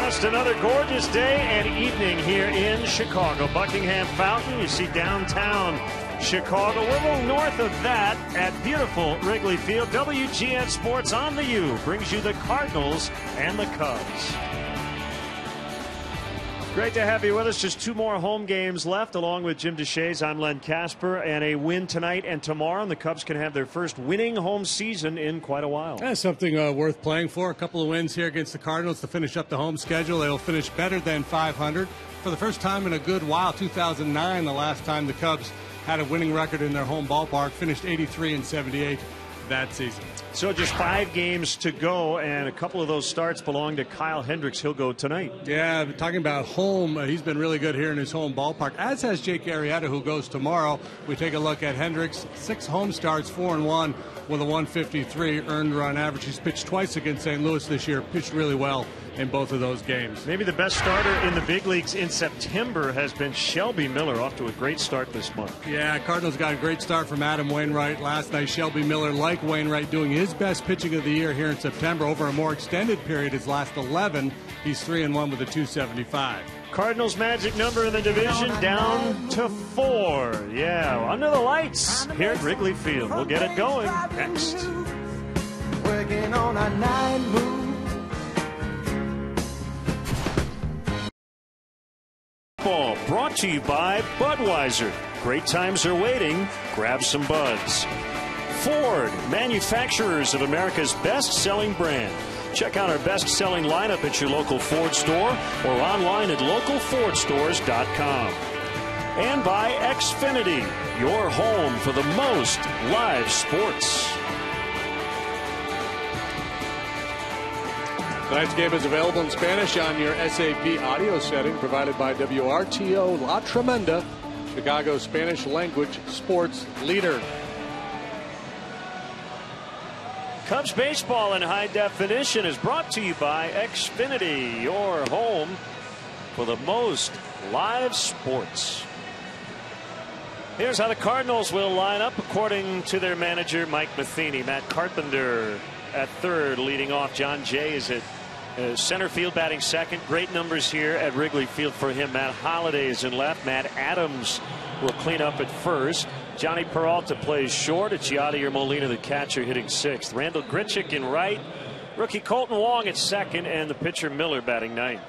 Just another gorgeous day and evening here in Chicago. Buckingham Fountain, you see downtown Chicago. We're a little north of that at beautiful Wrigley Field. WGN Sports on the U brings you the Cardinals and the Cubs. Great to have you with us. Just two more home games left. Along with Jim Deshaies, I'm Len Casper. And a win tonight and tomorrow, and the Cubs can have their first winning home season in quite a while. That's something worth playing for. A couple of wins here against the Cardinals to finish up the home schedule. They'll finish better than 500 for the first time in a good while. 2009, the last time the Cubs had a winning record in their home ballpark, finished 83-78 that season. So just 5 games to go, and a couple of those starts belong to Kyle Hendricks. He'll go tonight. Yeah, talking about home, he's been really good here in his home ballpark, as has Jake Arrieta, who goes tomorrow. We take a look at Hendricks. 6 home starts, 4-1 with a 153 earned run average. He's pitched twice against St. Louis this year, pitched really well in both of those games. Maybe the best starter in the big leagues in September has been Shelby Miller, off to a great start this month. Yeah, Cardinals got a great start from Adam Wainwright last night. Shelby Miller, like Wainwright, doing his best pitching of the year here in September. Over a more extended period, his last 11, he's 3-1 with a 275. Cardinals' magic number in the division down to 4. Yeah, under the lights here at Wrigley Field. We'll get it going next. Working on a night move. Ball brought to you by Budweiser. Great times are waiting. Grab some buds. Ford, manufacturers of America's best-selling brand. Check out our best-selling lineup at your local Ford store or online at localfordstores.com. And by Xfinity, your home for the most live sports. Tonight's game is available in Spanish on your SAP audio setting, provided by WRTO La Tremenda, Chicago's Spanish language sports leader. Cubs baseball in high definition is brought to you by Xfinity, your home for the most live sports. Here's how the Cardinals will line up according to their manager Mike Matheny. Matt Carpenter at third, leading off. John Jay is at center field, batting second. Great numbers here at Wrigley Field for him. Matt Holliday is in left. Matt Adams will clean up at first. Johnny Peralta plays short. It's Yadier Molina, the catcher, hitting sixth. Randall Grichuk in right. Rookie Colton Wong at second, and the pitcher Miller batting ninth.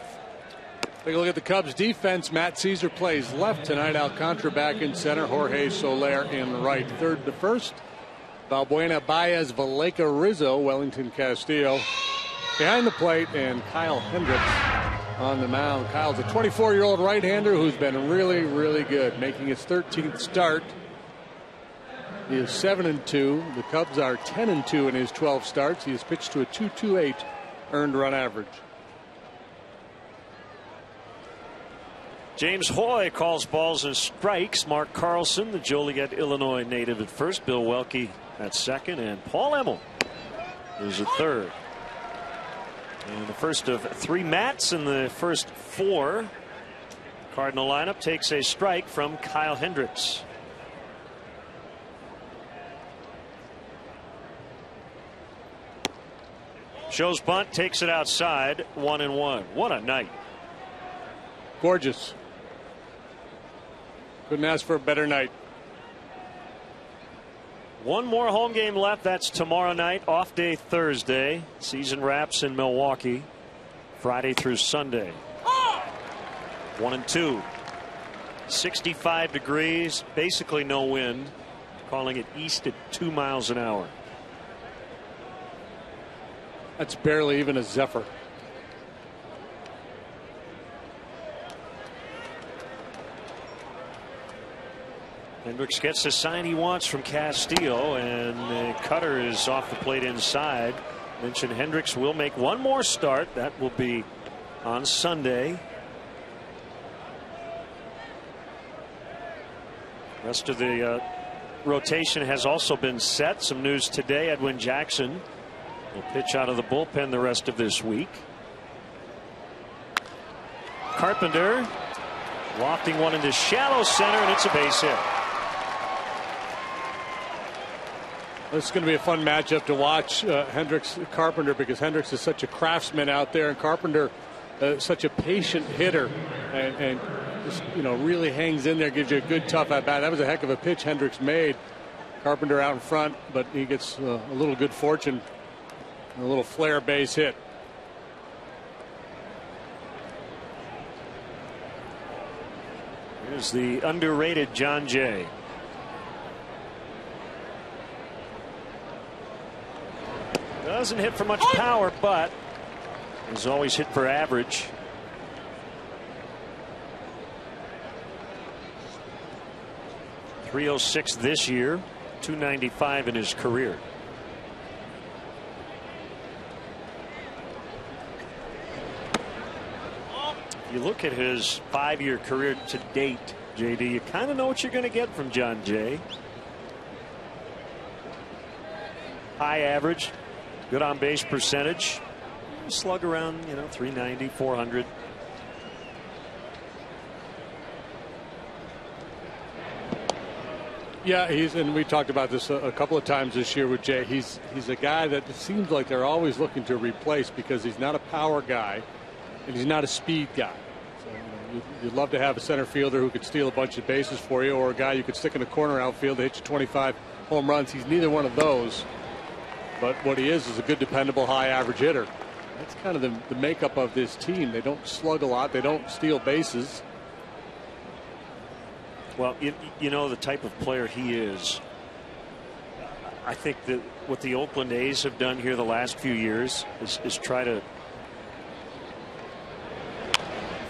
Take a look at the Cubs defense. Matt Caesar plays left tonight. Alcantara back in center. Jorge Soler in right. Third to first, Valbuena, Baez, Valleca, Rizzo, Wellington Castillo behind the plate, and Kyle Hendricks on the mound. Kyle's a 24-year-old right-hander who's been really, really good, making his 13th start. He is 7-2. The Cubs are 10-2 in his 12 starts. He has pitched to a 2.28 earned run average. James Hoy calls balls and strikes. Mark Carlson, the Joliet, Illinois native, at first. Bill Welke at second, and Paul Emmel is at third. And the first of 3 Mats in the first 4. Cardinal lineup takes a strike from Kyle Hendricks. Shows bunt, takes it outside, 1-1. What a night. Gorgeous. Couldn't ask for a better night. One more home game left. That's tomorrow night. Off day Thursday. Season wraps in Milwaukee Friday through Sunday. 1-2. 65 degrees. Basically no wind. Calling it east at 2 miles an hour. That's barely even a zephyr. Hendricks gets the sign he wants from Castillo, and the cutter is off the plate inside. Mentioned Hendricks will make one more start. That will be on Sunday. Rest of the rotation has also been set. Some news today. Edwin Jackson will pitch out of the bullpen the rest of this week. Carpenter lofting one into shallow center, and it's a base hit. This is going to be a fun matchup to watch, Hendricks Carpenter, because Hendricks is such a craftsman out there, and Carpenter such a patient hitter, and just, really hangs in there, gives you a good tough at bat. That was a heck of a pitch Hendricks made. Carpenter out in front, but he gets a little good fortune, a little flare base hit. Here's the underrated John Jay. Doesn't hit for much power, but he's always hit for average. .306 this year, .295 in his career. If you look at his 5-year career to date, JD, you kind of know what you're going to get from John Jay. High average, good on base percentage, slug around 390, 400. Yeah, and we talked about this a couple of times this year with Jay. He's a guy that it seems like they're always looking to replace because he's not a power guy and he's not a speed guy. So, you'd love to have a center fielder who could steal a bunch of bases for you, or a guy you could stick in the corner outfield to hit you 25 home runs. He's neither one of those. But what he is a good, dependable, high average hitter. That's kind of the makeup of this team. They don't slug a lot. They don't steal bases. Well, you know the type of player he is. I think that what the Oakland A's have done here the last few years is try to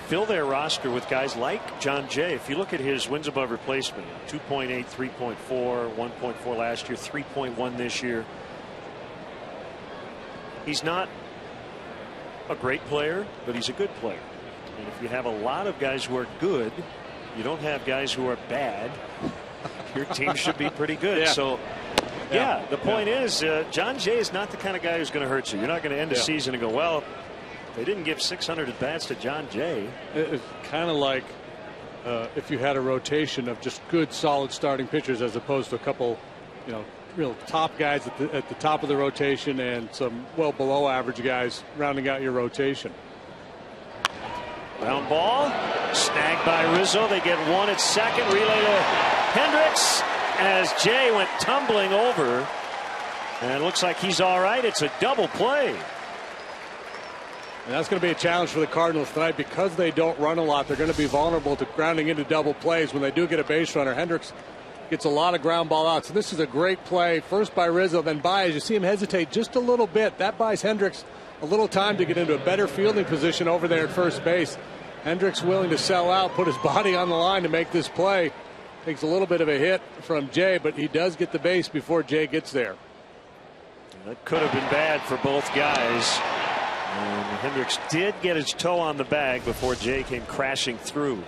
fill their roster with guys like John Jay. If you look at his wins above replacement, 2.8, 3.4, 1.4 last year, 3.1 this year. He's not a great player, but he's a good player. And if you have a lot of guys who are good, you don't have guys who are bad, your team should be pretty good. Yeah. So, yeah, the point is, John Jay is not the kind of guy who's going to hurt you. You're not going to end the season and go, well, they didn't give 600 at bats to John Jay. It's kind of like if you had a rotation of just good, solid starting pitchers as opposed to a couple, real top guys at the top of the rotation and some well below average guys rounding out your rotation. Ground ball, snagged by Rizzo. They get one at second. Relay to Hendricks as Jay went tumbling over. And it looks like he's all right. It's a double play. And that's going to be a challenge for the Cardinals tonight because they don't run a lot. They're going to be vulnerable to grounding into double plays when they do get a base runner. Hendricks gets a lot of ground ball outs. So this is a great play. First by Rizzo, then Baez. You see him hesitate just a little bit. That buys Hendricks a little time to get into a better fielding position over there at first base. Hendricks willing to sell out, put his body on the line to make this play. Takes a little bit of a hit from Jay, but he does get the base before Jay gets there. That could have been bad for both guys. And Hendricks did get his toe on the bag before Jay came crashing through.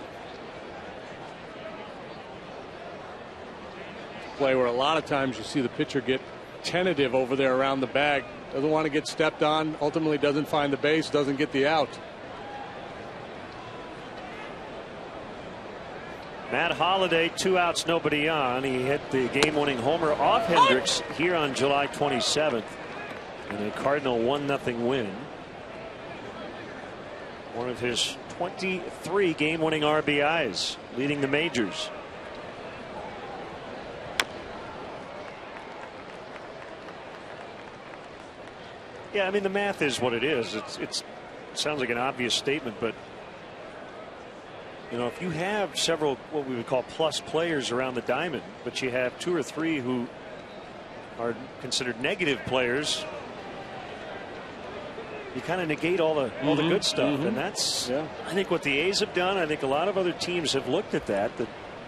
Play where a lot of times you see the pitcher get tentative over there around the bag. Doesn't want to get stepped on. Ultimately doesn't find the base. Doesn't get the out. Matt Holliday, 2 outs, nobody on. He hit the game-winning homer off Hendricks here on July 27th in a Cardinal 1-0 win. One of his 23 game-winning RBIs, leading the majors. Yeah, I mean, the math is what it is. It sounds like an obvious statement, but if you have several what we would call plus players around the diamond, but you have 2 or 3 who are considered negative players, you kind of negate all the good stuff. And that's I think what the A's have done. I think a lot of other teams have looked at that.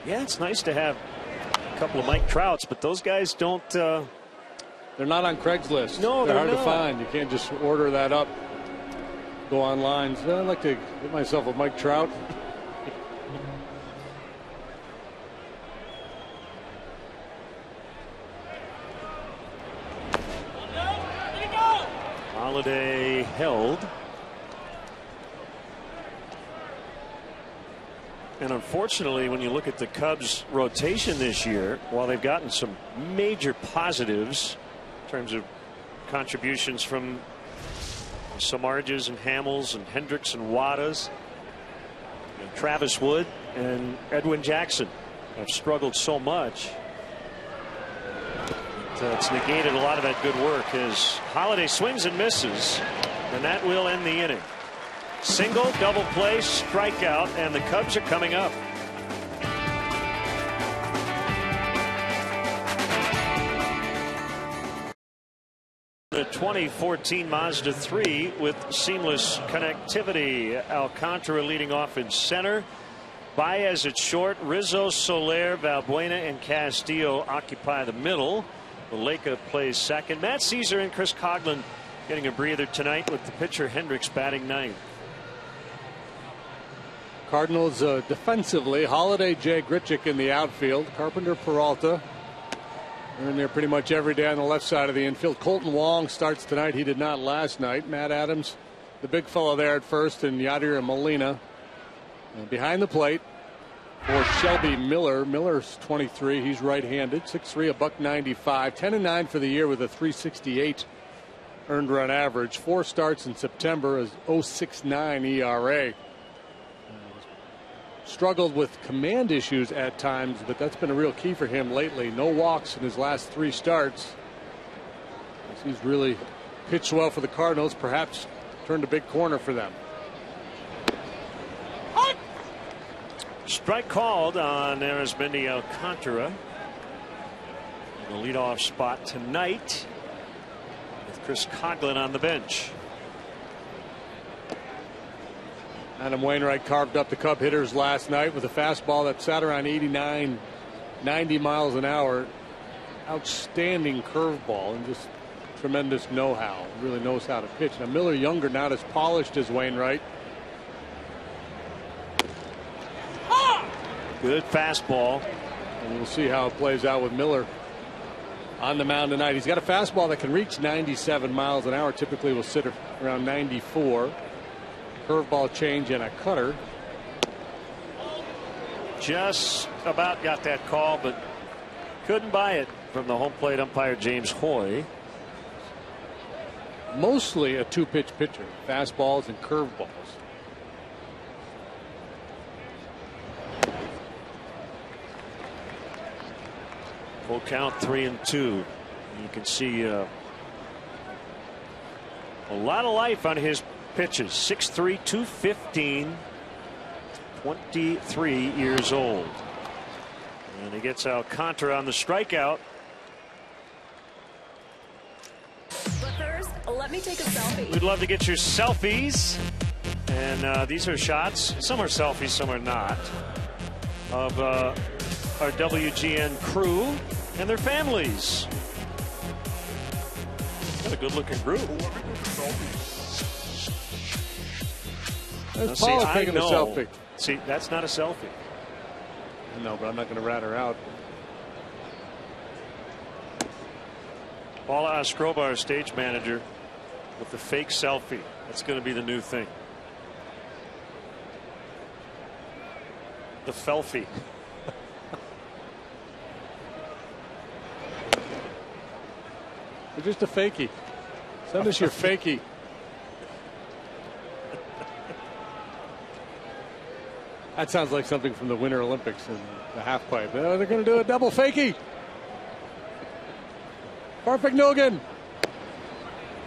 It's nice to have a couple of Mike Trouts, but those guys don't. They're not on Craigslist. No, they're hard to find. You can't just order that up. Go online. So I'd like to get myself a Mike Trout. Holliday held. And unfortunately, when you look at the Cubs rotation this year, while they've gotten some major positives in terms of contributions from Samardzijas and Hamels and Hendricks and Wattas, and Travis Wood and Edwin Jackson have struggled so much. It's negated a lot of that good work as Holiday swings and misses, and that will end the inning. Single, double play, strikeout, and the Cubs are coming up. The 2014 Mazda 3 with seamless connectivity. Alcantara leading off in center. Baez at short. Rizzo, Soler, Valbuena, and Castillo occupy the middle. Valleca plays second. Matt Caesar and Chris Coghlan getting a breather tonight with the pitcher Hendricks batting ninth. Cardinals defensively, Holiday, Jay Grichuk in the outfield. Carpenter, Peralta. They're in there pretty much every day on the left side of the infield. Colton Wong starts tonight. He did not last night. Matt Adams, the big fellow there at first, and Yadier Molina behind the plate for Shelby Miller. Miller's 23. He's right-handed. 6'3", a $195. 10-9 for the year with a .368 earned run average. 4 starts in September, as .069 ERA. Struggled with command issues at times, but that's been a real key for him lately. No walks in his last 3 starts. He's really pitched well for the Cardinals, perhaps turned a big corner for them. Strike called on Arizmendi Alcantara. The leadoff spot tonight with Chris Coghlan on the bench. Adam Wainwright carved up the Cub hitters last night with a fastball that sat around 89, 90 miles an hour. Outstanding curveball and just tremendous know-how. Really knows how to pitch. Now Miller younger, not as polished as Wainwright. Good fastball. And we'll see how it plays out with Miller on the mound tonight. He's got a fastball that can reach 97 miles an hour. Typically will sit around 94. Curveball change and a cutter. Just about got that call, but couldn't buy it from the home plate umpire James Hoy. Mostly a 2-pitch pitcher. Fastballs and curveballs. Full count, 3-2. You can see a lot of life on his pitches. 6'3", 215, 23 years old. And he gets Alcantara on the strikeout. But first, let me take a selfie. We'd love to get your selfies. And these are shots. Some are selfies, some are not. Of our WGN crew and their families. What a good looking group. There's Paula taking a selfie. See, that's not a selfie. No, but I'm not going to rat her out. Paula Astrobar, stage manager, with the fake selfie. That's going to be the new thing. The felfie. We're just a fakie. Send us your fakie. That sounds like something from the Winter Olympics in the half pipe. They're going to do a double fakie. Perfect Nogan.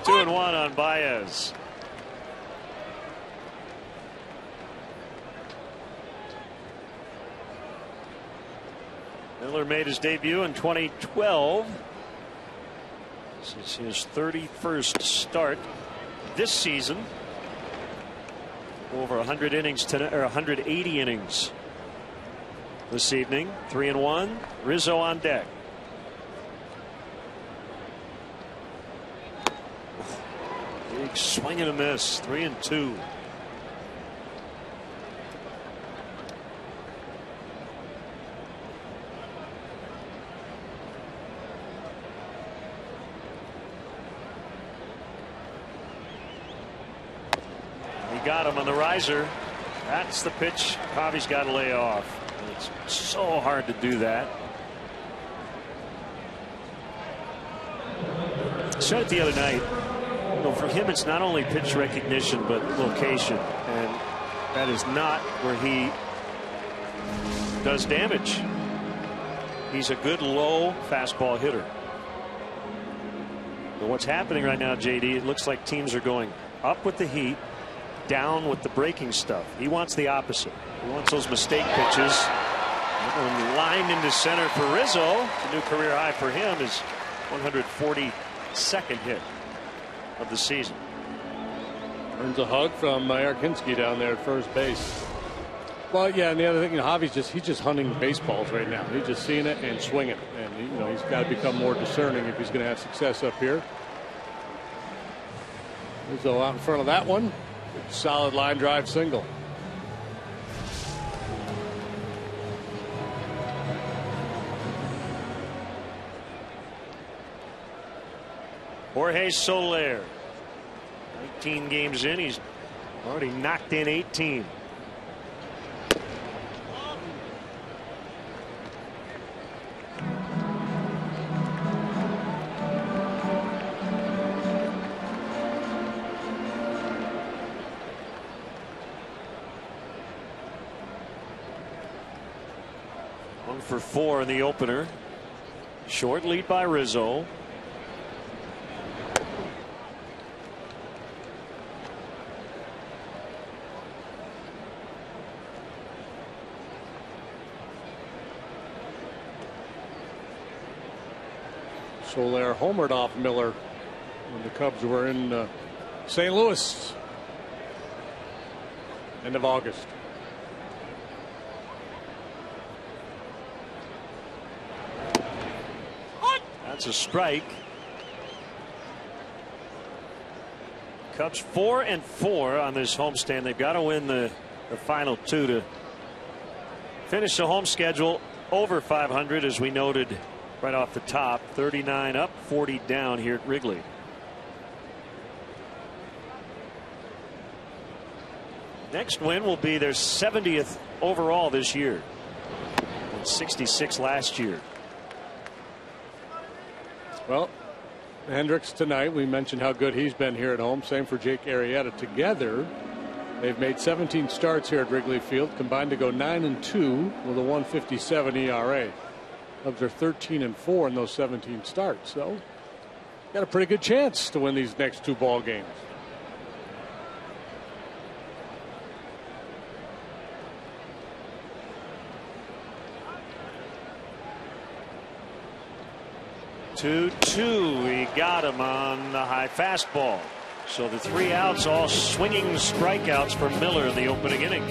2-1 on Baez. Miller made his debut in 2012. This is his 31st start this season. Over 100 innings tonight, or 180 innings this evening. 3-1. Rizzo on deck. Big swing and a miss. 3-2. Got him on the riser. That's the pitch Javi's got to lay off. It's so hard to do that. Said it the other night. Well, for him, it's not only pitch recognition, but location. And that is not where he does damage. He's a good low fastball hitter. But what's happening right now, JD, it looks like teams are going up with the heat, down with the breaking stuff. He wants the opposite. He wants those mistake pitches. That one lined into center for Rizzo. The new career high for him is 142nd hit of the season. Earns a hug from Eric Hinske down there at first base. Well, yeah, and the other thing, Javi's he's just hunting baseballs right now. He's just seeing it and swinging, and he's got to become more discerning if he's going to have success up here. Rizzo out in front of that one. Solid line drive single. Jorge Soler, 19 games in, he's already knocked in 18. One for 4 in the opener. Short lead by Rizzo. Soler homered off Miller when the Cubs were in St. Louis. End of August. That's a strike. Cubs 4-4 on this homestand. They've got to win the final 2 to finish the home schedule over 500, as we noted right off the top. 39 up, 40 down here at Wrigley. Next win will be their 70th overall this year, and 66 last year. Well, Hendricks tonight, we mentioned how good he's been here at home. Same for Jake Arrieta. Together, they've made 17 starts here at Wrigley Field, combined to go 9-2 with a 1.57 ERA. Cubs are 13-4 in those 17 starts, so got a pretty good chance to win these next 2 ball games. Two. He got him on the high fastball. So the 3 outs, all swinging strikeouts for Miller in the opening inning.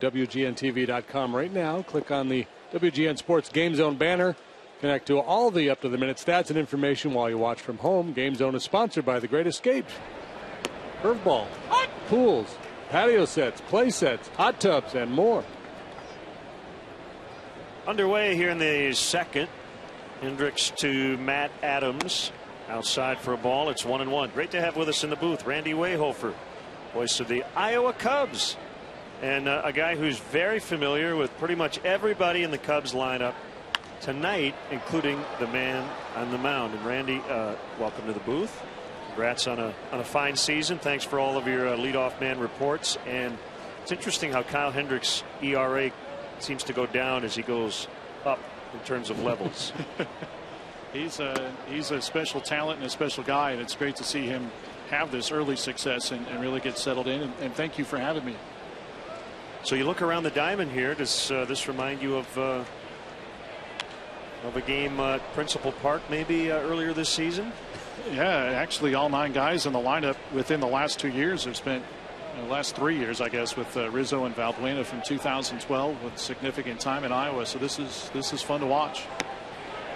WGNTV.com right now. Click on the WGN Sports Game Zone banner. Connect to all the up-to-the-minute stats and information while you watch from home. Game Zone is sponsored by The Great Escape. Curveball, pools, patio sets, play sets, hot tubs, and more. Underway here in the second. Hendricks to Matt Adams. Outside for a ball. It's 1-1. Great to have with us in the booth Randy Wayhofer, voice of the Iowa Cubs, and a guy who's very familiar with pretty much everybody in the Cubs lineup tonight, including the man on the mound. And Randy, welcome to the booth. Congrats on a fine season. Thanks for all of your leadoff man reports. And it's interesting how Kyle Hendricks' ERA seems to go down as he goes up in terms of levels. He's a special talent and a special guy, and it's great to see him have this early success and really get settled in. And thank you for having me. So you look around the diamond here. Does this remind you of a game at Principal Park maybe earlier this season? Yeah, actually all 9 guys in the lineup within the last 2 years have spent the last 3 years, I guess, with Rizzo and Valbuena from 2012 with significant time in Iowa. So this is fun to watch.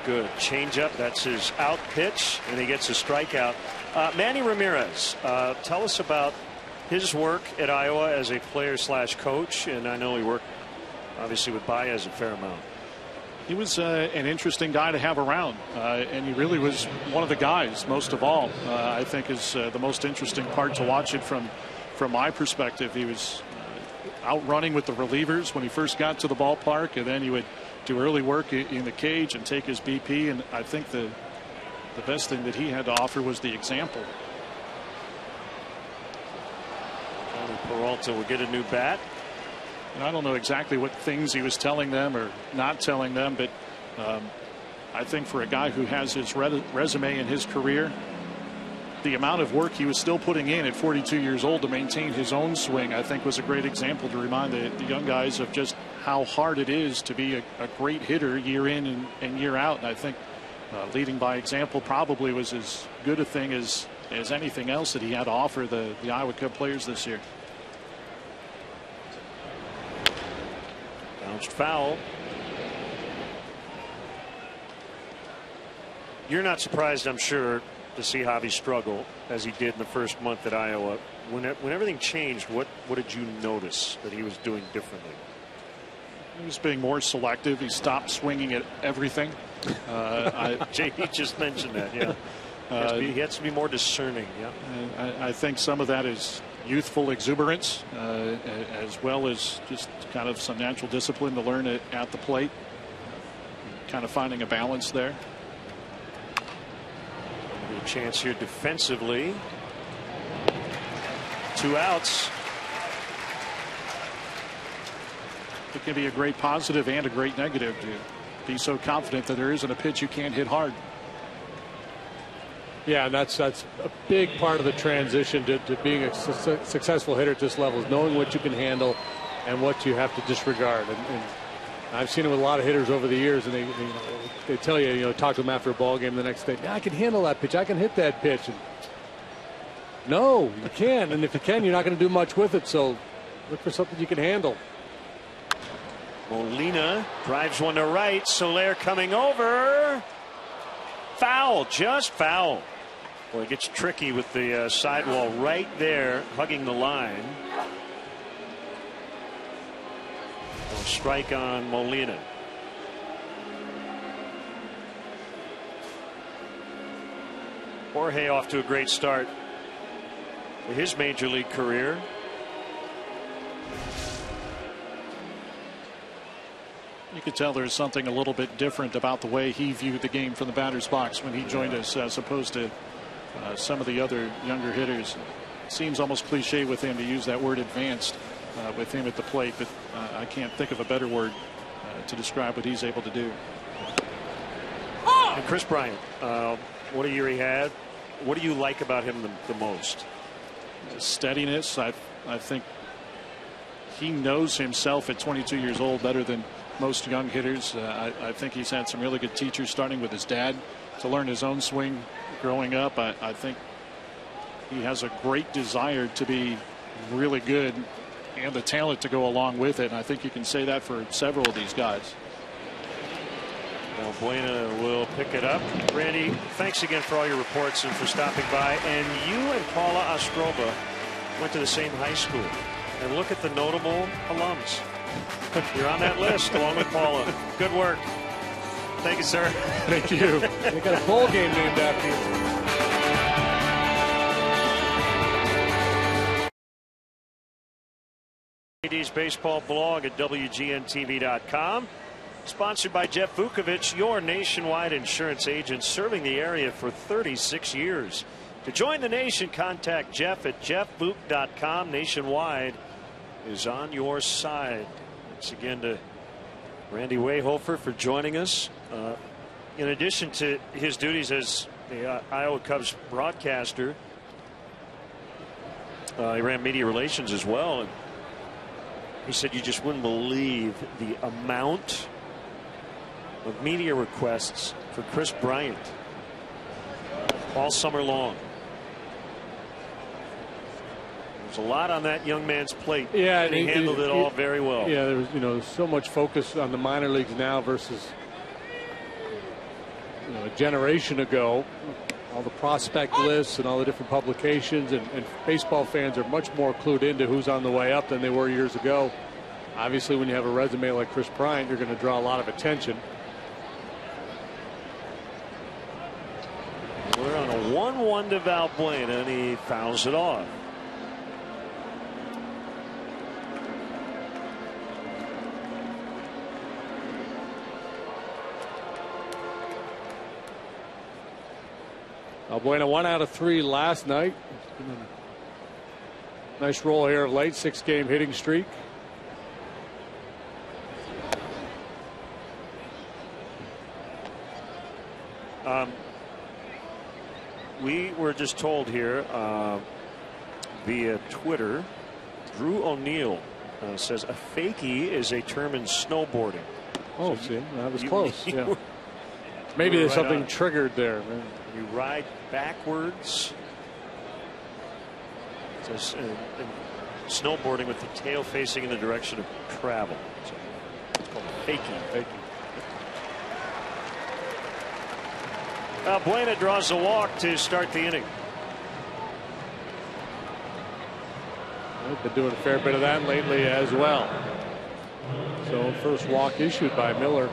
Good changeup. That's his out pitch, and he gets a strikeout. Manny Ramirez, tell us about his work at Iowa as a player / coach, and I know he worked obviously with Baez a fair amount. He was an interesting guy to have around, and he really was one of the guys. Most of all, I think is the most interesting part to watch it from my perspective. He was out running with the relievers when he first got to the ballpark, and then he would do early work in the cage and take his BP. And I think the best thing that he had to offer was the example. Tony Peralta will get a new bat. And I don't know exactly what things he was telling them or not telling them, but I think for a guy who has his resume in his career, the amount of work he was still putting in at 42 years old to maintain his own swing, I think was a great example to remind the young guys of just how hard it is to be a great hitter year in and year out. And I think leading by example probably was as good a thing as anything else that he had to offer the Iowa Cub players this year. Bounced foul. You're not surprised, I'm sure, to see Javi struggle as he did in the first month at Iowa. When everything changed, what did you notice that he was doing differently? He was being more selective. He stopped swinging at everything. JD just mentioned that. Yeah, he has to be more discerning. Yeah, I think some of that is youthful exuberance, as well as just kind of some natural discipline to learn it at the plate. Kind of finding a balance there. A chance here defensively. 2 outs. It can be a great positive and a great negative to be so confident that there isn't a pitch you can't hit hard. Yeah, and that's a big part of the transition to being a successful hitter at this level, is knowing what you can handle and what you have to disregard. And I've seen it with a lot of hitters over the years, and they tell you, talk to them after a ball game the next day. I can handle that pitch. I can hit that pitch. And no, you can't. And if you can, you're not going to do much with it. So look for something you can handle. Molina drives one to right. Soler coming over. Foul, just foul. Boy, it gets tricky with the sidewall right there, hugging the line. Strike on Molina. Jorge off to a great start for his major league career. You could tell there's something a little bit different about the way he viewed the game from the batter's box when he joined us, as opposed to some of the other younger hitters. It seems almost cliche with him to use that word advanced with him at the plate, but I can't think of a better word to describe what he's able to do. And Chris Bryant, what a year he had. What do you like about him the most? The steadiness. I think he knows himself at 22 years old better than most young hitters. I think he's had some really good teachers, starting with his dad, to learn his own swing growing up. I think he has a great desire to be really good and the talent to go along with it. And I think you can say that for several of these guys. Buena will pick it up. Randy, thanks again for all your reports and for stopping by. And you and Paula Ostroba went to the same high school. And look at the notable alums. You're on that list along with Paula. Good work. Thank you, sir. Thank you. They got a bowl game named after you. AD's baseball blog at WGNTV.com. Sponsored by Jeff Vukovich, your nationwide insurance agent serving the area for 36 years. To join the nation, contact Jeff at jeffvuk.com. Nationwide is on your side. Thanks again to Randy Weyhofer for joining us. In addition to his duties as the Iowa Cubs broadcaster, he ran media relations as well. And he said you just wouldn't believe the amount of media requests for Chris Bryant all summer long. There's a lot on that young man's plate. Yeah, and he handled it all very well. Yeah, there's so much focus on the minor leagues now versus a generation ago. All the prospect lists and all the different publications, and baseball fans are much more clued into who's on the way up than they were years ago. Obviously, when you have a resume like Chris Bryant, you're going to draw a lot of attention. We're on a 1-1 to Valbuena, and he fouls it off. Balbuena 1 out of 3 last night. Nice roll here of late. 6-game hitting streak. We were just told here via Twitter, Drew O'Neill says a fakie is a term in snowboarding. Oh, so see, that was close. Yeah. Maybe there's something triggered there. Man. You ride backwards. It says snowboarding with the tail facing in the direction of travel. So it's called fakie. Balbuena draws a walk to start the inning. They've been doing a fair bit of that lately as well. So first walk issued by Miller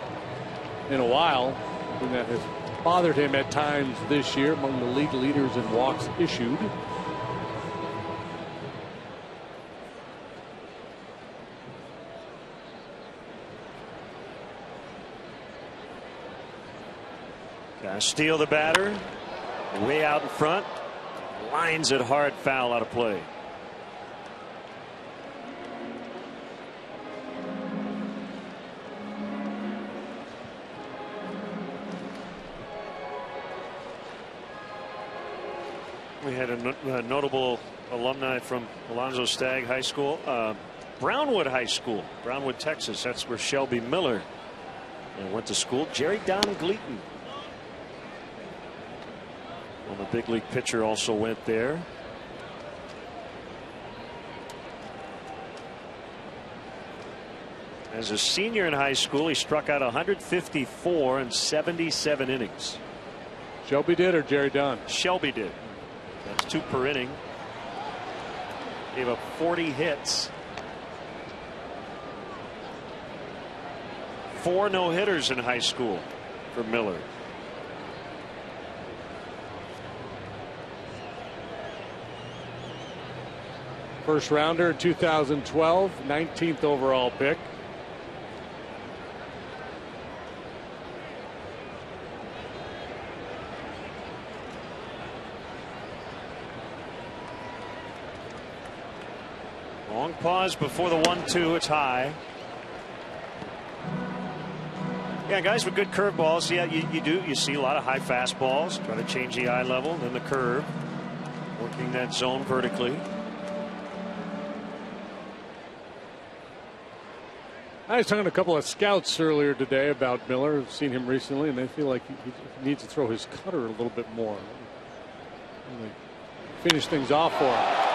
in a while. Something that has bothered him at times this year, among the league leaders in walks issued. Steal the batter, way out in front, lines it hard, foul, out of play. We had a notable alumni from Alonzo Stagg High School, Brownwood High School, Brownwood, Texas. That's where Shelby Miller went to school. Jerry Don Gleaton, well, the big league pitcher, also went there. As a senior in high school, he struck out 154 in 77 innings. Shelby did, or Jerry Dunn? Shelby did. That's 2 per inning. Gave up 40 hits. 4 no-hitters in high school for Miller. First rounder in 2012, 19th overall pick. Long pause before the 1-2. It's high. Yeah, guys with good curveballs. Yeah, you see a lot of high fastballs. Try to change the eye level, then the curve, working that zone vertically. I was talking to a couple of scouts earlier today about Miller. I've seen him recently, and they feel like he needs to throw his cutter a little bit more. Finish things off for him.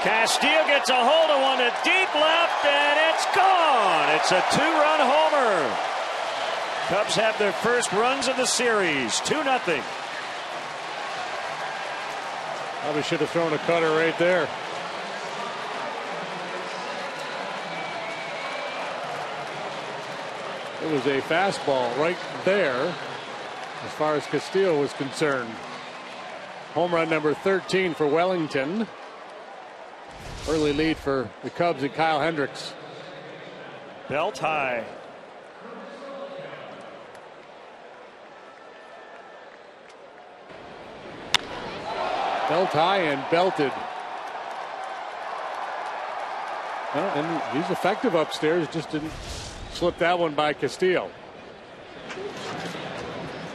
Castillo gets a hold of one to deep left, and it's gone. It's a 2-run homer. Cubs have their first runs of the series, 2-0. Probably should have thrown a cutter right there. It was a fastball right there as far as Castillo was concerned. Home run number 13 for Wellington. Early lead for the Cubs and Kyle Hendricks. Belt high. Belt high and belted. Well, and he's effective upstairs, just didn't slip that one by Castillo.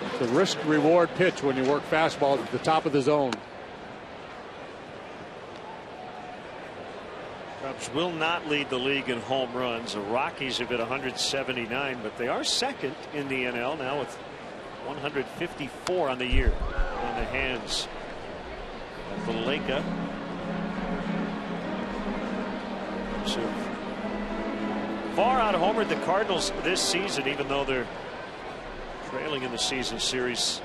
It's a risk reward pitch when you work fastballs at the top of the zone. Cubs will not lead the league in home runs. The Rockies have hit 179, but they are second in the NL now with 154 on the year on the hands of Valleca. So far out homered the Cardinals this season, even though they're trailing in the season series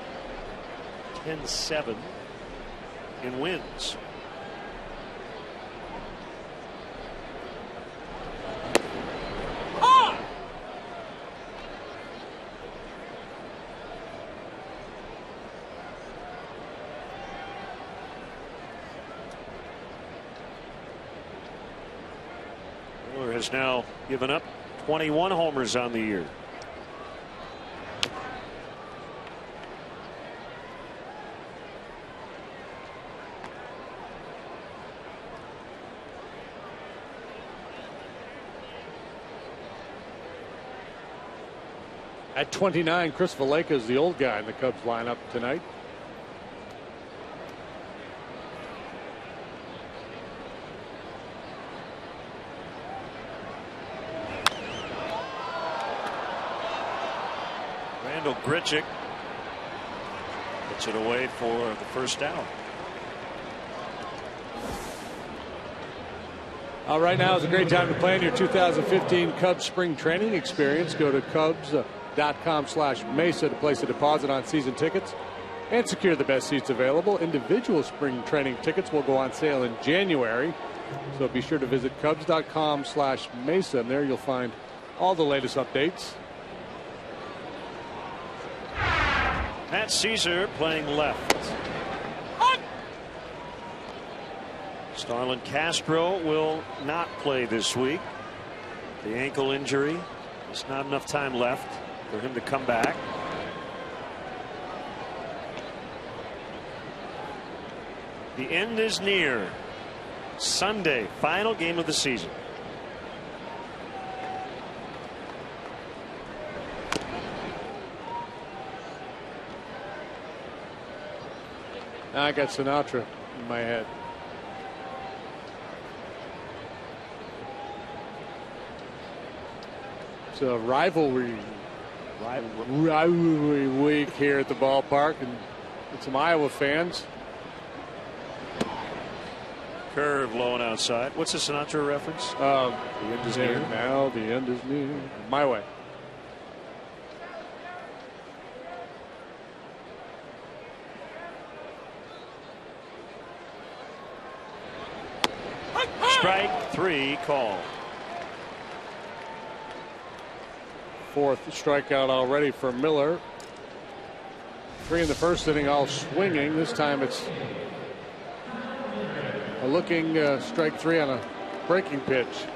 10-7 in wins. Has now given up 21 homers on the year. At 29, Chris Valaika is the old guy in the Cubs lineup tonight. Randall Grichuk puts it away for the first out. Right now is a great time to plan your 2015 Cubs spring training experience. Go to Cubs.com/Mesa to place a deposit on season tickets and secure the best seats available. Individual spring training tickets will go on sale in January. So be sure to visit Cubs.com/Mesa, and there you'll find all the latest updates. Matt Caesar playing left. Starlin Castro will not play this week. The ankle injury. There's not enough time left for him to come back. The end is near. Sunday, final game of the season. I got Sinatra in my head. It's a rivalry week here at the ballpark, and with some Iowa fans. Curve low and outside. What's the Sinatra reference? The end is near. Now the end is near. My way. Strike three call. Fourth strikeout already for Miller. 3 in the first inning, all swinging. This time it's a looking strike 3 on a breaking pitch.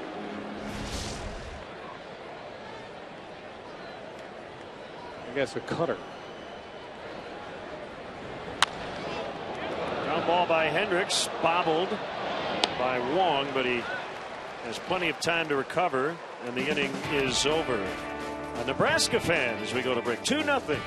I guess a cutter. Ground ball by Hendricks, bobbled by Wong, but he has plenty of time to recover, and the inning is over. A Nebraska fan as we go to break. 2-0.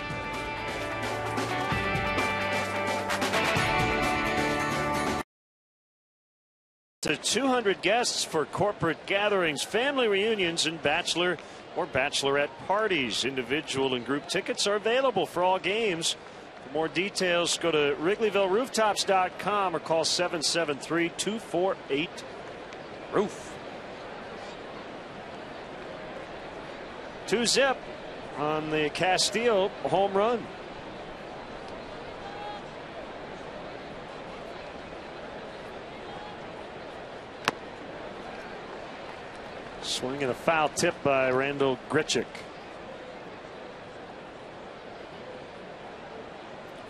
To 200 guests for corporate gatherings, family reunions, and bachelor or bachelorette parties. Individual and group tickets are available for all games. For more details, go to WrigleyvilleRooftops.com or call 773-248-ROOF. 2-0 on the Castillo home run. Swing and a foul tip by Randall Grichuk.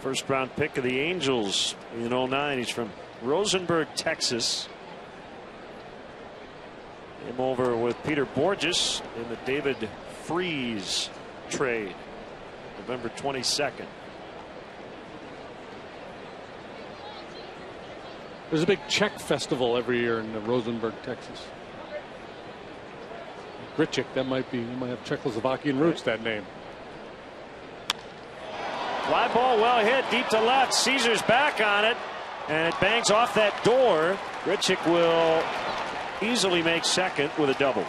First round pick of the Angels in 09. He's from Rosenberg, Texas. Came over with Peter Borges in the David Freese trade, November 22nd. There's a big Czech festival every year in Rosenberg, Texas. Grichuk, that might have Czechoslovakian roots, that name. Fly ball well hit deep to left. Caesar's back on it, and it bangs off that door. Grichuk will easily make second with a double.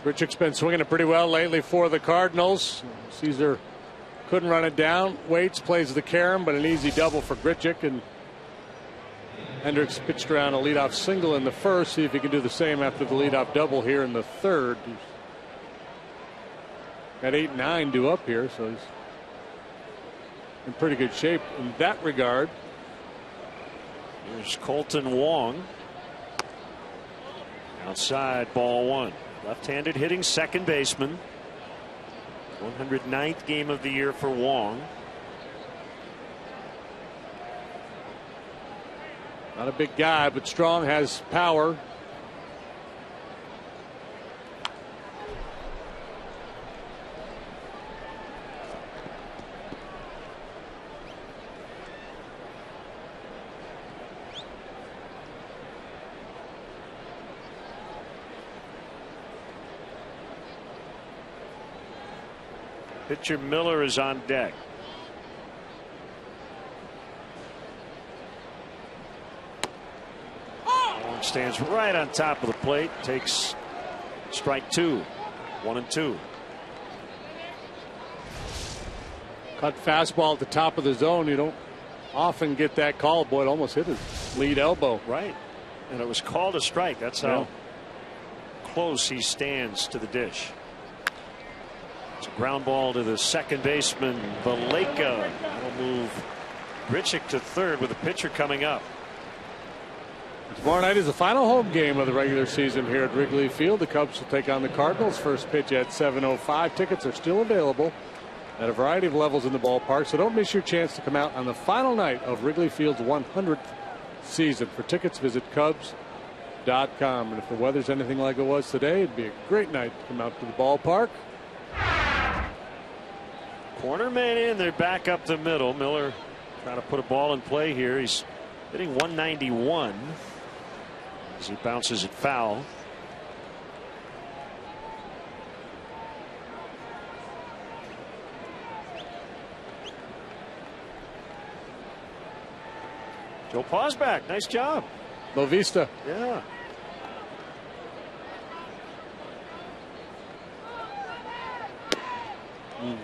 Grichuk's been swinging it pretty well lately for the Cardinals. Caesar couldn't run it down. Waits plays the carom, but an easy double for Grichuk. And Hendricks pitched around a leadoff single in the first. See if he can do the same after the leadoff double here in the third. He's got 8-9 due up here, so he's in pretty good shape in that regard. Here's Colton Wong. Outside, ball one. Left-handed hitting second baseman. 109th game of the year for Wong. Not a big guy, but strong, has power. Pitcher Miller is on deck. Stands right on top of the plate. Takes strike 2. 1-2. Cut fastball at the top of the zone. You don't often get that call. Boy, it almost hit his lead elbow. Right. And it was called a strike. That's how close he stands to the dish. It's a ground ball to the second baseman, Valleca. That'll move Grichuk to third with the pitcher coming up. Tomorrow night is the final home game of the regular season here at Wrigley Field. The Cubs will take on the Cardinals. First pitch at 7:05. Tickets are still available at a variety of levels in the ballpark, so don't miss your chance to come out on the final night of Wrigley Field's 100th season. For tickets, visit Cubs.com. And if the weather's anything like it was today, it'd be a great night to come out to the ballpark. Corner man in, they're back up the middle. Miller trying to put a ball in play here. He's hitting 191 as he bounces it foul. Joe Pausback, nice job. La vista. Yeah.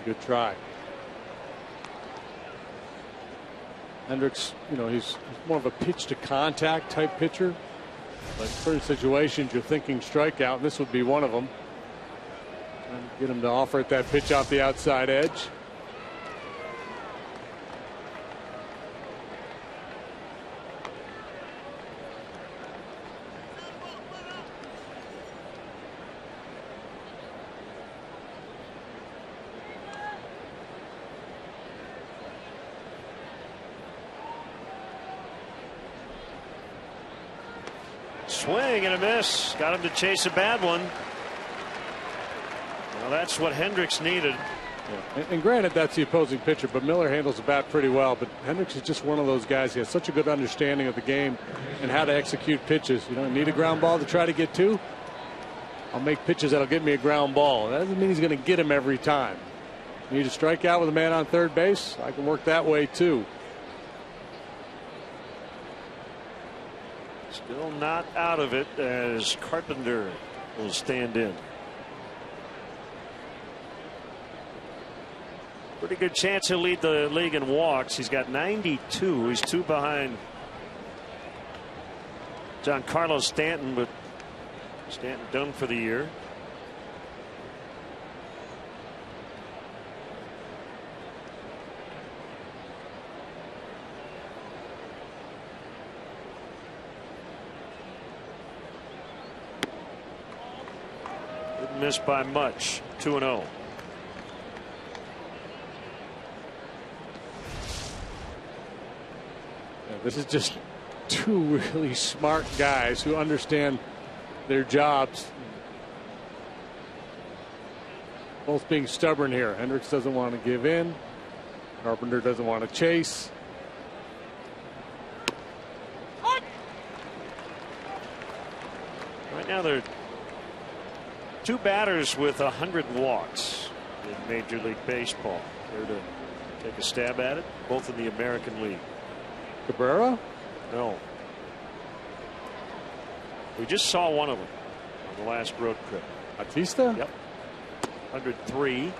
Good try. Hendricks, he's more of a pitch to contact type pitcher. But in certain situations, you're thinking strikeout, and this would be one of them. And get him to offer at that pitch off the outside edge. Swing and a miss. Got him to chase a bad one. Well, that's what Hendricks needed. Yeah. And granted, that's the opposing pitcher, but Miller handles the bat pretty well. But Hendricks is just one of those guys. He has such a good understanding of the game and how to execute pitches. Need a ground ball to try to get to. I'll make pitches that'll get me a ground ball. That doesn't mean he's going to get him every time. Need to strike out with a man on third base? I can work that way too. Still not out of it as Carpenter will stand in. Pretty good chance he'll lead the league in walks. He's got 92. He's 2 behind Giancarlo Stanton, but Stanton done for the year. Didn't miss by much. 2-0. This is just two really smart guys who understand their jobs. Both being stubborn here. Hendricks doesn't want to give in. Carpenter doesn't want to chase. Right now they're 2 batters with 100 walks in Major League Baseball. Here to take a stab at it. Both in the American League. Cabrera? No. We just saw one of them on the last road trip. Batista? Yep. 103.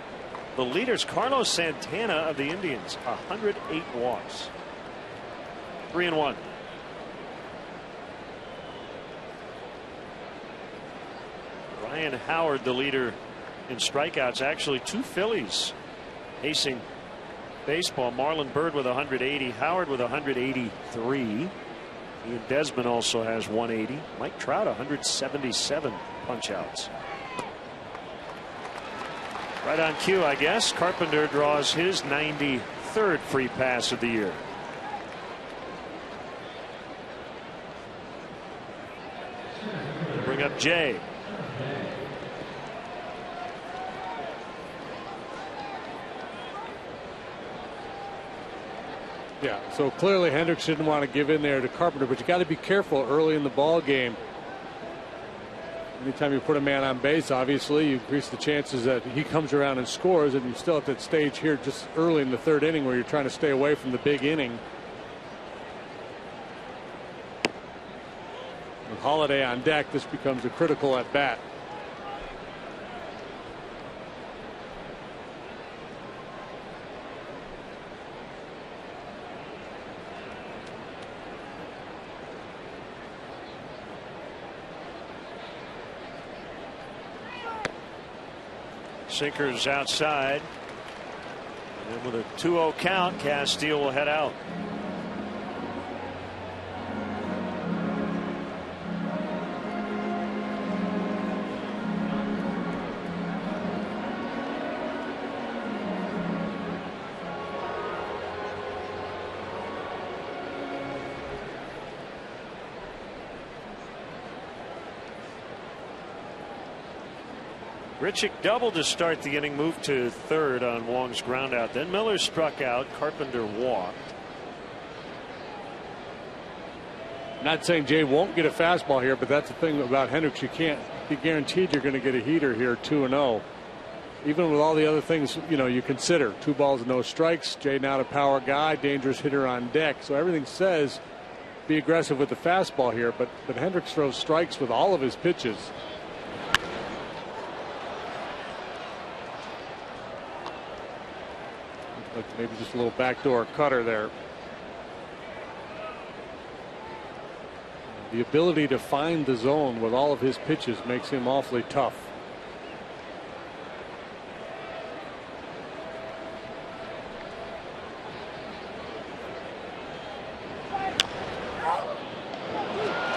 The leader's Carlos Santana of the Indians. 108 walks. 3-1. Ryan Howard, the leader in strikeouts. Actually, 2 Phillies pacing baseball. Marlon Byrd with 180. Howard with 183. Ian Desmond also has 180. Mike Trout 177 punch outs. Right on cue, I guess. Carpenter draws his 93rd free pass of the year. Bring up Jay. Yeah, so clearly Hendricks didn't want to give in there to Carpenter, but you got to be careful early in the ball game. Anytime you put a man on base, obviously, you increase the chances that he comes around and scores, and you're still at that stage here just early in the third inning where you're trying to stay away from the big inning. With Holiday on deck, this becomes a critical at bat. Sinkers outside. And with a 2-0 count, Castile will head out. Richick doubled to start the inning, moved to third on Wong's ground out. Then Miller struck out. Carpenter walked. Not saying Jay won't get a fastball here, but that's the thing about Hendricks. You can't be guaranteed you're going to get a heater here, 2-0. Even with all the other things, you consider. 2 balls, no strikes. Jay not a power guy, dangerous hitter on deck. So everything says be aggressive with the fastball here, but Hendricks throws strikes with all of his pitches. Maybe just a little backdoor cutter there. The ability to find the zone with all of his pitches makes him awfully tough.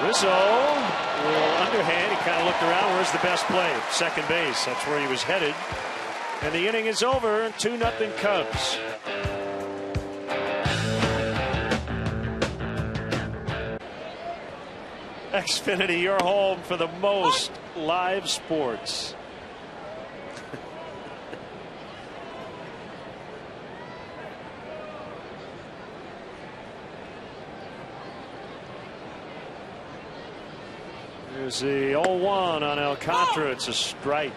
Rizzo will underhand. He kind of looked around. Where's the best play? Second base. That's where he was headed. And the inning is over. 2-0 Cubs. Xfinity, your home for the most live sports. There's the 0-1 on Alcantara. It's a strike.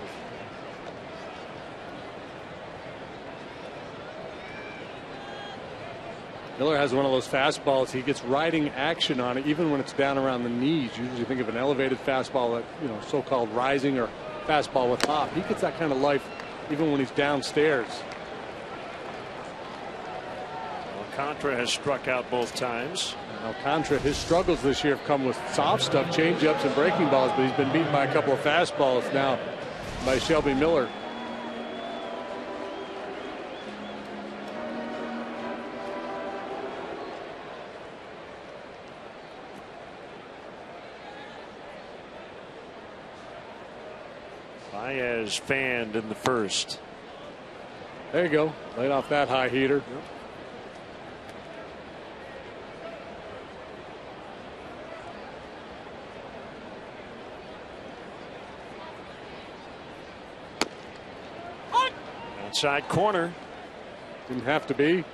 Miller has one of those fastballs. He gets riding action on it, even when it's down around the knees. Usually think of an elevated fastball, that so-called rising or fastball with hop. He gets that kind of life even when he's downstairs. Alcantara has struck out both times. Alcantara, his struggles this year have come with soft stuff, changeups and breaking balls, but he's been beaten by a couple of fastballs now by Shelby Miller. Baez fanned in the first. There you go. Laid off that high heater. Yep. Outside corner. Didn't have to be.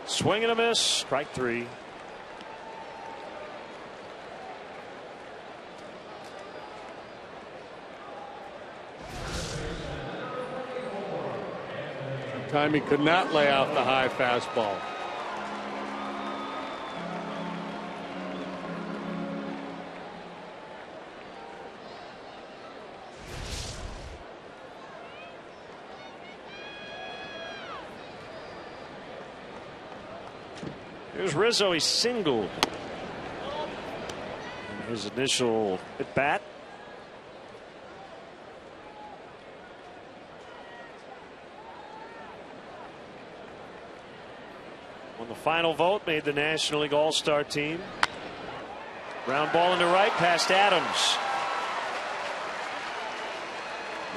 Swing and a miss. Strike 3. Time he could not lay off the high fastball. Here's Rizzo. He singled in his initial at bat. On the final vote, made the National League All-Star team. Ground ball into right past Adams.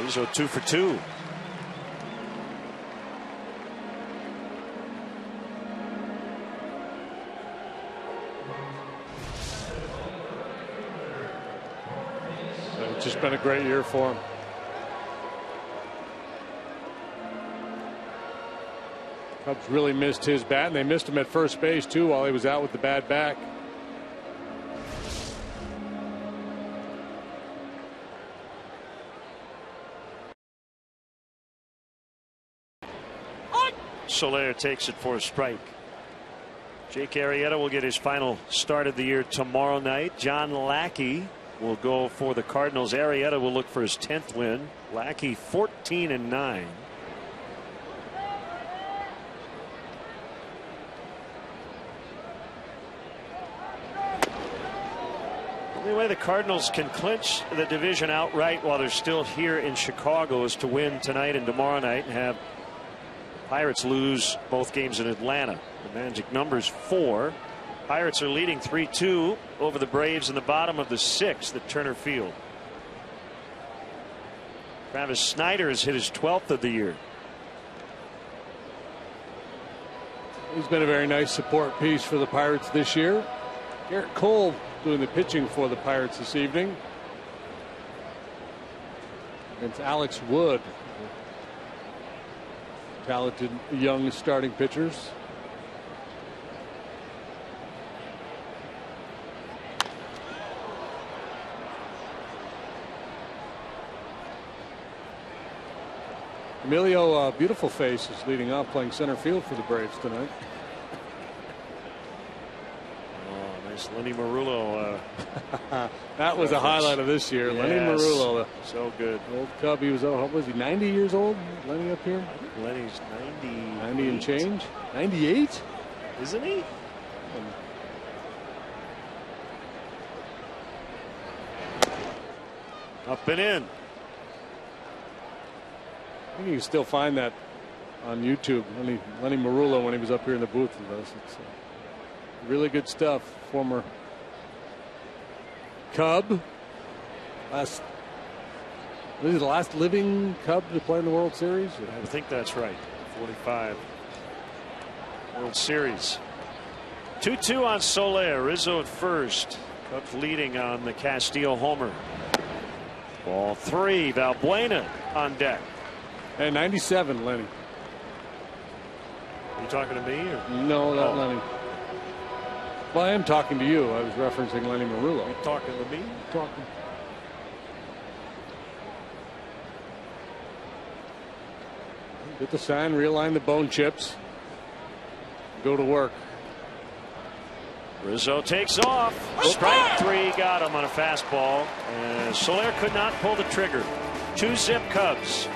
Rizzo 2 for 2. It's just been a great year for him. Cubs really missed his bat, and they missed him at first base too while he was out with the bad back. Soler takes it for a strike. Jake Arrieta will get his final start of the year tomorrow night. John Lackey will go for the Cardinals. Arrieta will look for his 10th win. Lackey 14-9. The only way the Cardinals can clinch the division outright while they're still here in Chicago is to win tonight and tomorrow night and have Pirates lose both games in Atlanta. The magic number's 4. Pirates are leading 3-2 over the Braves in the bottom of the 6th at Turner Field. Travis Snyder has hit his 12th of the year. He's been a very nice support piece for the Pirates this year. Garrett Cole doing the pitching for the Pirates this evening against Alex Wood. Talented young starting pitchers. Emilio Beautiful Face is leading off, playing center field for the Braves tonight. Oh, nice Lenny Marullo. That was a highlight of this year. Yes. Lenny Marullo, so good. old Cub. He was, how was he, 90 years old? Lenny up here? Lenny's 90 and change? 98? Isn't he? Up and in. I think you can still find that on YouTube. Lenny Marullo when he was up here in the booth with us. It's really good stuff. Former Cub. This is the last living Cub to play in the World Series. I think that's right. 45 World Series. 2-2 on Soler. Rizzo at first. Cubs leading on the Castillo homer. Ball 3. Valbuena on deck. And 97, Lenny. Are you talking to me? Or? No, not Lenny. Well, I am talking to you. I was referencing Lenny Marullo. You talking to me? Talking. Get the sign, realign the bone chips, go to work. Rizzo takes off. Strike 3 got him on a fastball. And Soler could not pull the trigger. 2-zip Cubs.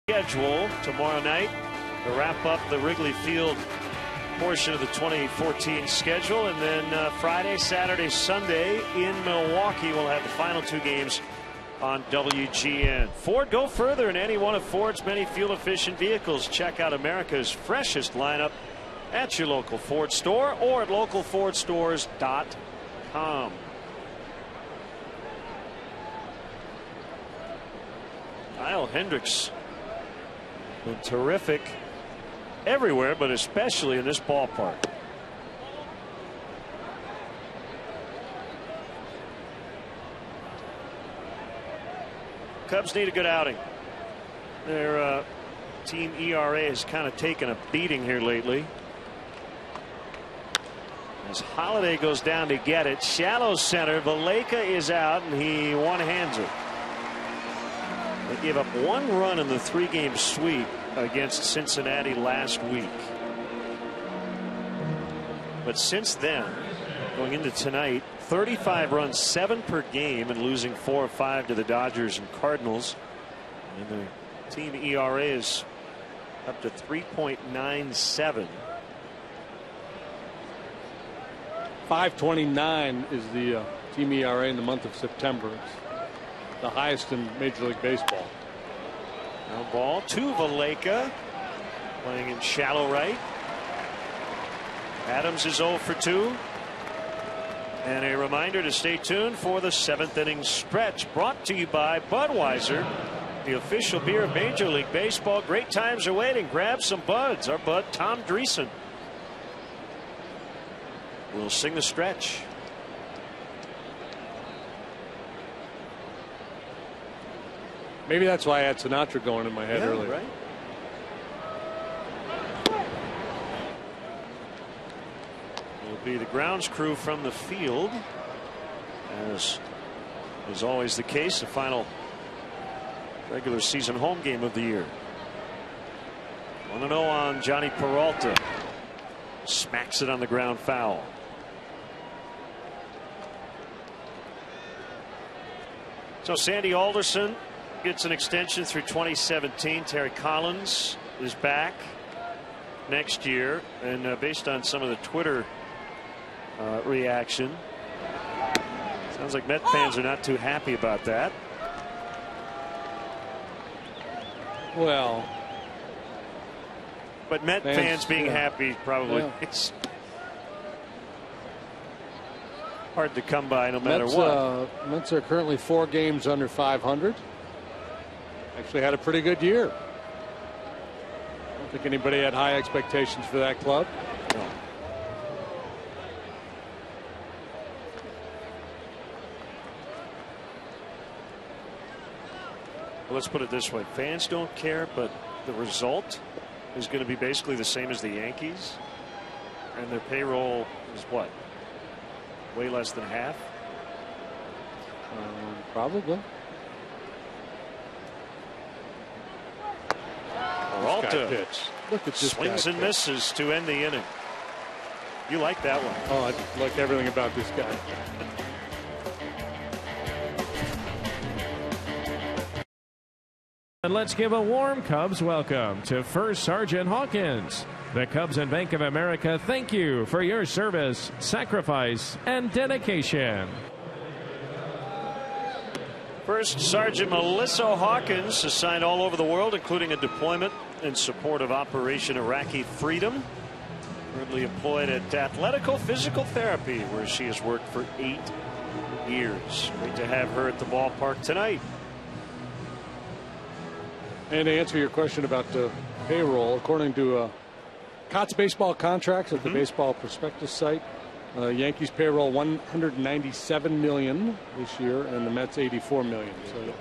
Schedule tomorrow night to wrap up the Wrigley Field portion of the 2014 schedule, and then Friday, Saturday, Sunday in Milwaukee we'll have the final 2 games on WGN. Ford, go further in any one of Ford's many fuel efficient vehicles. Check out America's freshest lineup at your local Ford store or at localfordstores.com. Kyle Hendricks been terrific everywhere, but especially in this ballpark. Cubs need a good outing. Their team ERA has kind of taken a beating here lately. As Holiday goes down to get it, shallow center. Valleca is out, and he one-hands it. They gave up 1 run in the 3-game sweep against Cincinnati last week. But since then, going into tonight, 35 runs, 7 per game, and losing 4 of 5 to the Dodgers and Cardinals. And the team ERA is up to 3.97. 5.29 is the team ERA in the month of September. It's the highest in Major League Baseball. Now ball to Valleca, playing in shallow right. Adams is 0 for 2. And a reminder to stay tuned for the 7th inning stretch, brought to you by Budweiser, the official beer of Major League Baseball. Great times are waiting. Grab some buds. Our bud Tom Dreesen will sing the stretch. Maybe that's why I had Sinatra going in my head earlier. Right. Will be the grounds crew from the field, as is always the case, the final regular season home game of the year. 1-0 on Johnny Peralta. Smacks it on the ground foul. So Sandy Alderson gets an extension through 2017. Terry Collins is back next year, and based on some of the Twitter reaction, sounds like Met fans are not too happy about that. Well, but Met fans being happy probably it's hard to come by no matter what. Mets are currently 4 games under 500. Actually had a pretty good year. I don't think anybody had high expectations for that club. No. Well, let's put it this way. Fans don't care, but the result is going to be basically the same as the Yankees. And their payroll is what? Way less than half? Probably. Peralta Look at this swings and misses to end the inning. You like that one? Oh, I like everything about this guy. And let's give a warm Cubs welcome to First Sergeant Hawkins. The Cubs and Bank of America thank you for your service, sacrifice, and dedication. First Sergeant Melissa Hawkins, assigned all over the world, including a deployment in support of Operation Iraqi Freedom. Currently employed at Athletical Physical Therapy, where she has worked for 8 years. Great to have her at the ballpark tonight. And to answer your question about the payroll, according to Cots baseball contracts at the Baseball Prospectus site, Yankees payroll $197 million this year, and the Mets $84 million. So, yes.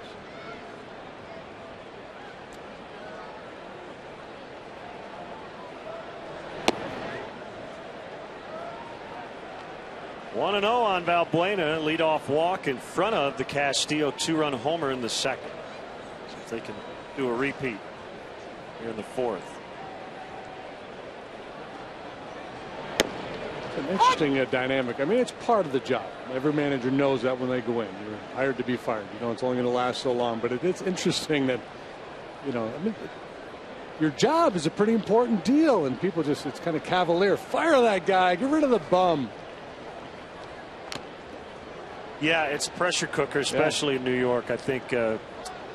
One 1-0 on Valbuena. Leadoff walk in front of the Castillo 2-run homer in the second. So if they can do a repeat here in the fourth. It's an interesting dynamic. I mean, it's part of the job. Every manager knows that when they go in. You're hired to be fired. You know, it's only going to last so long. But it's interesting that, you know, I mean, your job is a pretty important deal. And people just, it's kind of cavalier. Fire that guy. Get rid of the bum. Yeah, it's a pressure cooker, especially in New York. I think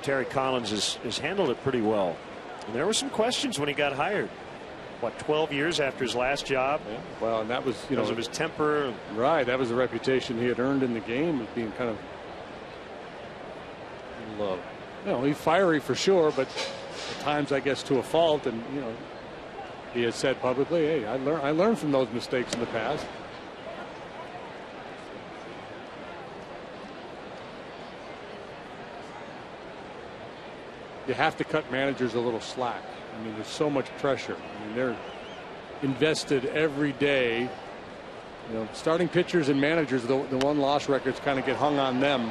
Terry Collins has handled it pretty well. And there were some questions when he got hired. What, 12 years after his last job? Yeah. Well, and that was, you because know, of his temper. Right. That was the reputation he had earned in the game as being kind of, you know, he's fiery for sure, but at times, I guess, to a fault. And, you know, he has said publicly, hey, I learned from those mistakes in the past. You have to cut managers a little slack. I mean, there's so much pressure. I mean, they're invested every day. You know, starting pitchers and managers, the won-loss records kind of get hung on them.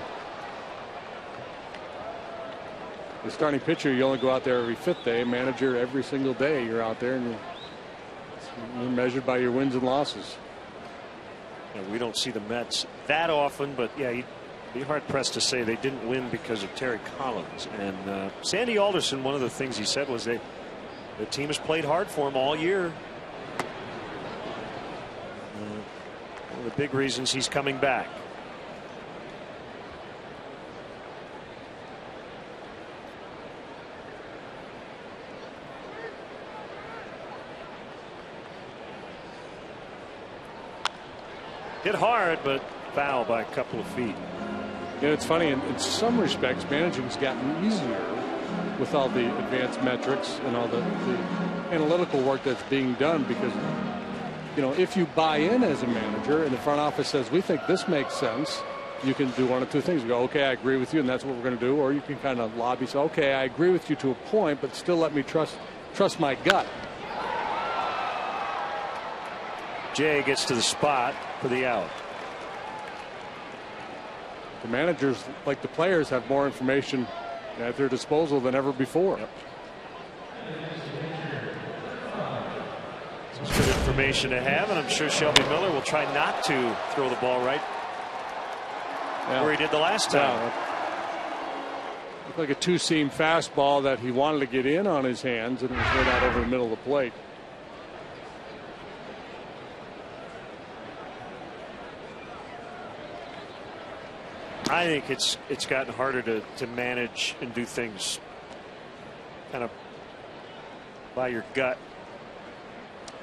The starting pitcher, you only go out there every 5th day. Manager, every single day you're out there, and you're measured by your wins and losses. You know, we don't see the Mets that often, but yeah, you'd be hard pressed to say they didn't win because of Terry Collins. And Sandy Alderson, one of the things he said was the team has played hard for him all year. One of the big reasons he's coming back. Hit hard, but foul by a couple of feet. Yeah, it's funny. In some respects, managing's gotten easier with all the advanced metrics and all the analytical work that's being done, because if you buy in as a manager and the front office says we think this makes sense, you can do one of two things. You go, okay, I agree with you, and that's what we're going to do. Or you can kind of lobby, say, okay, I agree with you to a point, but still let me trust my gut. Jay gets to the spot for the out. The managers, like the players, have more information at their disposal than ever before. Yep. It's good information to have, and I'm sure Shelby Miller will try not to throw the ball right where he did the last time. Looked like a two-seam fastball that he wanted to get in on his hands, and it was right out over the middle of the plate. I think it's gotten harder to manage and do things kind of by your gut.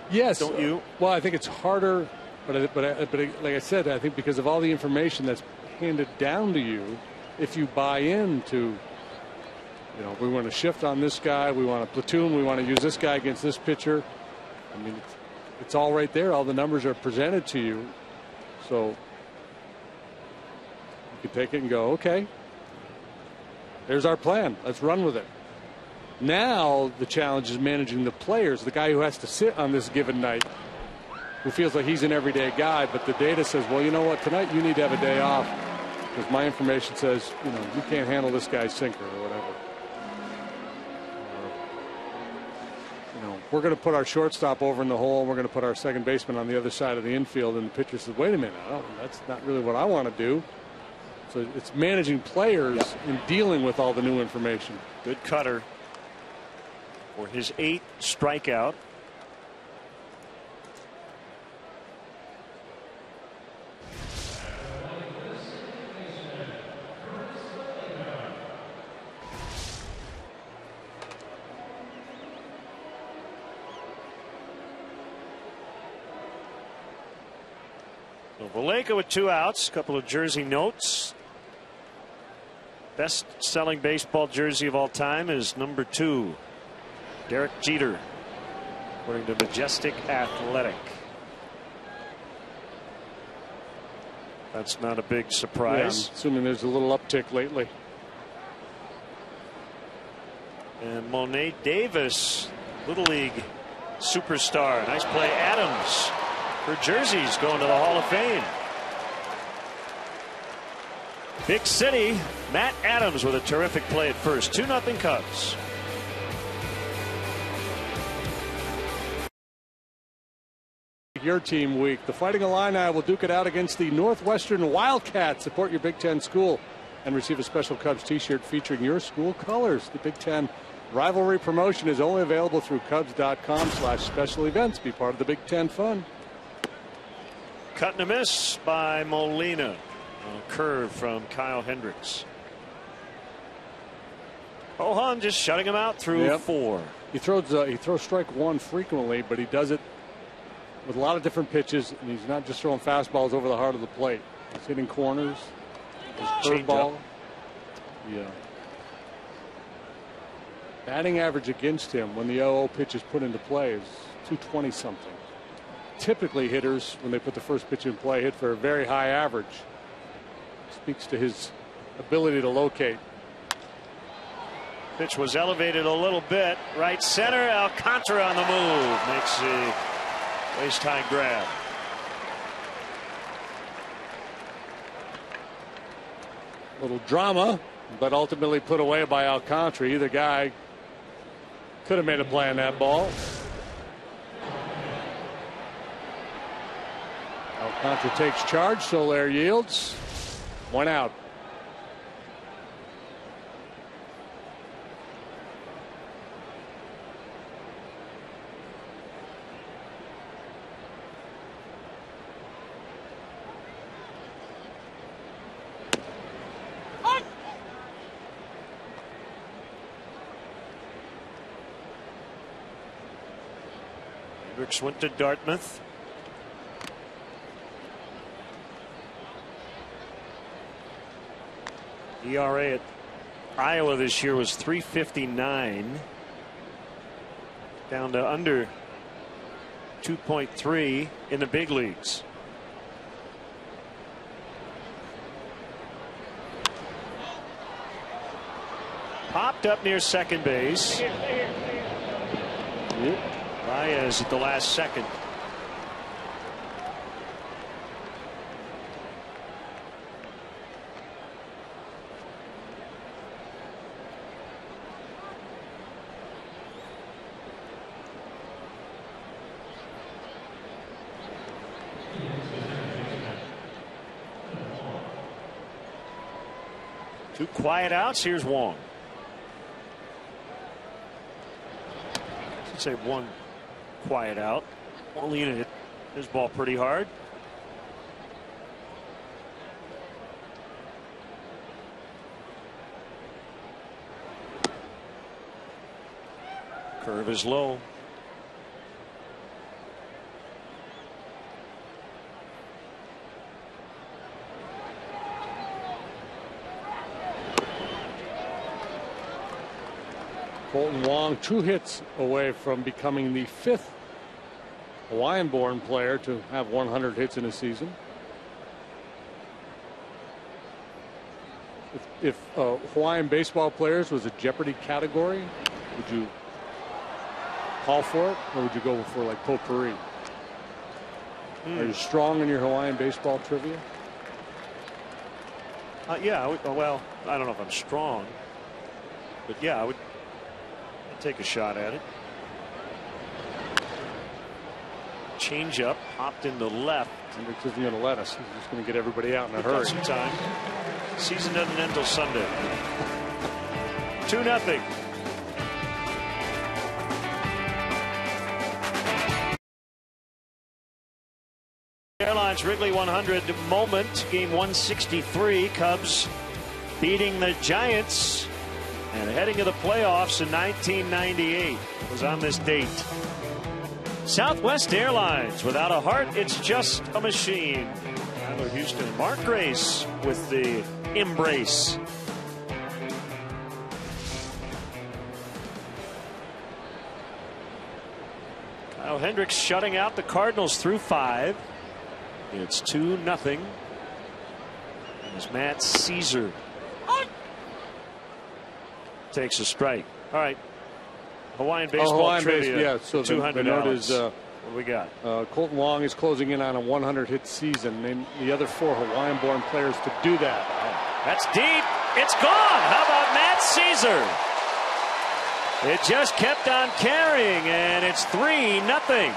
Yes. Don't you? Well, I think it's harder, but like I said, I think because of all the information that's handed down to you, if you buy into, we want to shift on this guy, we want to platoon, we want to use this guy against this pitcher. I mean, it's all right there. All the numbers are presented to you, so you can take it and go, okay, there's our plan. Let's run with it. Now the challenge is managing the players, the guy who has to sit on this given night, who feels like he's an everyday guy, but the data says, well, you know what, tonight you need to have a day off because my information says, you can't handle this guy's sinker or whatever. We're going to put our shortstop over in the hole, and we're going to put our second baseman on the other side of the infield, and the pitcher says, wait a minute, that's not really what I want to do. So it's managing players and dealing with all the new information. Good cutter for his 8th strikeout. So Vallejo with 2 outs, a couple of jersey notes. Best selling baseball jersey of all time is number 2. Derek Jeter, according to Majestic Athletic. That's not a big surprise. Yeah, I'm assuming there's a little uptick lately. And Monet Davis, Little League superstar. Nice play. Adams for jerseys going to the Hall of Fame. Big City, Matt Adams with a terrific play at first. 2-0 Cubs. Your team week. The Fighting Illini will duke it out against the Northwestern Wildcats. Support your Big Ten school and receive a special Cubs t-shirt featuring your school colors. The Big Ten rivalry promotion is only available through Cubs.com/special events. Be part of the Big Ten fun. Cut and a miss by Molina. A curve from Kyle Hendricks. Hohan just shutting him out through 4. He throws strike 1 frequently, but he does it with a lot of different pitches, and he's not just throwing fastballs over the heart of the plate. He's hitting corners. His curveball. Yeah. Batting average against him when the 0-0 pitch is put into play is 220 something. Typically hitters, when they put the first pitch in play, hit for a very high average. Speaks to his ability to locate. Pitch was elevated a little bit. Right center. Alcantara on the move. Makes the waist high grab. Little drama, but ultimately put away by Alcantara. Either guy could have made a play on that ball. Alcantara takes charge. Soler yields. 1 out. Hendricks went to Dartmouth. ERA at Iowa this year was 3.59, down to under 2.3 in the big leagues. Popped up near second base. Baez at the last second. Two quiet outs. Here's Wong. I should say one quiet out. Only in hit his ball pretty hard. Curve is low. Colton Wong 2 hits away from becoming the 5th Hawaiian-born player to have 100 hits in a season. If Hawaiian baseball players was a Jeopardy category, would you call for it, or would you go for like potpourri? Are you strong in your Hawaiian baseball trivia? Yeah, well, I don't know if I'm strong, but yeah, I'd take a shot at it. Change up, hopped into left. Hendricks isn't going to let us. He's just going to get everybody out in a hurry. Some time. Season doesn't end till Sunday. 2-0. Airlines Wrigley 100 moment, game 163. Cubs beating the Giants and heading to the playoffs in 1998. It was on this date. Southwest Airlines, without a heart, it's just a machine. Tyler Houston, Mark Grace with the embrace. Kyle Hendricks shutting out the Cardinals through 5. It's 2-0. As Matt Caesar takes a strike. All right. Hawaiian baseball trivia. Yeah, so the note is what do we got? Colton Wong is closing in on a 100 hit season. Name the other 4 Hawaiian born players to do that. That's deep. It's gone. How about Matt Caesar? It just kept on carrying, and it's 3-0.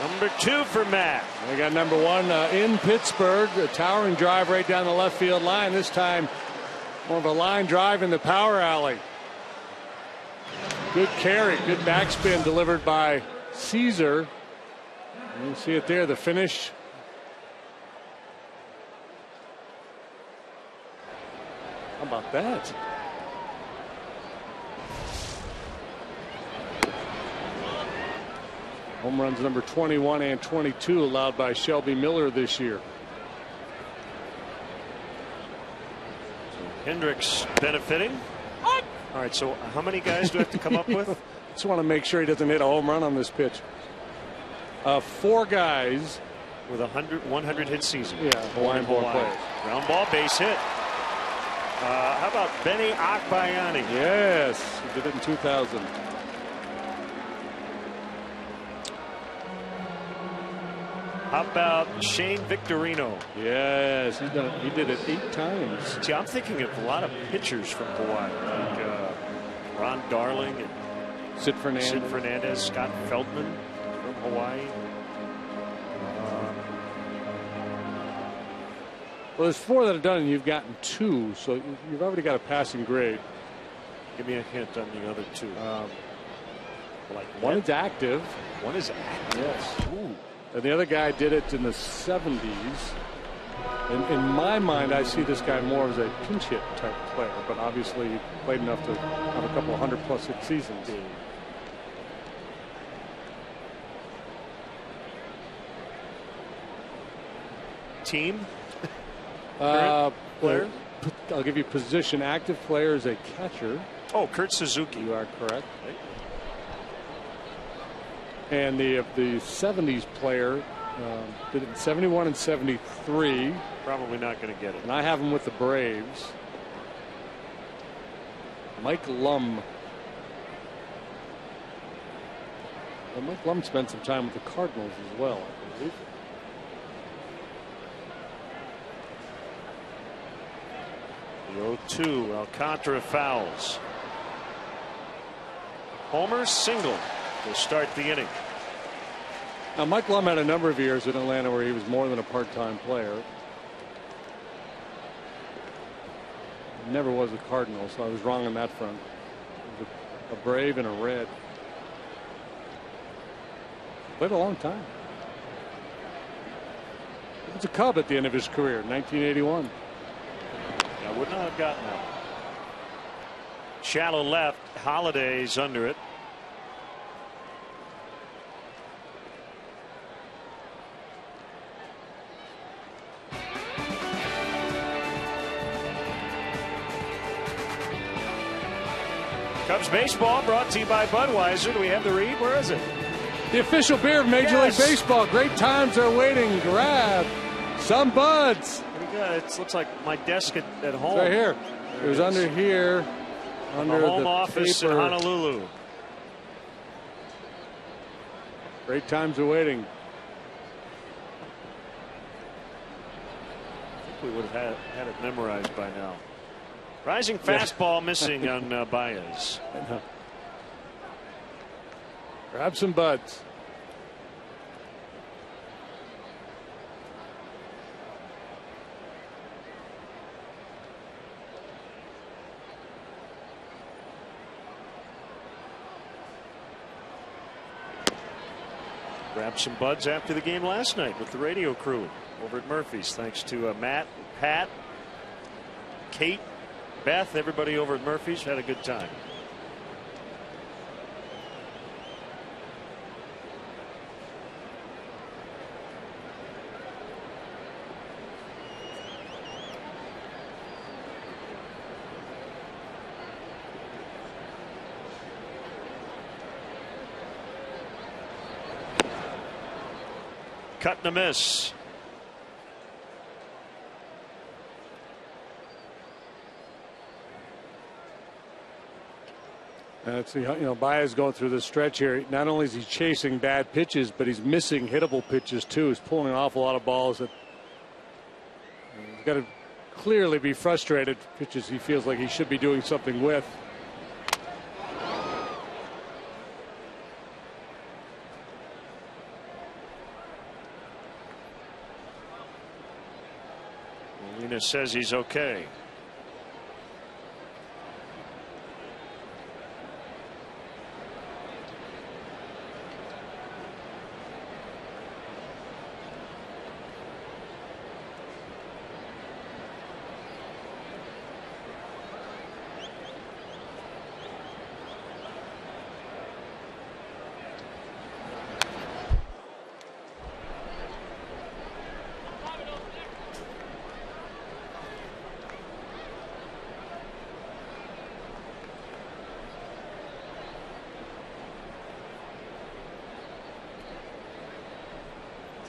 Number 2 for Matt. They got number 1 in Pittsburgh. A towering drive right down the left field line. This time more of a line drive in the power alley. Good carry. Good backspin delivered by Caesar. You see it there. The finish. How about that? Home runs number 21 and 22 allowed by Shelby Miller this year. Hendricks benefiting. All right, so how many guys do I have to come up with? Just want to make sure he doesn't hit a home run on this pitch. 4 guys with 100 hit season. Yeah, Hawaiian born players. Ground ball, base hit. How about Benny Akbayani? Yes, he did it in 2000. How about Shane Victorino? Yes, he's done it. He did it 8 times. See, I'm thinking of a lot of pitchers from Hawaii, like Ron Darling and Sid Fernandez, Scott Feldman from Hawaii. Well, there's 4 that have done it, and you've gotten 2, so you've already got a passing grade. Give me a hint on the other 2. Like one is active. One is active. Yes. Ooh. And the other guy did it in the 70s. And in my mind, I see this guy more as a pinch hit type player, but obviously he played enough to have a couple 100+ hit seasons. team? Player? Player? I'll give you position. Active player is a catcher. Oh, Kurt Suzuki. You are correct. And the 70s player did it in 71 and 73. Probably not going to get it. And I have him with the Braves. Mike Lum. Well, Mike Lum spent some time with the Cardinals as well, I believe. The 0-2. Alcantara fouls. Homer single to start the inning. Now, Mike Lum had a number of years in Atlanta where he was more than a part-time player. Never was a Cardinal, so I was wrong on that front. He was a Brave and a Red. Played a long time. He was a Cub at the end of his career, 1981. I would not have gotten that. Shallow left. Holiday's under it. Cubs baseball brought to you by Budweiser. Do we have the read? Where is it? The official beer of Major League Baseball. Great times are waiting. Grab some buds. It looks like my desk at home. It's right here. It was under here. Under the home office paper. in Honolulu. Great times are waiting. I think we would have had it memorized by now. Rising fastball missing on Baez. Grab some buds. Grabbed some buds after the game last night with the radio crew over at Murphy's. Thanks to Matt, Pat, Kate, Beth, everybody over at Murphy's had a good time. Cut and a miss. Baez going through this stretch here. Not only is he chasing bad pitches, but he's missing hittable pitches too. He's pulling an awful lot of balls that he's got to clearly be frustrated. Pitches he feels like he should be doing something with. Molina says he's okay.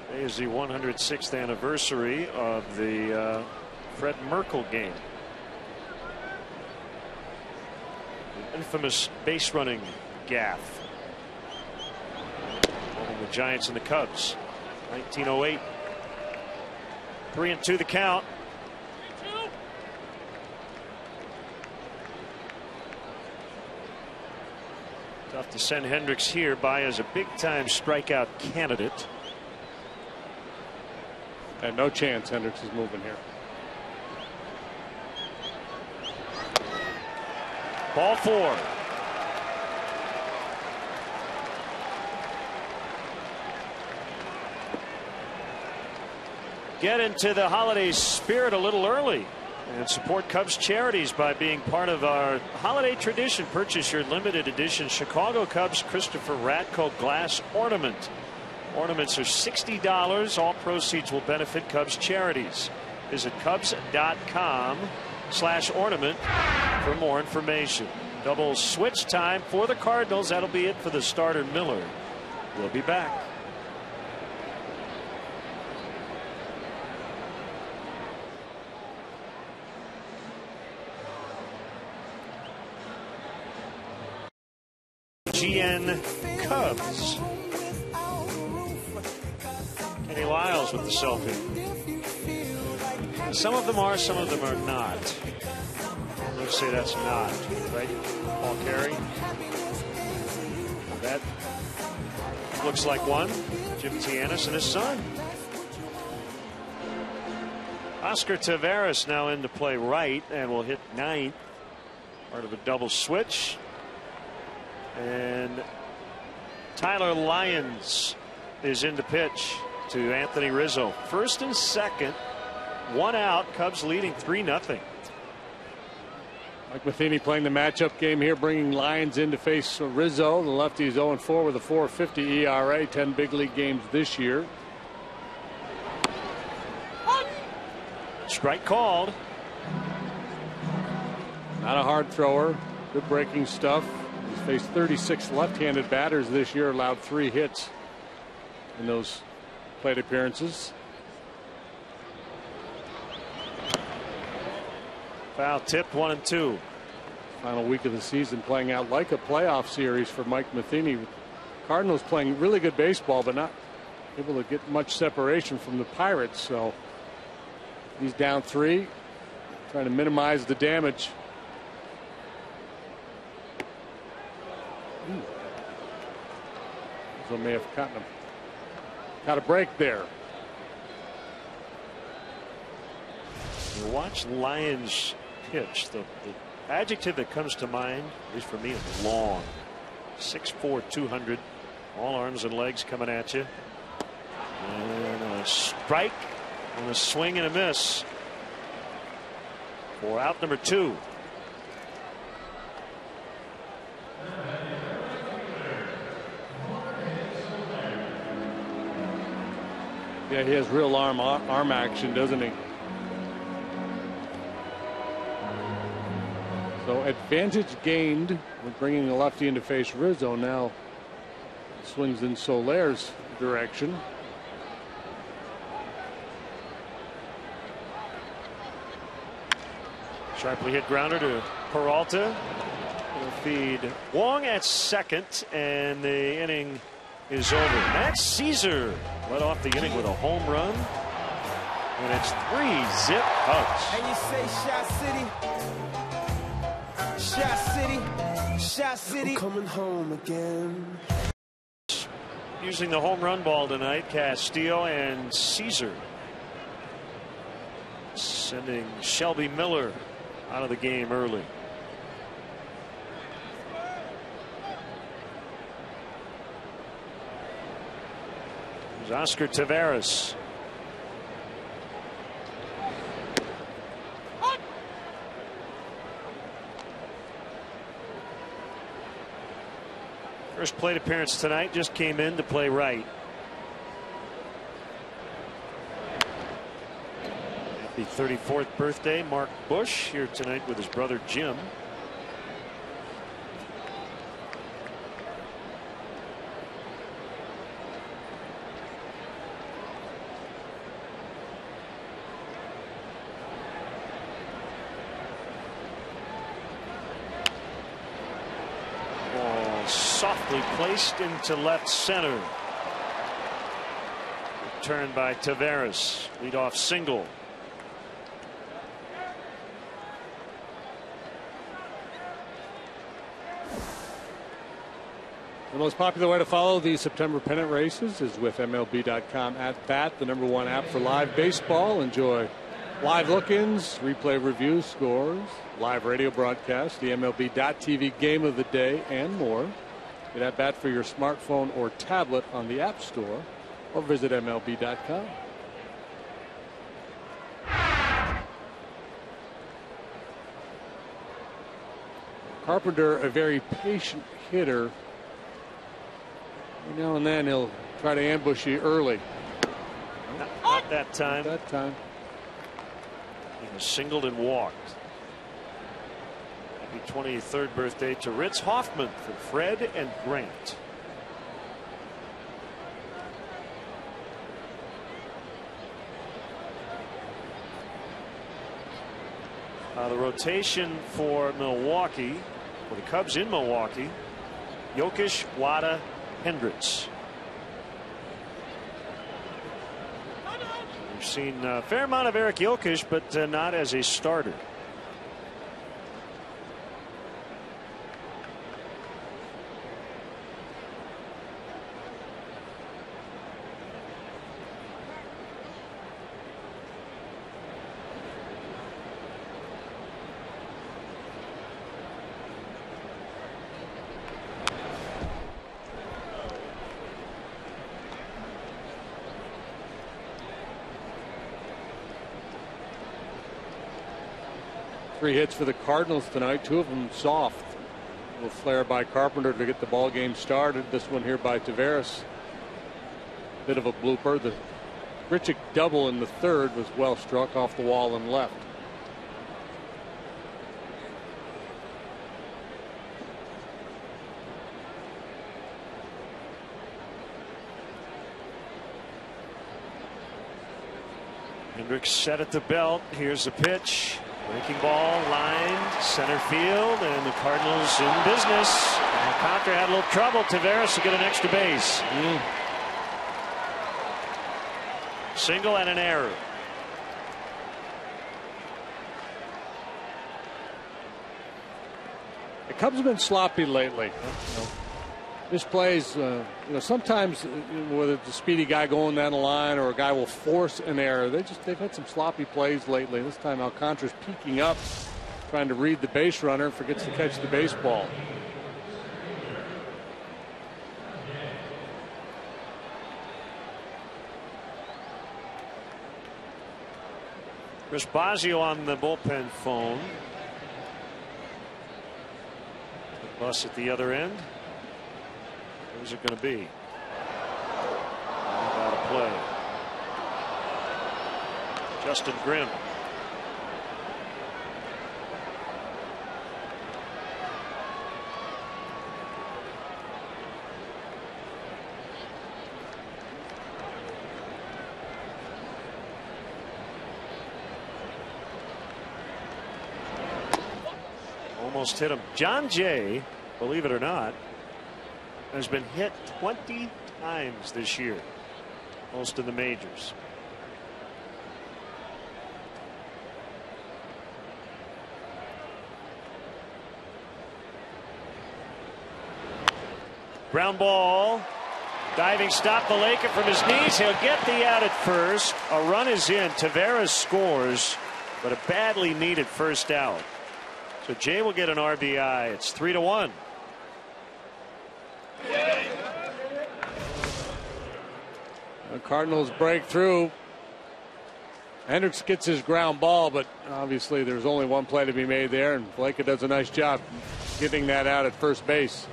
Today is the 106th anniversary of the Fred Merkle game. The infamous base running gaffe involving the Giants and the Cubs. 1908. 3-2 the count. Tough to send Hendricks here by as a big time strikeout candidate. And no chance Hendricks is moving here. Ball 4. Get into the holiday spirit a little early and support Cubs charities by being part of our holiday tradition. Purchase your limited edition Chicago Cubs Christopher Radko glass ornament Ornaments are $60. All proceeds will benefit Cubs charities. Visit Cubs.com/ornament for more information. Double switch time for the Cardinals. That'll be it for the starter Miller. We'll be back. GN Cubs. Kenny Lyles with the selfie. Some of them are, some of them are not. Let's say that's not, right? Paul Carey. That looks like one. Jim Tianis and his son. Oscar Taveras now into play right and will hit ninth. Part of a double switch. And Tyler Lyons is in to pitch to Anthony Rizzo. First and second, one out. Cubs leading 3-0. Mike Matheny playing the matchup game here, bringing Lyons in to face Rizzo. The lefty is 0-4 with a 4.50 ERA, 10 big league games this year. Strike called. Not a hard thrower. Good breaking stuff. He's faced 36 left-handed batters this year, allowed 3 hits in those plate appearances. Foul tipped, 1-2. Final week of the season playing out like a playoff series for Mike Matheny. Cardinals playing really good baseball, but not able to get much separation from the Pirates. So he's down 3, trying to minimize the damage. So may have caught a break there. You watch Lyons pitch. The adjective that comes to mind, at least for me, is long. 6'4", 200. All arms and legs coming at you. And a strike and a swing and a miss for out number 2. Yeah, he has real arm action, doesn't he? So advantage gained with bringing the lefty in to face Rizzo. Now swings in Soler's direction. Sharply hit grounder to Peralta. Will feed Wong at second, and the inning is over. Matt Caesar led off the inning with a home run, and it's 3-zip Cubs. And you say Shot City, Shot City, I'm coming home again. Using the home run ball tonight, Castillo and Caesar. Sending Shelby Miller out of the game early. There's Oscar Taveras. First plate appearance tonight, just came in to play right. Happy 34th birthday, Mark Bush, here tonight with his brother Jim. Softly placed into left center. Returned by Taveras. Leadoff single. The most popular way to follow the September pennant races is with MLB.com at bat, the #1 app for live baseball. Enjoy live look-ins, replay reviews, scores, live radio broadcasts, the MLB.TV game of the day, and more. Get at bat for your smartphone or tablet on the App Store or visit MLB.com. Carpenter, a very patient hitter. Every now and then he'll try try to ambush you early. Not that time. That time. He was singled and walked. Happy 23rd birthday to Ritz Hoffman for Fred and Grant. The rotation for Milwaukee, for the Cubs in Milwaukee, Jokic, Wada, Hendricks. We've seen a fair amount of Eric Jokic, but not as a starter. Three hits for the Cardinals tonight, 2 of them soft. A little flare by Carpenter to get the ball game started. This one here by Taveras. Bit of a blooper. The Grichuk double in the 3rd was well struck off the wall and left. Hendricks set at the belt. Here's the pitch. Breaking ball, lined, center field, and the Cardinals in business. Alcantara had a little trouble. Taveras to get an extra base. Single and an error. The Cubs have been sloppy lately. This plays, sometimes whether it's a speedy guy going down the line or a guy will force an error. They've had some sloppy plays lately. This time Alcantara's peeking up, trying to read the base runner, and forgets to catch the baseball. Chris Bosio on the bullpen phone. The bus at the other end. Who's it going to be? About to play. Justin Grimm. Almost hit him. John Jay, believe it or not, has been hit 20 times this year, most in the majors. Ground ball. Diving stop, Valleca from his knees. He'll get the out at first. A run is in. Taveras scores, but a badly needed first out. So Jay will get an RBI. It's 3-1. The Cardinals break through. Hendricks gets his ground ball, but obviously there's only one play to be made there, and Valleca does a nice job getting that out at first base.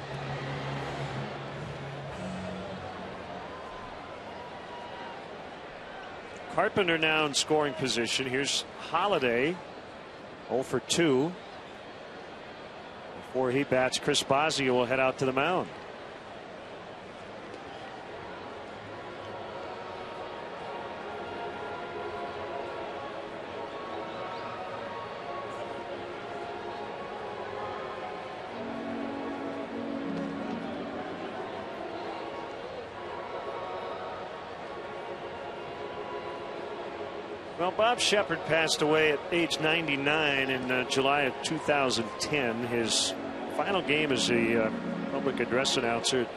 Carpenter now in scoring position. Here's Holiday, 0 for 2. Before he bats, Chris Bosio will head out to the mound. Well, Bob Shepard passed away at age 99 in July of 2010. His final game as a public address announcer at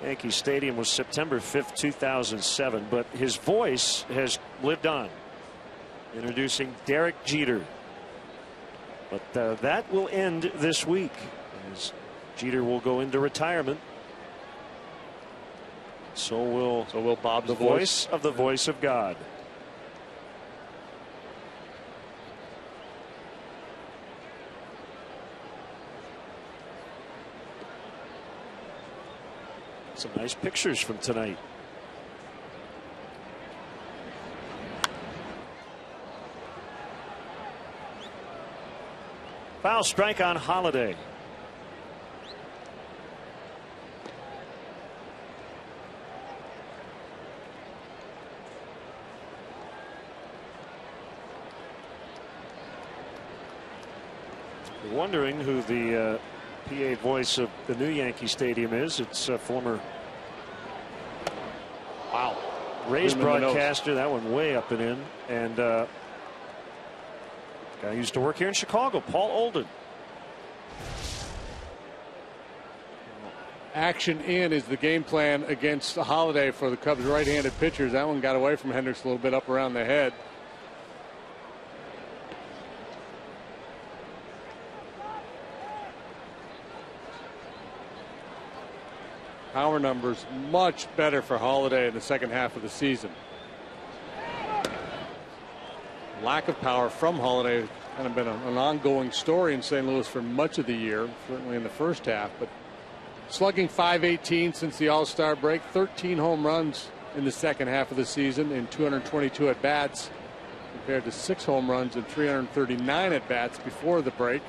Yankee Stadium was September 5th, 2007. But his voice has lived on. Introducing Derek Jeter. But that will end this week, as Jeter will go into retirement. So will Bob, the voice of the voice of God. Some nice pictures from tonight. ball strike on Holiday. Wondering who the PA voice of the new Yankee Stadium is. It's former Rays broadcaster. That one way up and in. And guy used to work here in Chicago, Paul Olden. Action in is the game plan against the Holiday for the Cubs right-handed pitchers. That one got away from Hendricks a little bit up around the head. Power numbers much better for Holiday in the second half of the season. Lack of power from Holiday kind of been an ongoing story in St. Louis for much of the year, certainly in the first half. But slugging .518 since the All-Star break, 13 home runs in the second half of the season in 222 at bats, compared to 6 home runs and 339 at bats before the break.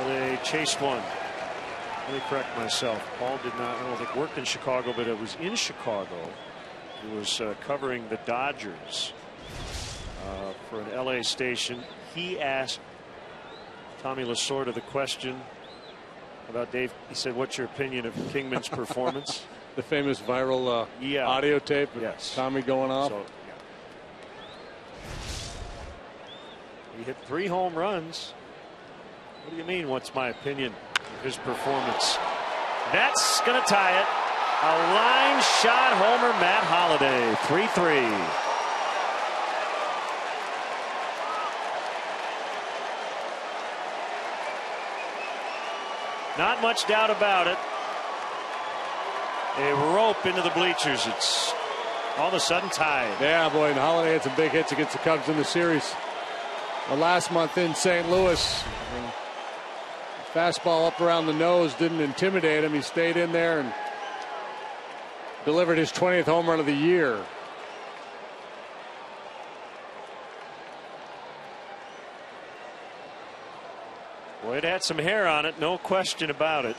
They chased one. Let me correct myself. Paul did not, I don't think, work in Chicago, but it was in Chicago. He was covering the Dodgers for an LA station. He asked Tommy Lasorda the question about Dave. He said, "What's your opinion of Kingman's performance?" The famous viral audio tape of Tommy going off. So, he hit 3 home runs. What do you mean, what's my opinion of his performance? That's going to tie it. A line shot homer, Matt Holliday, 3-3. Not much doubt about it. A rope into the bleachers. It's all of a sudden tied. Yeah, boy, and Holliday had some big hits against the Cubs in the series. Last month in St. Louis, fastball up around the nose didn't intimidate him. He stayed in there and delivered his 20th home run of the year. Boy, it had some hair on it, no question about it.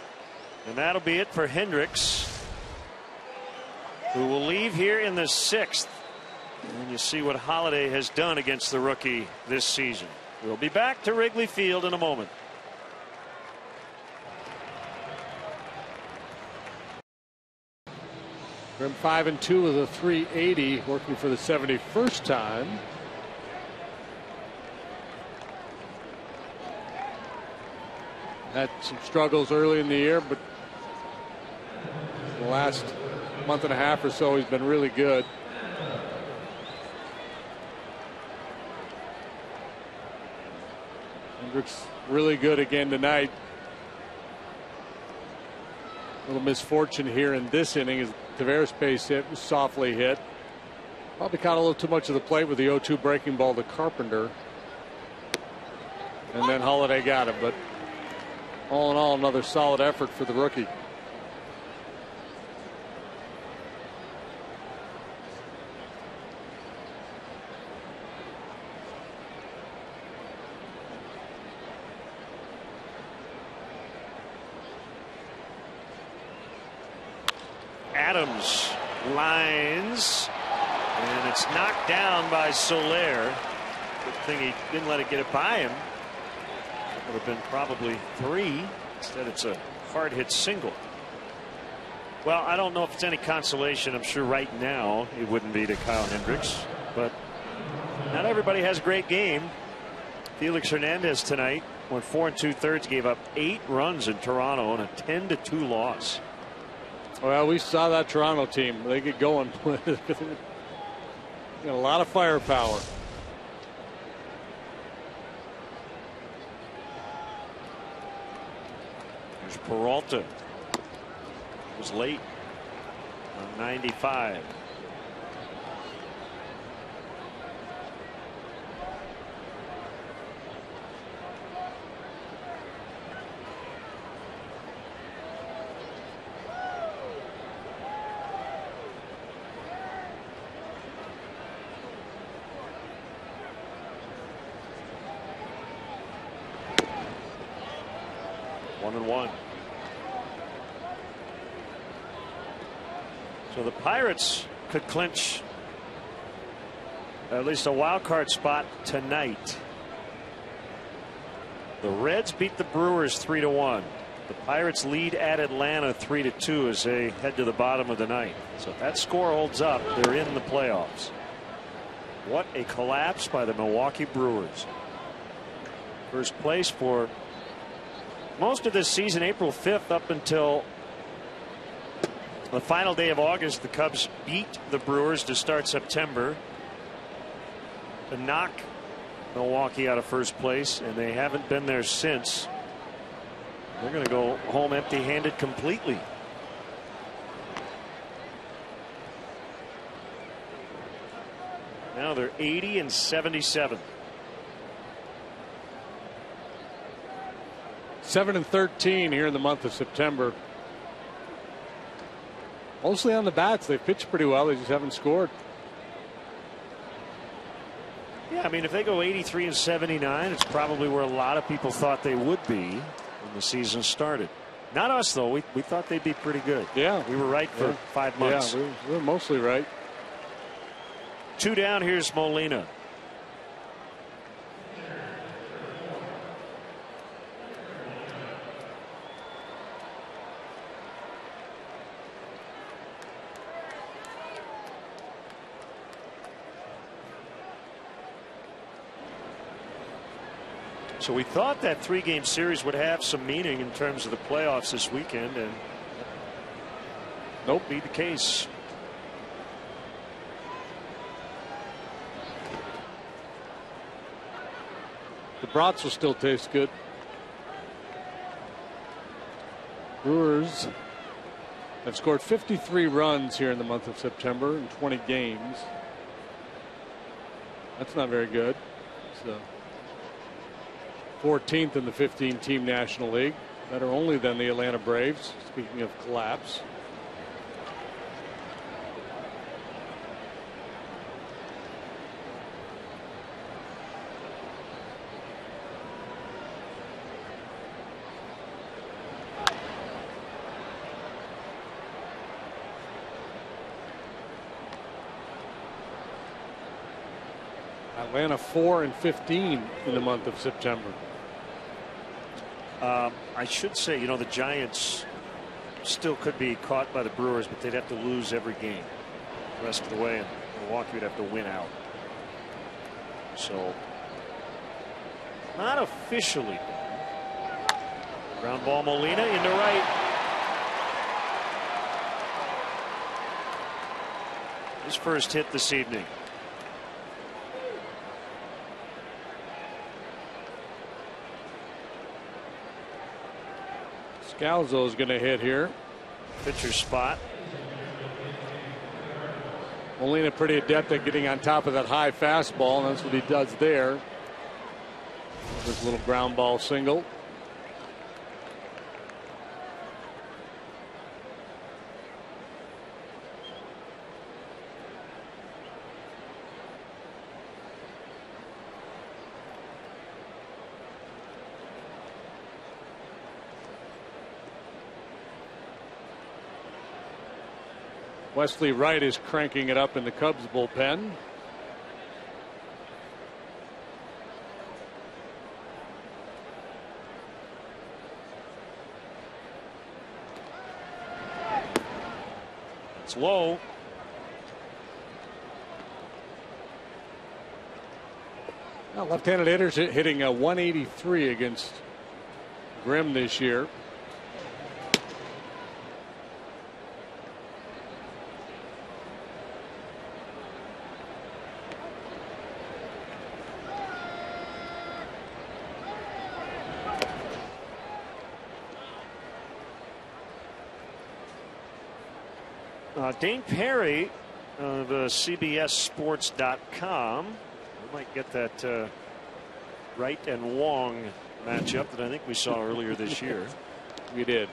And that'll be it for Hendricks, who will leave here in the 6th. And you see what Holliday has done against the rookie this season. We'll be back to Wrigley Field in a moment. Grim 5-2 with a .380, working for the 71st time. Had some struggles early in the year, but the last month and a half or so he's been really good. Hendricks really good again tonight. A little misfortune here in this inning as Tavares' base hit was softly hit. Probably caught a little too much of the plate with the 0-2 breaking ball to Carpenter. And then Holliday got him, but all in all, another solid effort for the rookie. Adams lines, and it's knocked down by Soler. Good thing he didn't let it get it by him. It would have been probably 3. Instead, it's a hard hit single. Well, I don't know if it's any consolation. I'm sure right now it wouldn't be to Kyle Hendricks, but not everybody has a great game. Felix Hernandez tonight went 4 2/3, gave up 8 runs in Toronto and a 10-2 loss. Well, we saw that Toronto team. They get going. Got a lot of firepower. There's Peralta. It was late on 95. 1-1. So the Pirates could clinch at least a wild card spot tonight. The Reds beat the Brewers 3-1. The Pirates lead at Atlanta 3-2 as they head to the bottom of the ninth. So if that score holds up, they're in the playoffs. What a collapse by the Milwaukee Brewers. First place for most of this season, April 5th up until the final day of August. The Cubs beat the Brewers to start September to knock Milwaukee out of first place, and they haven't been there since. They're going to go home empty-handed completely. Now they're 80-77. 7-13 here in the month of September. Mostly on the bats. They've pitched pretty well. They just haven't scored. Yeah, I mean, if they go 83-79, it's probably where a lot of people thought they would be when the season started. Not us, though. We thought they'd be pretty good. Yeah. We were right for 5 months. Yeah, we're mostly right. 2 down. Here's Molina. So we thought that 3-game series would have some meaning in terms of the playoffs this weekend, and nope, be the case. The brats will still taste good. Brewers have scored 53 runs here in the month of September in 20 games. That's not very good. So 14th in the 15-team National League. Better only than the Atlanta Braves. Speaking of collapse. Atlanta 4-15 in the month of September. I should say, you know, the Giants still could be caught by the Brewers, but they'd have to lose every game the rest of the way, and Milwaukee would have to win out. So, not officially. Ground ball, Molina into right. His first hit this evening. Scalzo is going to hit here. Pitcher spot. Molina pretty adept at getting on top of that high fastball, and that's what he does there. This little ground ball single. Wesley Wright is cranking it up in the Cubs bullpen. It's low. Now, left-handed hitters hitting a 183 against Grimm this year. Dane Perry of CBSSports.com. We might get that Wright and Wong matchup that I think we saw earlier this year. We did.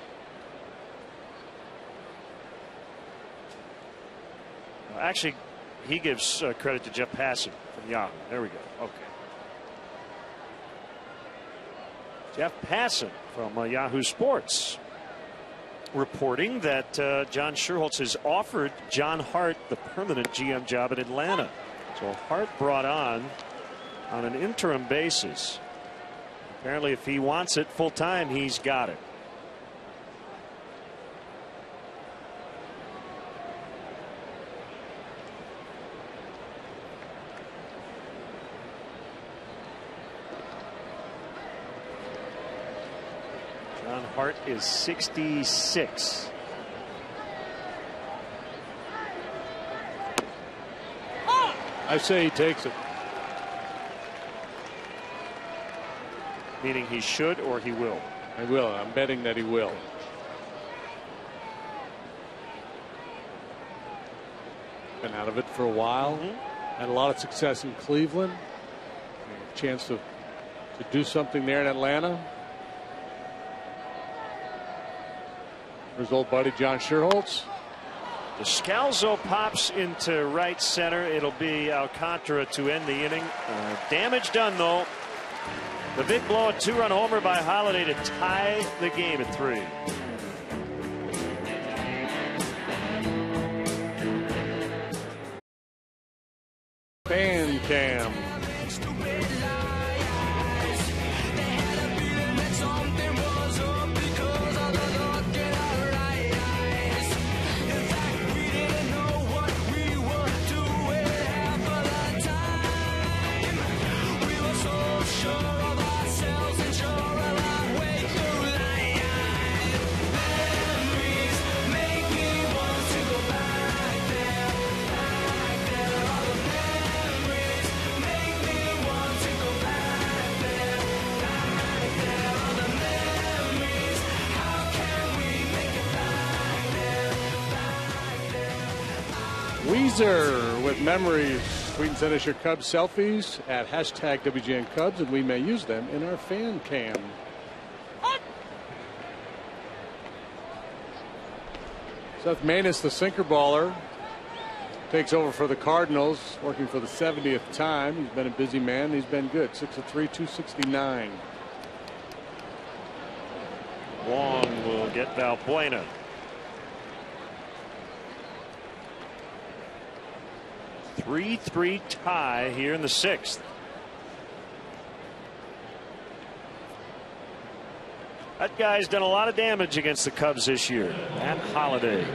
Actually, he gives credit to Jeff Passan from Yahoo. There we go. Okay. Jeff Passan from Yahoo Sports reporting that John Schuerholz has offered John Hart the permanent GM job at Atlanta. So Hart brought on an interim basis. Apparently, if he wants it full time, he's got it. John Hart is 66. I say he takes it. Meaning he should or he will? I will. I'm betting that he will. Been out of it for a while. Had a lot of success in Cleveland. A chance to do something there in Atlanta. His old buddy John Schuerholz. Descalzo pops into right center. It'll be Alcantara to end the inning. Damage done though. The big blow, a 2-run homer by Holiday to tie the game at 3. Fan cam. Weezer with memories. We can send us your Cubs selfies at hashtag WGN Cubs, and we may use them in our fan cam. Seth Maness, the sinker baller, takes over for the Cardinals, working for the 70th time. He's been a busy man. He's been good. 6 of 3, 269. Wong will get Valbuena. 3-3 tie here in the 6th. That guy's done a lot of damage against the Cubs this year. Matt Holiday.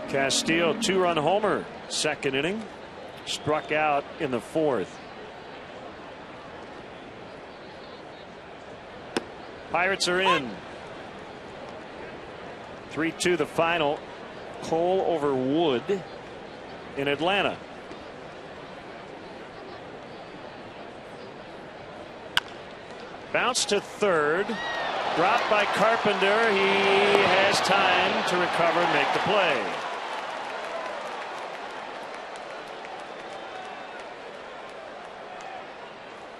Castillo, 2-run homer, 2nd inning. Struck out in the 4th. Pirates are in. 3-2 the final. Cole over Wood in Atlanta. Bounce to third. Dropped by Carpenter. He has time to recover and make the play.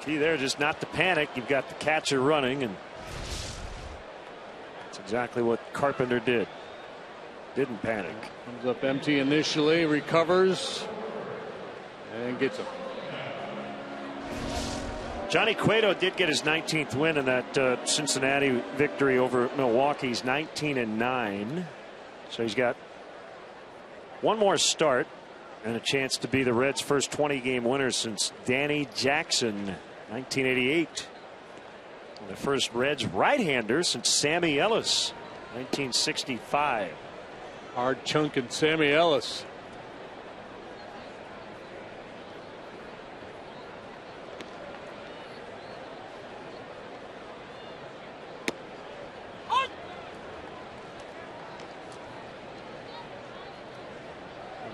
Key there, just not to panic. You've got the catcher running, and that's exactly what Carpenter did. Didn't panic. Comes up empty initially, recovers, and gets him. Johnny Cueto did get his 19th win in that Cincinnati victory over Milwaukee's 19-9. So he's got one more start and a chance to be the Reds' first 20-game winner since Danny Jackson, 1988. And the first Reds right-hander since Sammy Ellis, 1965. Hard chunking Sammy Ellis.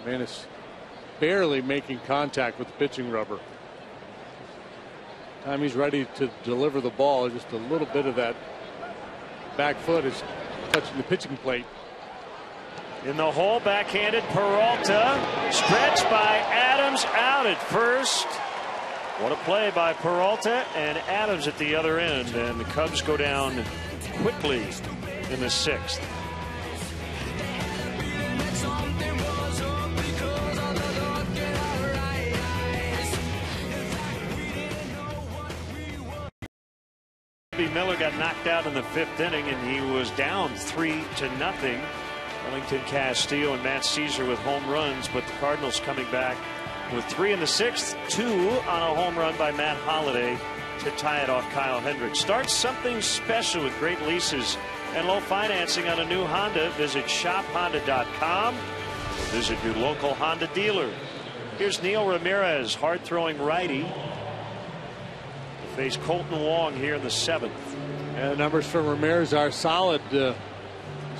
Man is barely making contact with the pitching rubber. Time he's ready to deliver the ball, just a little bit of that back foot is touching the pitching plate. In the hole, backhanded Peralta, stretched by Adams, out at first. What a play by Peralta, and Adams at the other end, and the Cubs go down quickly in the 6th. Something was up because of the look in our eyes. In fact, we didn't know what we were. Miller got knocked out in the 5th inning, and he was down 3-0. Wellington Castillo and Matt Caesar with home runs, but the Cardinals coming back with 3 in the 6th, 2 on a home run by Matt Holliday to tie it off Kyle Hendricks. Start something special with great leases and low financing on a new Honda. Visit shophonda.com or visit your local Honda dealer. Here's Neil Ramirez, hard-throwing righty, to face Colton Wong here in the 7th. And the numbers for Ramirez are solid. This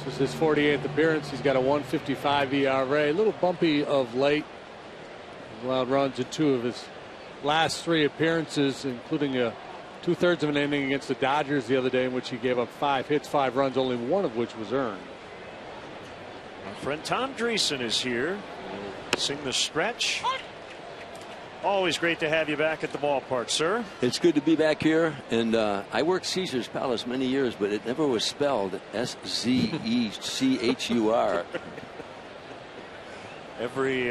is his 48th appearance. He's got a 1.55 ERA. A little bumpy of late. He's allowed runs in 2 of his last 3 appearances, including a 2/3 of an inning against the Dodgers the other day, in which he gave up 5 hits, 5 runs, only 1 of which was earned. Our friend Tom Dreesen is here. We'll sing the stretch. Always great to have you back at the ballpark, sir. It's good to be back here, and I worked Caesar's Palace many years, but it never was spelled SZECHUR. Every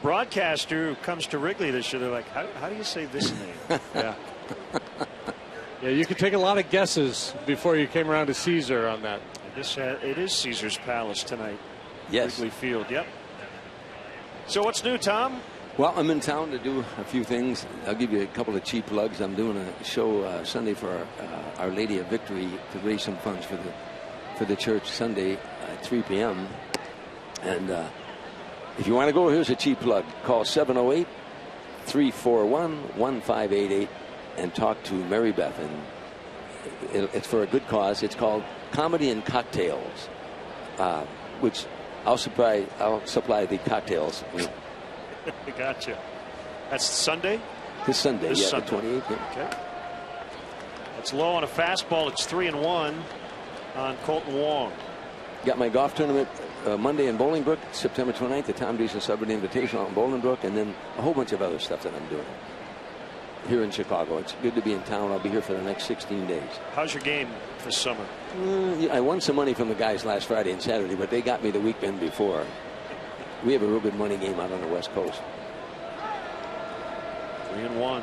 broadcaster who comes to Wrigley this year, they're like, how do you say this name? Yeah. Yeah, you could take a lot of guesses before you came around to Caesar on that. It is Caesar's Palace tonight. Yes. Wrigley Field, yep. So what's new, Tom? Well, I'm in town to do a few things. I'll give you a couple of cheap plugs. I'm doing a show Sunday for Our Lady of Victory to raise some funds for the church Sunday at 3 p.m. And if you want to go, here's a cheap plug. Call 708-341-1588 and talk to Mary Beth. And it's for a good cause. It's called Comedy and Cocktails, which I'll supply the cocktails. Gotcha. That's Sunday? This Sunday, Sunday. The 28th. Yeah. Okay. That's low on a fastball. It's 3-1 on Colton Wong. Got my golf tournament Monday in Bolingbrook, September 29th, the Tom Dreesen Celebrity Invitational out in Bolingbrook, and then a whole bunch of other stuff that I'm doing here in Chicago. It's good to be in town. I'll be here for the next 16 days. How's your game this summer? I won some money from the guys last Friday and Saturday, but they got me the weekend before. We have a real good money game out on the West Coast. 3-1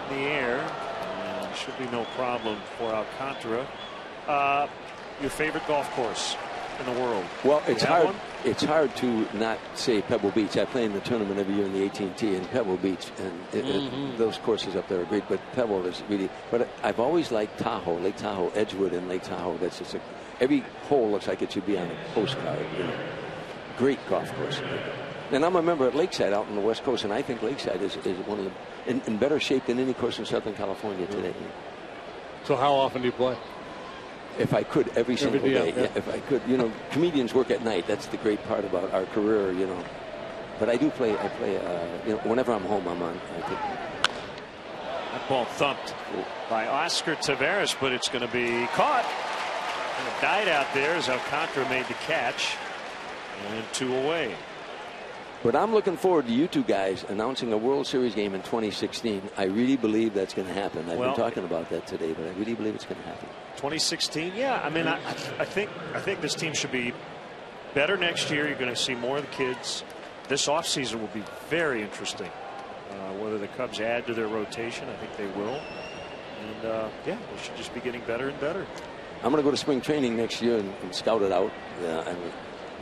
in the air, and should be no problem for Alcantara. Your favorite golf course in the world? Well, it's hard. It's hard to not say Pebble Beach. I play in the tournament every year in the AT&T in Pebble Beach, and those courses up there are great. But Pebble is really. But I've always liked Tahoe, Lake Tahoe, Edgewood, and Lake Tahoe. That's just every hole looks like it should be on a postcard. You know. Great golf course. And I'm a member at Lakeside out on the West Coast, and I think Lakeside is one of the in better shape than any course in Southern California today. So how often do you play? If I could, every single day. Yeah, if I could. You know, comedians work at night. That's the great part about our career, you know. But I do play. I play. You know, whenever I'm home, I'm on. That ball thumped by Oscar Taveras, but it's going to be caught. And it died out there as Alcantara made the catch. And 2 away. But I'm looking forward to you two guys announcing a World Series game in 2016. I really believe that's going to happen. I've been talking about that today, but I really believe it's going to happen. 2016, yeah. I mean, I think this team should be better next year. You're going to see more of the kids. This offseason will be very interesting. Whether the Cubs add to their rotation, I think they will. And yeah, they should just be getting better and better. I'm going to go to spring training next year and scout it out.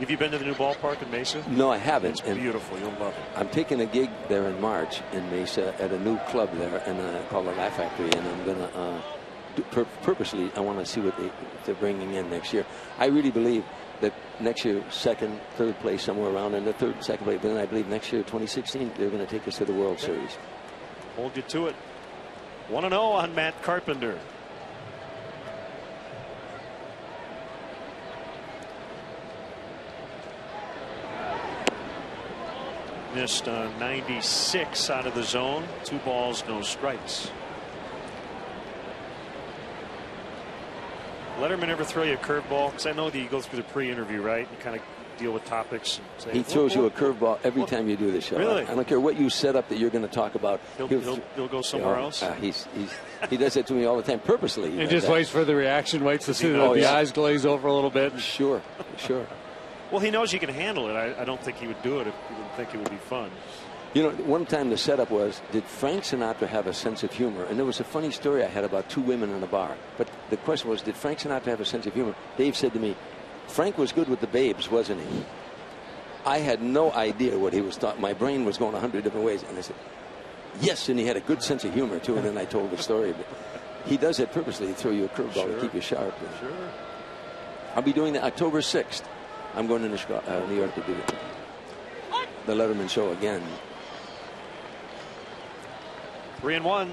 Have you been to the new ballpark in Mesa? No, I haven't. It's beautiful. You'll love it. I'm taking a gig there in March in Mesa at a new club there, and called the Laugh Factory, and I'm going to purposely, I want to see what they're bringing in next year. I really believe that next year, second, third place, somewhere around in the third, second place. But then I believe next year, 2016, they're going to take us to the World Series. Hold you to it. 1-0 on Matt Carpenter. Missed 96 out of the zone. 2 balls, no strikes. Letterman ever throw you a curveball? Because I know that you go through the pre-interview, right? You kind of deal with topics. And say, he throws you a curveball every time you do the show. Really? I don't care what you set up that you're going to talk about. He'll go somewhere else? He does that to me all the time, purposely. He just waits for the reaction, waits to see the eyes glaze over a little bit. Sure. Sure. Well, he knows he can handle it. I don't think he would do it if he didn't think it would be fun. You know, one time the setup was, did Frank Sinatra have a sense of humor? And there was a funny story I had about two women in a bar. But the question was, did Frank Sinatra have a sense of humor? Dave said to me, Frank was good with the babes, wasn't he? I had no idea what he was talking. My brain was going 100 different ways. And I said, yes, and he had a good sense of humor, too. And then I told the story. But he does it purposely to throw you a curveball to keep you sharp. Sure. I'll be doing that October 6th. I'm going to New York to do the Letterman show again. 3-1.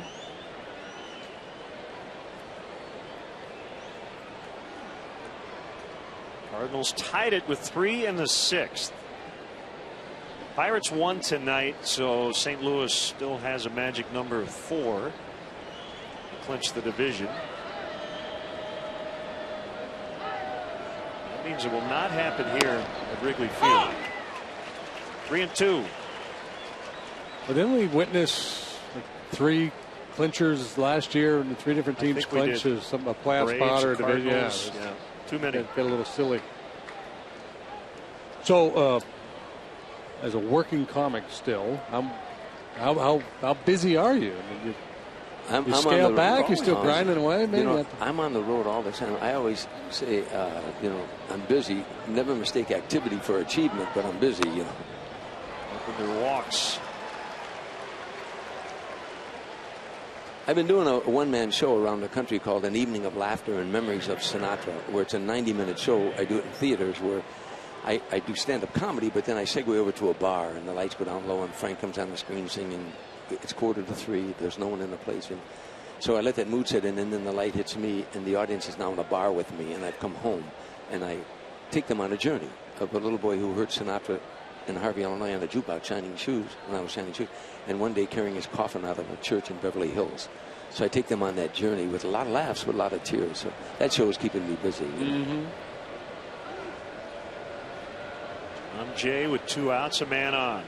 Cardinals tied it with 3 in the 6th. Pirates won tonight, so St. Louis still has a magic number of 4 to clinch the division. That means it will not happen here at Wrigley Field. 3-2. But didn't we witness 3 clinchers last year, and 3 different teams clinched a playoff spot or a division? Yeah, too many. Get a little silly. So, as a working comic still, how busy are you? I mean, you scale back? You're still grinding away? You know, I'm on the road all the time. I always say, you know, I'm busy. Never mistake activity for achievement, but I'm busy, you know. Open their walks. I've been doing a one-man show around the country called An Evening of Laughter and Memories of Sinatra, where it's a 90-minute show. I do it in theaters where I do stand-up comedy, but then I segue over to a bar, and the lights go down low, and Frank comes on the screen singing. It's 2:45. There's no one in the place. And so I let that mood set in, and then the light hits me, and the audience is now in a bar with me, and I've come home, and I take them on a journey of a little boy who heard Sinatra in Harvey, Illinois, on the jukebox shining shoes, when I was shining shoes, and one day carrying his coffin out of a church in Beverly Hills. So I take them on that journey with a lot of laughs, with a lot of tears. So that show is keeping me busy. I'm Jay with 2 outs, a man on.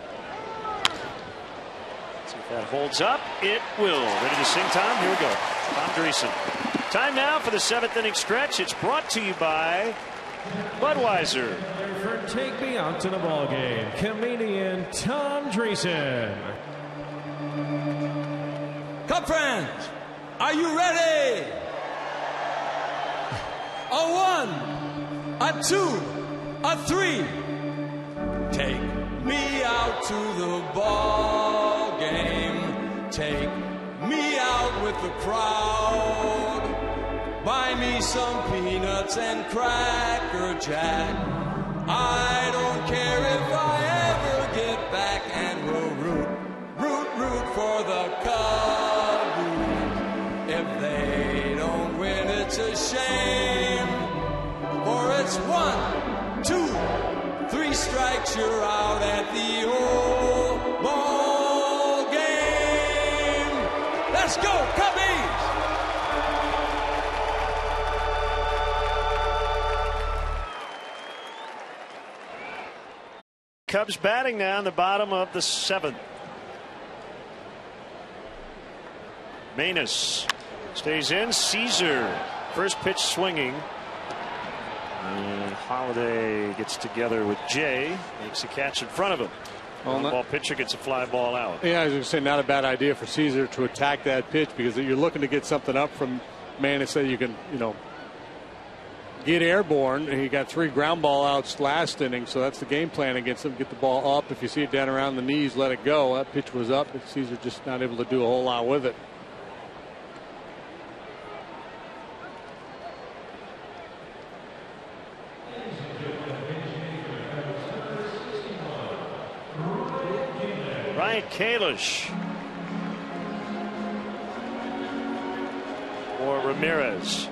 See if that holds up. It will. Ready to sing time? Here we go. Tom Dreesen. Time now for the 7th inning stretch. It's brought to you by Budweiser. For Take Me Out to the Ball Game, comedian Tom Dreesen. Cub friends, are you ready? A 1, a 2, a 3. Take me out to the ball game. Take me out with the crowd. Buy me some peanuts and Cracker Jack. I don't care if I ever get back, and we'll root for the Cubs. If they don't win, it's a shame. For it's 1, 2, 3 strikes, you're out at the old ball game. Let's go, Cubbies! Cubs batting now in the bottom of the 7th. Manus stays in. Caesar, first pitch swinging. And Holiday gets together with Jay, makes a catch in front of him. Ball pitcher gets a fly ball out. Yeah, I was going to say, not a bad idea for Caesar to attack that pitch, because you're looking to get something up from Manus that you can, you know, get airborne. He got 3 ground ball outs last inning, so that's the game plan against him. Get the ball up. If you see it down around the knees, let it go. That pitch was up, but Caesar just not able to do a whole lot with it. Ryan Kalish for Ramirez.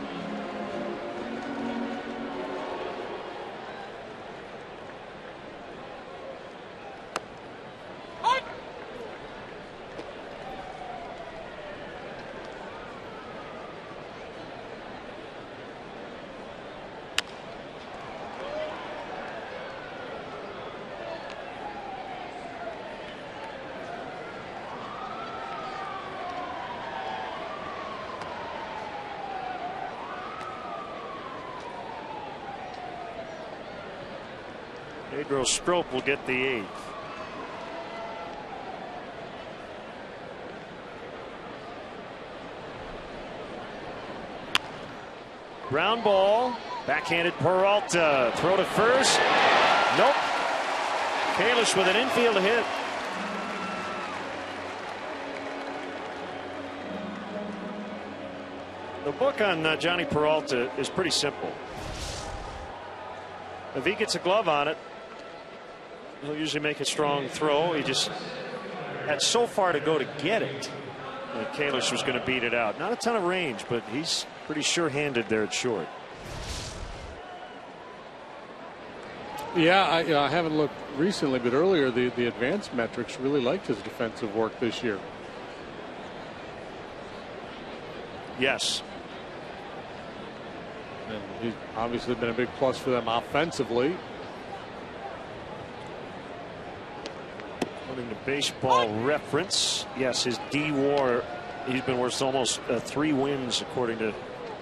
Pedro Strop will get the 8th. Ground ball. Backhanded Peralta. Throw to first. Nope. Kalish with an infield hit. The book on Johnny Peralta is pretty simple. If he gets a glove on it, he'll usually make a strong throw. He just had so far to go to get it that Kalish was going to beat it out. Not a ton of range, but he's pretty sure-handed there at short. Yeah, I haven't looked recently, but earlier the advanced metrics really liked his defensive work this year. Yes. And he's obviously been a big plus for them offensively. According to Baseball Reference, yes, his D WAR, he's been worth almost 3 wins according to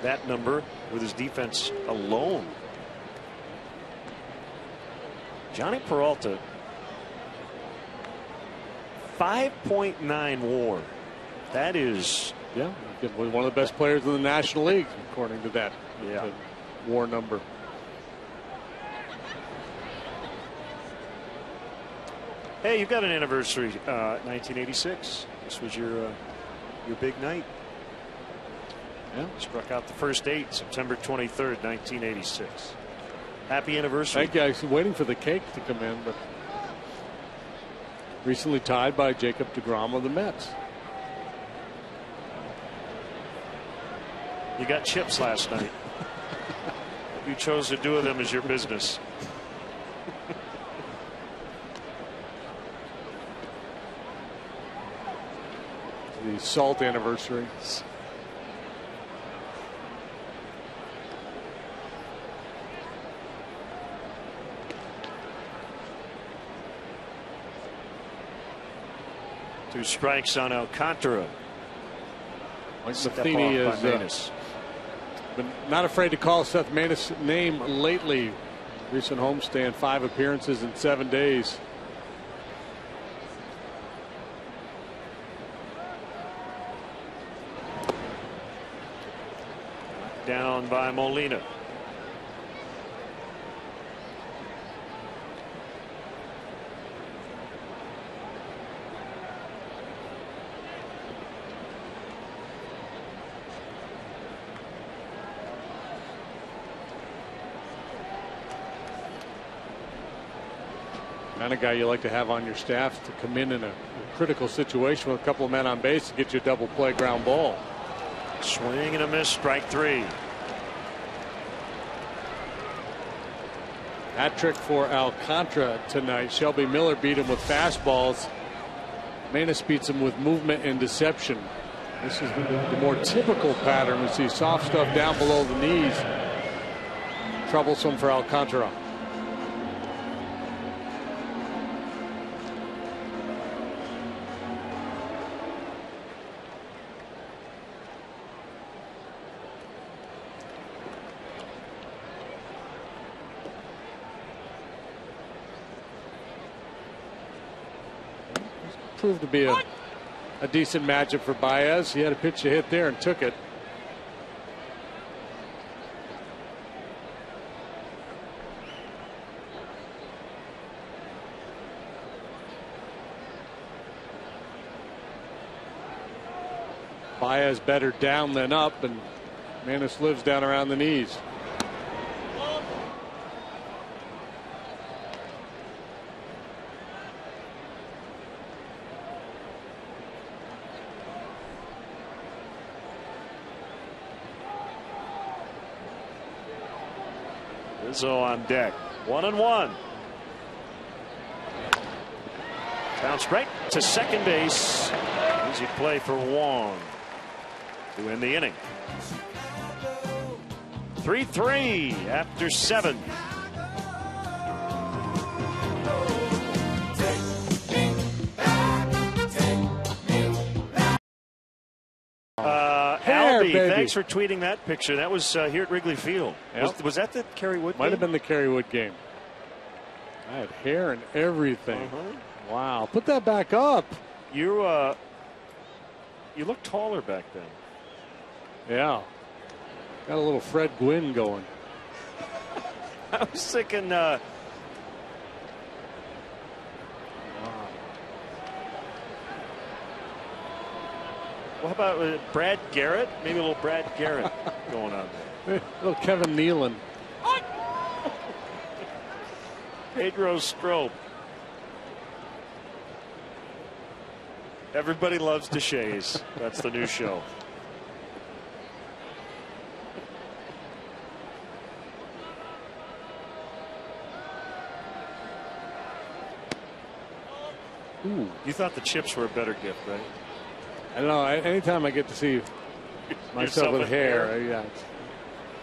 that number with his defense alone. Johnny Peralta, 5.9 WAR. That is, yeah, one of the best players in the National League according to that WAR number. Hey, you've got an anniversary, 1986. This was your big night. Yeah, struck out the first 8, September 23rd, 1986. Happy anniversary. Thank you. I was waiting for the cake to come in, but recently tied by Jacob deGrom of the Mets. You got chips last night. You chose to do them as your business. The salt anniversary. Two strikes on Alcantara. Mike Matheny has been not afraid to call Seth Maness' name lately. Recent homestand, 5 appearances in 7 days. Down by Molina. Kind of guy you like to have on your staff to come in a critical situation with a couple of men on base to get you a double play ground ball. Swing and a miss, strike 3. Hat trick for Alcantara tonight. Shelby Miller beat him with fastballs. Maness beats him with movement and deception. This is the more typical pattern. We see soft stuff down below the knees. Troublesome for Alcantara. Proved to be a decent matchup for Baez. He had a pitch to hit there and took it. Baez better down than up, and Maness lives down around the knees. Rizzo on deck. 1-1. Bounced right to second base. Easy play for Wong to end the inning. 3-3 after 7. Albie, thanks for tweeting that picture. That was here at Wrigley Field. Yep. Was that the Kerry Wood game? Might have been the Kerry Wood game. I had hair and everything. Wow. Put that back up. You looked taller back then. Yeah. Got a little Fred Gwynn going. I was thinking. What about Brad Garrett? Maybe a little Brad Garrett going on there. Little Kevin Nealon. Pedro Strop. Everybody loves Deshays. That's the new show. Ooh. You thought the chips were a better gift, right? I don't know. Anytime I get to see myself with hair, yeah,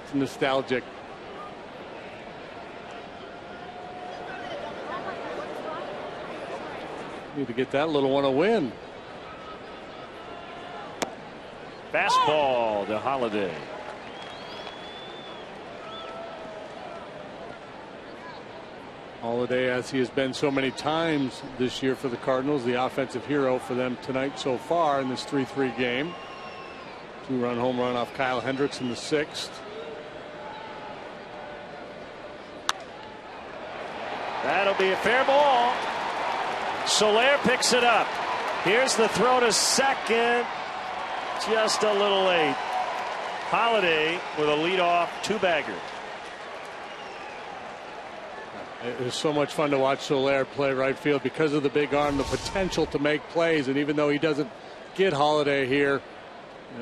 it's nostalgic. Need to get that little one a win. Fastball to Holiday. Holiday, as he has been so many times this year for the Cardinals, the offensive hero for them tonight so far in this 3-3 game. 2-run home run off Kyle Hendricks in the 6th. That'll be a fair ball. Soler picks it up. Here's the throw to second. Just a little late. Holiday with a leadoff two-bagger. It was so much fun to watch Soler play right field because of the big arm, the potential to make plays. And even though he doesn't get Holiday here,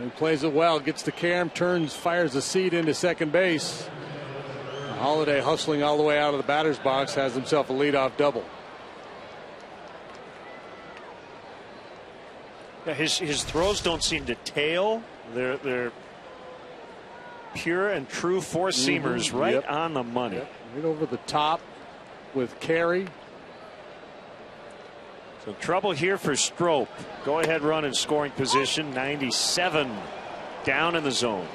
he plays it well, gets the cam, turns, fires a seat into second base. Holiday hustling all the way out of the batter's box has himself a leadoff double. Yeah, his throws don't seem to tail. They're pure and true four-seamers right on the money. Yep. Right over the top with carry. So trouble here for Strop. Go ahead run in scoring position. 97 down in the zone.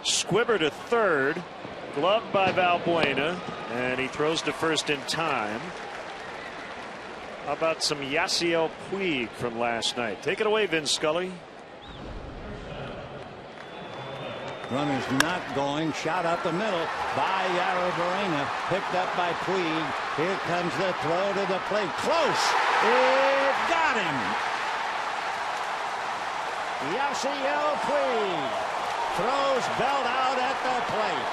Squibber to third, gloved by Valbuena, and he throws to first in time. How about some Yasiel Puig from last night? Take it away, Vin Scully. Runners not going. Shot up the middle by Valbuena. Picked up by Puig. Here comes the throw to the plate. Close. It got him. Yasiel Puig throws Belt out at the plate.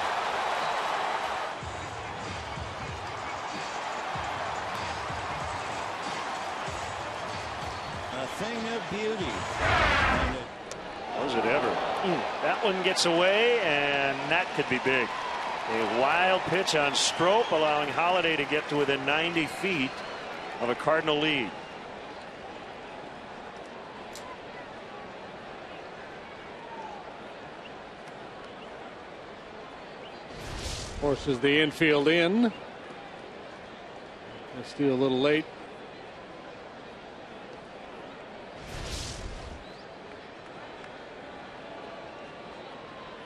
A thing of beauty. Was it ever? That one gets away, and that could be big. A wild pitch on Strop, allowing Holiday to get to within 90 feet of a Cardinal lead. Forces the infield in. Steal a little late.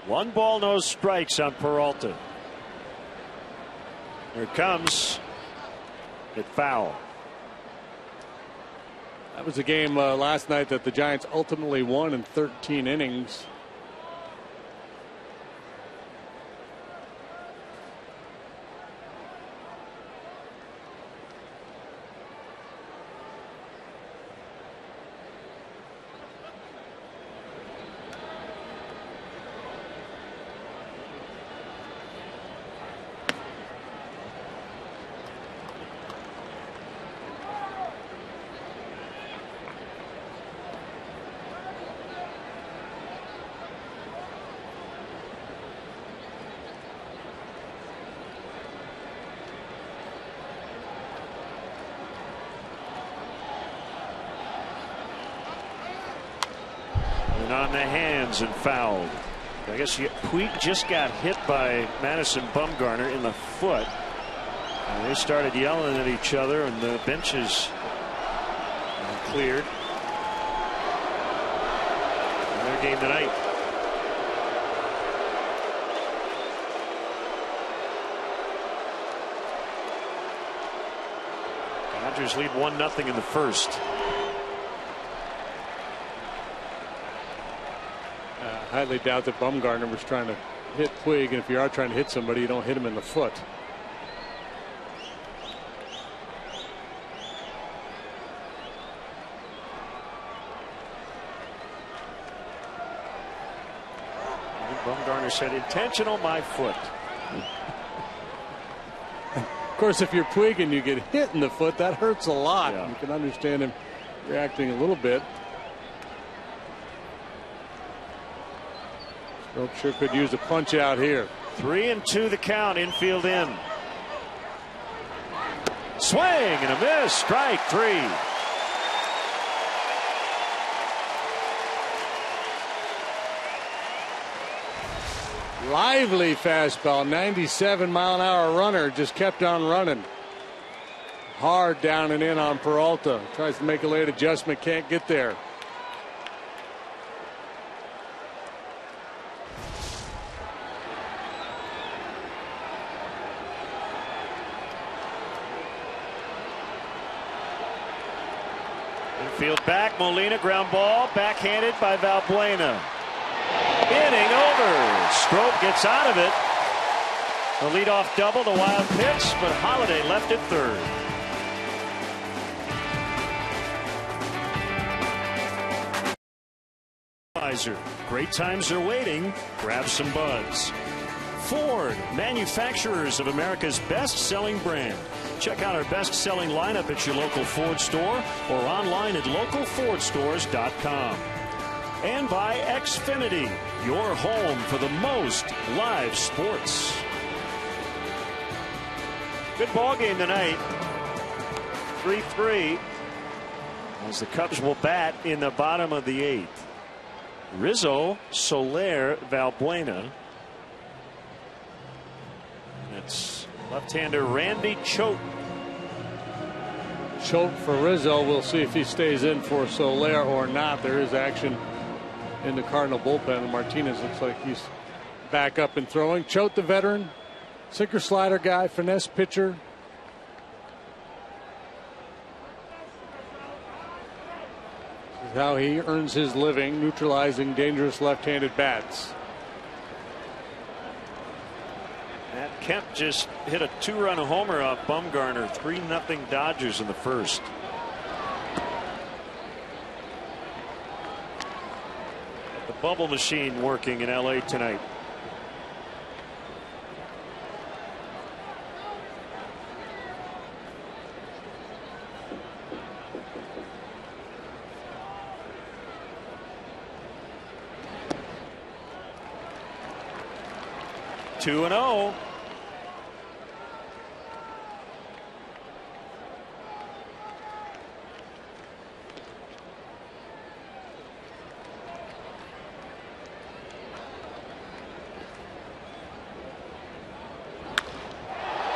One ball, no strikes on Peralta. Here it comes. Hit foul. That was a game last night that the Giants ultimately won in 13 innings. On the hands and fouled. I guess Puig just got hit by Madison Bumgarner in the foot. And they started yelling at each other, and the benches cleared. And their game tonight. Dodgers lead 1-0 in the first. I highly doubt that Bumgarner was trying to hit Puig, and if you are trying to hit somebody, you don't hit him in the foot. Bumgarner said, intentional, my foot. Of course, if you're Puig and you get hit in the foot, that hurts a lot. Yeah. You can understand him reacting a little bit. Strop sure could use a punch out here. 3-2 the count, infield in. Swing and a miss, strike 3. Lively fastball, 97-mile-an-hour runner, just kept on running. Hard down and in on Peralta. Tries to make a late adjustment, can't get there. Infield back, Molina, ground ball, backhanded by Valbuena. Inning over. Strop gets out of it. The leadoff double, the wild pitch, but Holiday left at third. Great times are waiting. Grab some buds. Ford, manufacturers of America's best-selling brand. Check out our best-selling lineup at your local Ford store or online at localfordstores.com. And by Xfinity, your home for the most live sports. Good ball game tonight. 3-3 as the Cubs will bat in the bottom of the 8th. Rizzo, Soler, Valbuena. That's left-hander Randy Choate. Choate for Rizzo. We'll see if he stays in for Soler or not. There is action in the Cardinal bullpen. Martinez looks like he's back up and throwing. Choate, the veteran, sinker slider guy, finesse pitcher. This is how he earns his living, neutralizing dangerous left-handed bats. Matt Kemp just hit a 2-run homer off Bumgarner. 3-0 Dodgers in the first. The bubble machine working in LA tonight. Two and 0.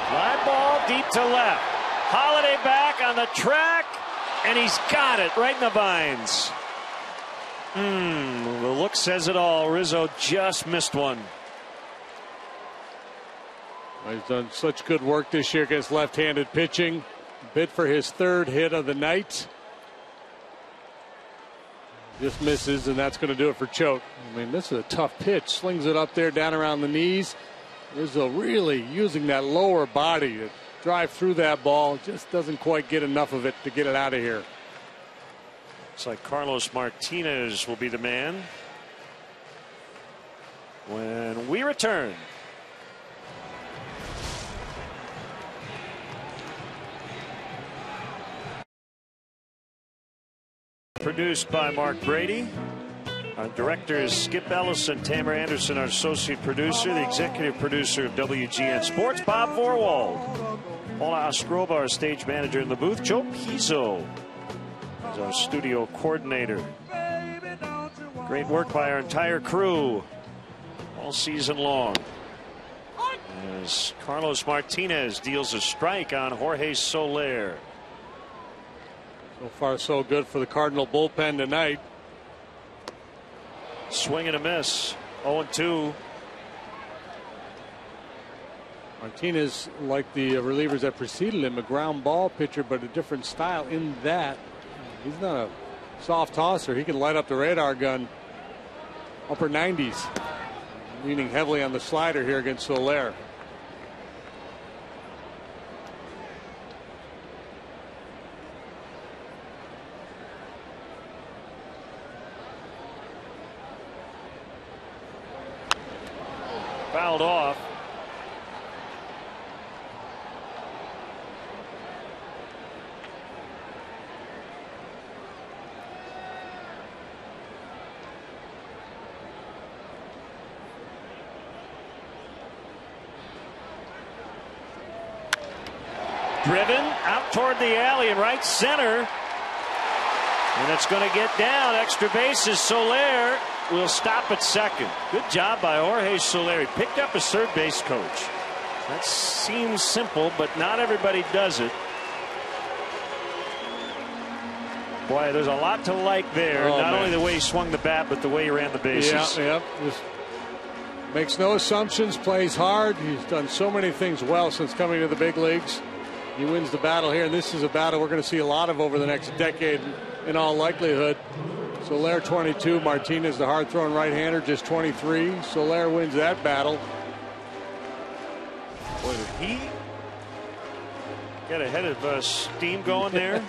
Fly ball deep to left. Holiday back on the track, and he's got it right in the vines. The look says it all. Rizzo just missed one. He's done such good work this year against left-handed pitching. Bid for his 3rd hit of the night. Just misses, and that's going to do it for Choate. I mean, this is a tough pitch. Slings it up there, down around the knees. Rizzo really using that lower body to drive through that ball. Just doesn't quite get enough of it to get it out of here. Looks like Carlos Martinez will be the man when we return. Produced by Mark Brady. Our director is Skip Ellis and Tamer Anderson, our associate producer. The executive producer of WGN Sports, Bob Vorwald. Ola Astroba, our stage manager in the booth. Joe Pizzo is our studio coordinator. Great work by our entire crew. all season long. As Carlos Martinez deals a strike on Jorge Soler. So far, so good for the Cardinal bullpen tonight. Swing and a miss. 0-2. Martinez, like the relievers that preceded him, a ground ball pitcher, but a different style in that he's not a soft tosser. He can light up the radar gun. Upper 90s. Leaning heavily on the slider here against Soler. Fouled off. Driven out toward the alley in right center. And it's going to get down. Extra bases. Soler will stop at second. Good job by Jorge Soler. He picked up his third base coach. That seems simple, but not everybody does it. Boy, there's a lot to like there. Not only the way he swung the bat, but the way he ran the bases. Yeah. Just makes no assumptions, plays hard. He's done so many things well since coming to the big leagues. He wins the battle here, and this is a battle we're going to see a lot of over the next decade in all likelihood. Soler 22, Martinez, the hard-throwing right-hander, just 23. Soler wins that battle. Boy, did he get ahead of steam going there?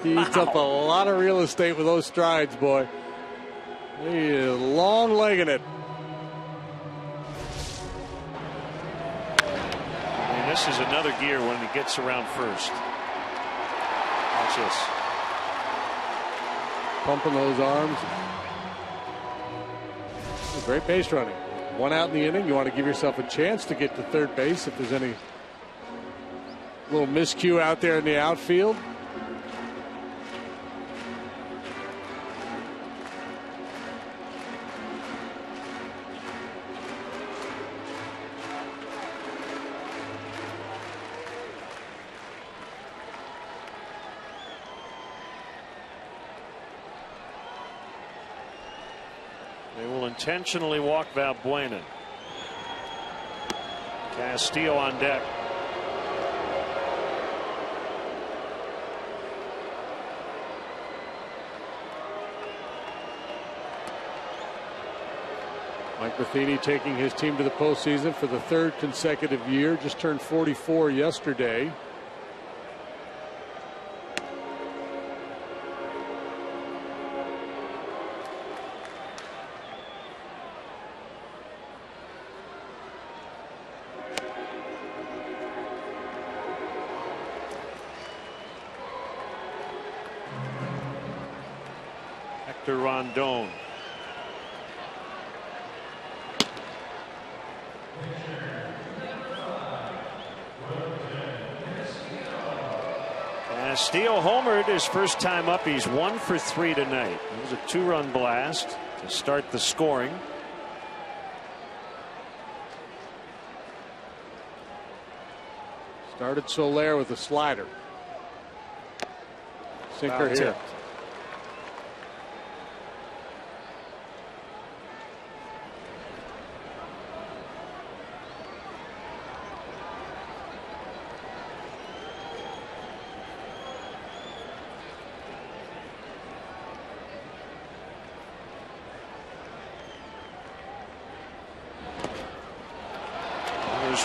He eats up a lot of real estate with those strides, boy. He is long-legging it. This is another gear when he gets around first. Watch this. Pumping those arms. Great base running. One out in the inning. You want to give yourself a chance to get to third base if there's any little miscue out there in the outfield. Intentionally walk Valbuena. Castillo on deck. Mike Matheny taking his team to the postseason for the third consecutive year. Just turned 44 yesterday. Rondon. Castillo homered his first time up. He's 1 for 3 tonight. It was a 2-run blast to start the scoring. Started Soler with a slider. Sinker here. Tipped.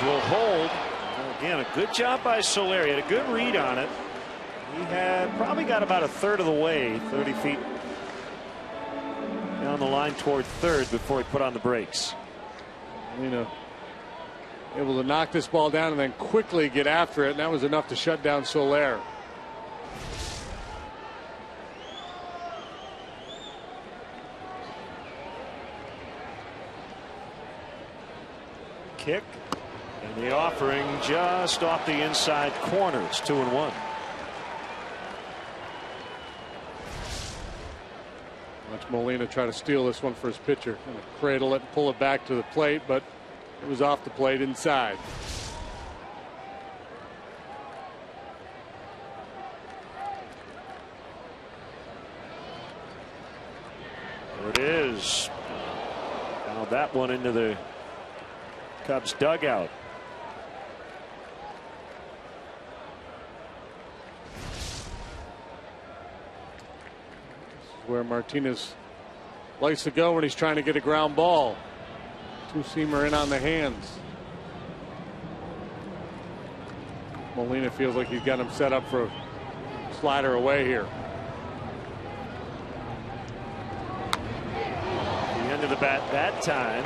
Will hold. Again, a good job by Soler. He had a good read on it. He had probably got about a third of the way, 30 feet down the line toward third before he put on the brakes. Able to knock this ball down and then quickly get after it, and that was enough to shut down Soler. Kick. And the offering just off the inside corner. It's 2-1. Molina try to steal this one for his pitcher and cradle it and pull it back to the plate, but it was off the plate inside. There it is. Now that one into the Cubs dugout. Where Martinez likes to go when he's trying to get a ground ball. Two-seamer in on the hands. Molina feels like he's got him set up for a slider away here. The end of the bat that time.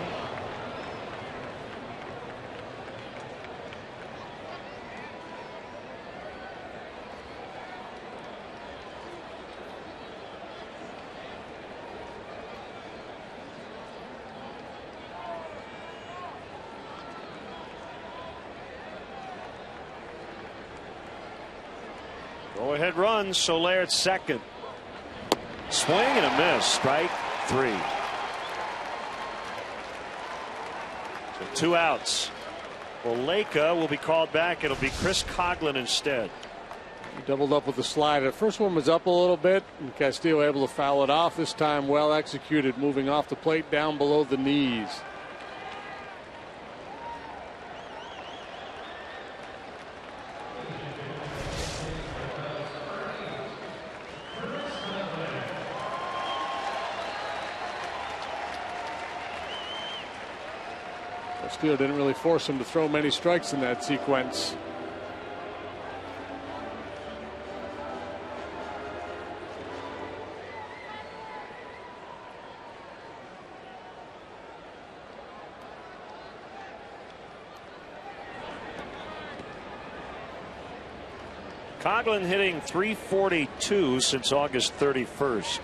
Go ahead run. Soler at second. Swing and a miss. Strike 3. So 2 outs. Well, Leica will be called back. It'll be Chris Coghlan instead. He doubled up with the slider. The first one was up a little bit, and Castillo able to foul it off. This time well executed, moving off the plate down below the knees. Castillo didn't really force him to throw many strikes in that sequence. Coghlan hitting .342 since August 31st.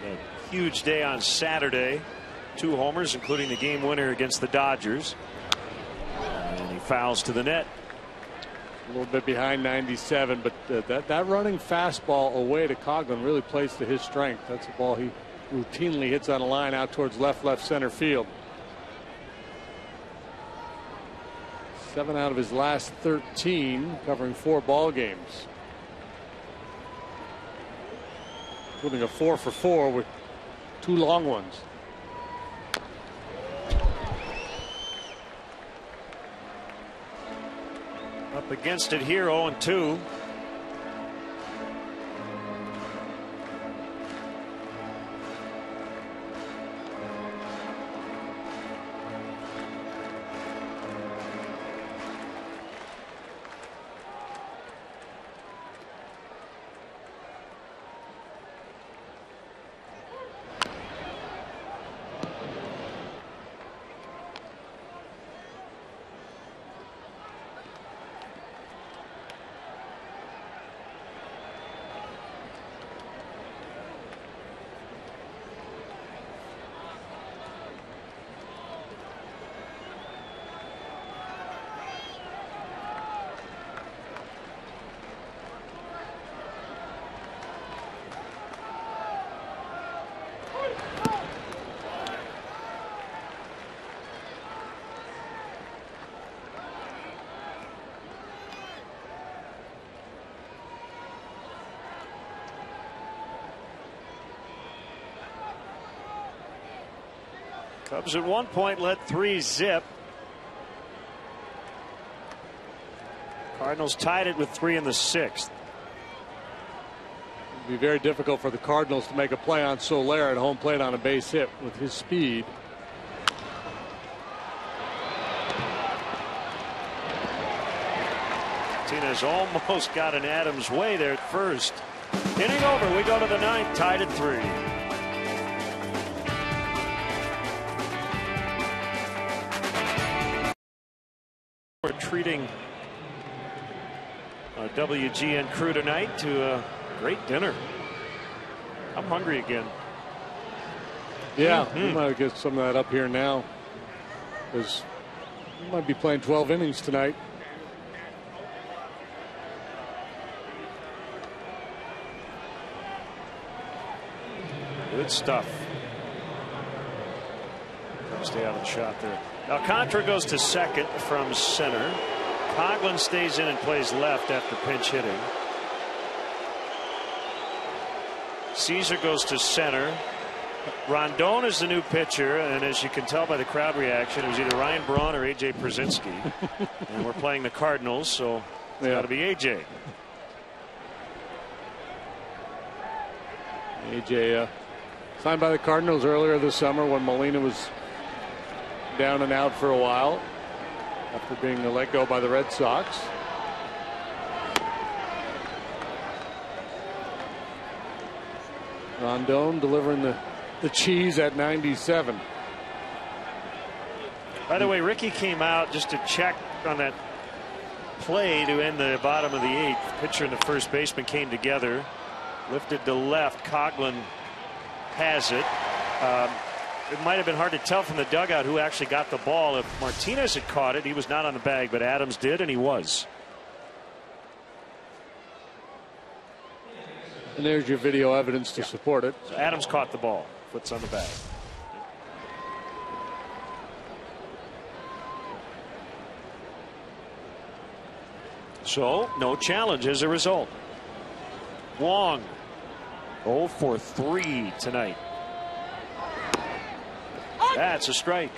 A huge day on Saturday. 2 homers, including the game winner against the Dodgers. And he fouls to the net. A little bit behind 97, but that running fastball away to Coghlan really plays to his strength. That's a ball he routinely hits on a line out towards left center field. 7 out of his last 13, covering 4 ball games, including a 4 for 4 with 2 long ones. Up against it here, 0-2. Cubs at one point led 3-zip. Cardinals tied it with 3 in the 6th. It'd be very difficult for the Cardinals to make a play on Soler at home plate on a base hit with his speed. Martinez almost got an Adams way there at first. Inning over. We go to the 9th, tied at 3. We're treating our WGN crew tonight to a great dinner. I'm hungry again. Yeah, we might get some of that up here now, because we might be playing 12 innings tonight. Good stuff. Stay out of the shot there. Alcantara goes to second from center. Coghlan stays in and plays left after pinch hitting. Caesar goes to center. Rondon is the new pitcher, and as you can tell by the crowd reaction, it was either Ryan Braun or A.J. Przinsky. And we're playing the Cardinals, so it's got to be A.J. A.J. signed by the Cardinals earlier this summer when Molina was down and out for a while after being let go by the Red Sox. Rondon delivering the cheese at 97. By the way, Ricky came out just to check on that play to end the bottom of the eighth. Pitcher and the first baseman came together, lifted to left. Coghlan has it. It might have been hard to tell from the dugout who actually got the ball. If Martinez had caught it, he was not on the bag, but Adams did, and he was. And there's your video evidence to support it. So Adams caught the ball. Foot's on the bag. So no challenge as a result. Wong 0 for 3 tonight. That's a strike.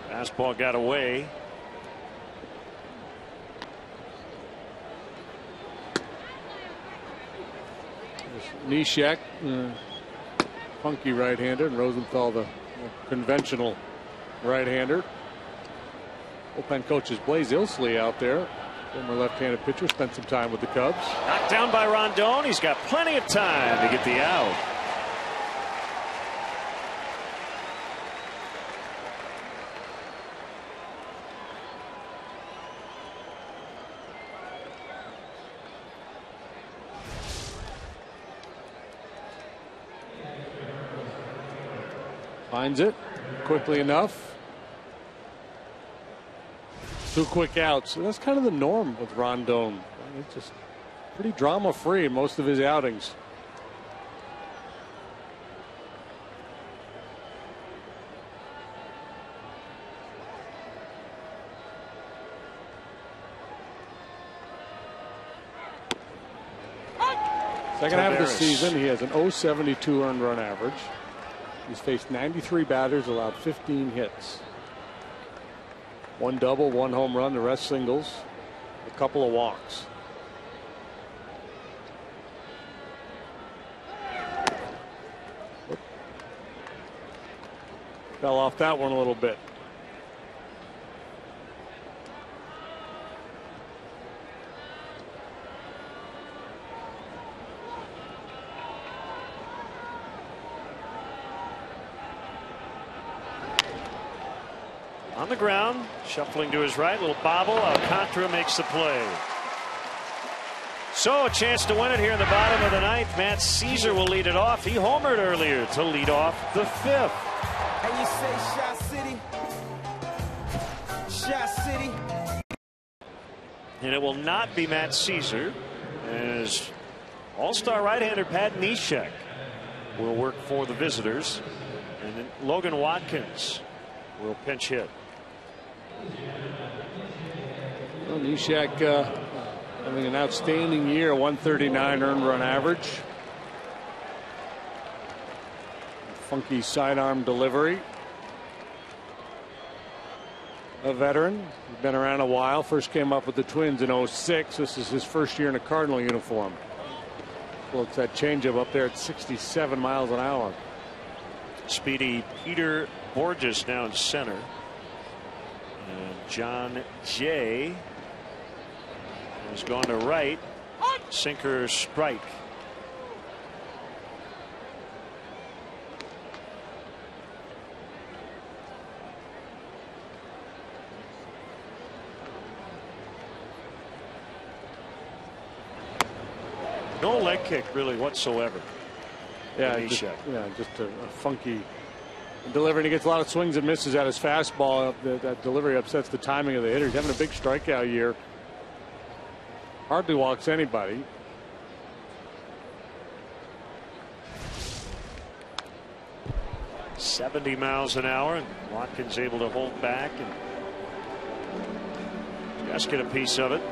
Fastball got away. Neshek, funky right-hander, and Rosenthal, the conventional right-hander. Bullpen coaches Blaze Ilsley out there, former left-handed pitcher, spent some time with the Cubs. Knocked down by Rondon. He's got plenty of time to get the out. Finds it quickly enough. 2 quick outs. That's kind of the norm with Rondon. It's just pretty drama free in most of his outings. Second half of the season, he has an .072 earned run average. He's faced 93 batters, allowed 15 hits. 1 double, 1 home run, the rest singles, a couple of walks. Fell off that one a little bit. On the ground, shuffling to his right, little bobble. Alcantara makes the play. So a chance to win it here in the bottom of the ninth. Matt Caesar will lead it off. He homered earlier to lead off the fifth. And you say Shot City, Shot City. And it will not be Matt Caesar, as all-star right-hander Pat Neshek will work for the visitors, and then Logan Watkins will pinch hit. Well, Neshek having an outstanding year, 139 earned run average. Funky sidearm delivery. A veteran. He's been around a while. First came up with the Twins in 06. This is his first year in a Cardinal uniform. Well, it's that changeup up there at 67 miles an hour. Speedy Peter Borges now in center. And John Jay has gone to right. Sinker strike. No leg kick really whatsoever. Yeah, just a funky Delivering, he gets a lot of swings and misses at his fastball. That delivery upsets the timing of the hitter. He's having a big strikeout year. Hardly walks anybody. .70 miles an hour, and Watkins able to hold back and just get a piece of it.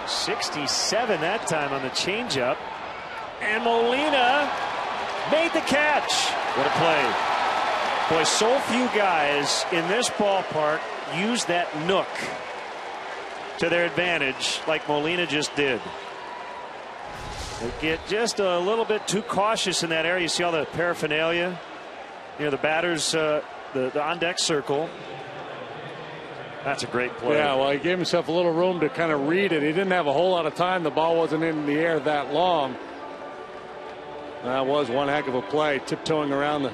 .67 that time on the changeup, and Molina made the catch. What a play. Boy, so few guys in this ballpark use that nook to their advantage like Molina just did. They get just a little bit too cautious in that area. You see all the paraphernalia near the batters, the on-deck circle. That's a great play. Yeah, well, he gave himself a little room to kind of read it. He didn't have a whole lot of time. The ball wasn't in the air that long. That was one heck of a play, tiptoeing around the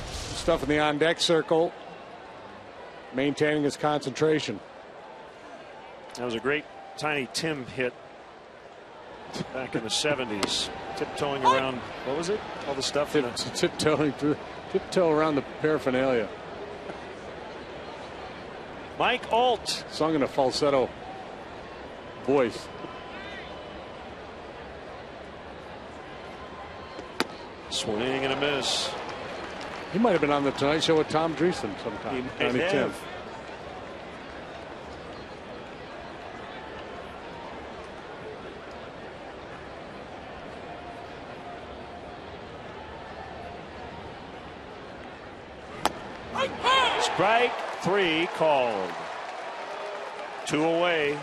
stuff in the on-deck circle, maintaining his concentration. That was a great Tiny Tim hit back in the 70s. Tiptoeing around, what was it? All the stuff. Tiptoe around the paraphernalia. Mike Alt. Sung in a falsetto voice. Swing and a miss. He might have been on the Tonight Show with Tom Dreesen sometime. He may have. Strike 3 called. 2 away.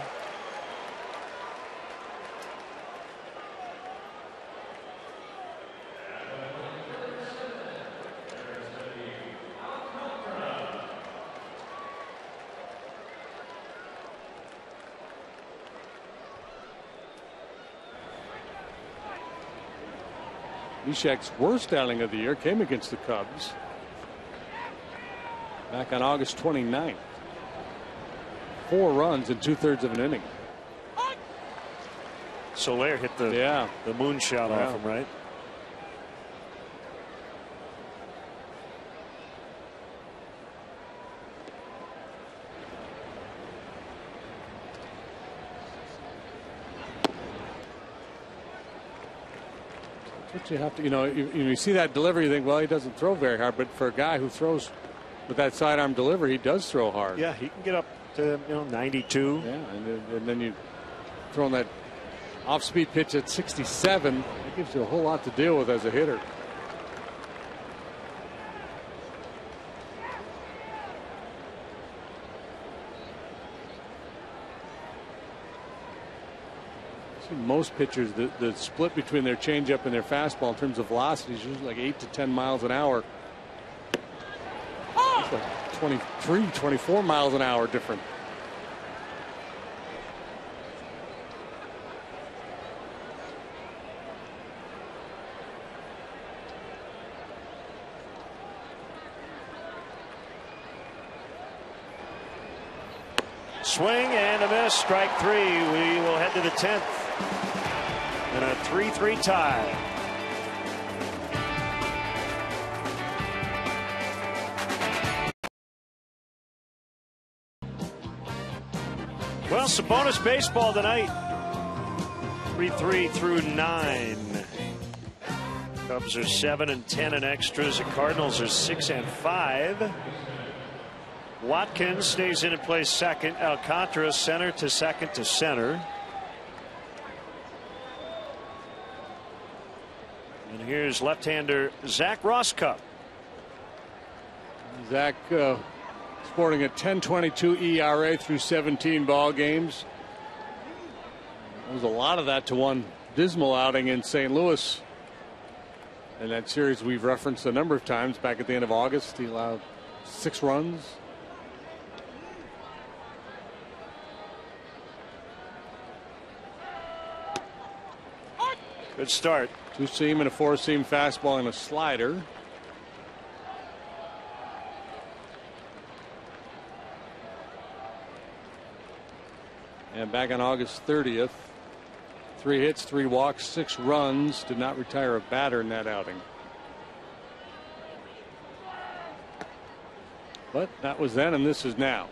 Neshek's worst outing of the year came against the Cubs back on August 29th. 4 runs in 2/3 of an inning. Soler hit the moonshot off him, right? What you have to, you see that delivery, you think, well, he doesn't throw very hard, but for a guy who throws with that sidearm delivery, he does throw hard. Yeah, he can get up to 92. Yeah, and then you throw that off-speed pitch at 67. It gives you a whole lot to deal with as a hitter. Most pitchers, the split between their changeup and their fastball in terms of velocity is usually like 8 to 10 miles an hour. It's like 23, 24 miles an hour different. Swing and a miss. Strike 3. We will head to the 10th. And a 3-3 tie. Well, some bonus baseball tonight. 3-3 through 9. Cubs are 7-10 in extras. The Cardinals are 6-5. Watkins stays in and plays second. Alcantara center to second to center. And here's left-hander Zach Roscup. Zach sporting a 10.22 ERA through 17 ball games. There's a lot of that to one dismal outing in St. Louis. And that series we've referenced a number of times. Back at the end of August, he allowed 6 runs. Good start. Two-seam and a four-seam fastball and a slider. And back on August 30th, 3 hits, 3 walks, 6 runs. Did not retire a batter in that outing. But that was then, and this is now.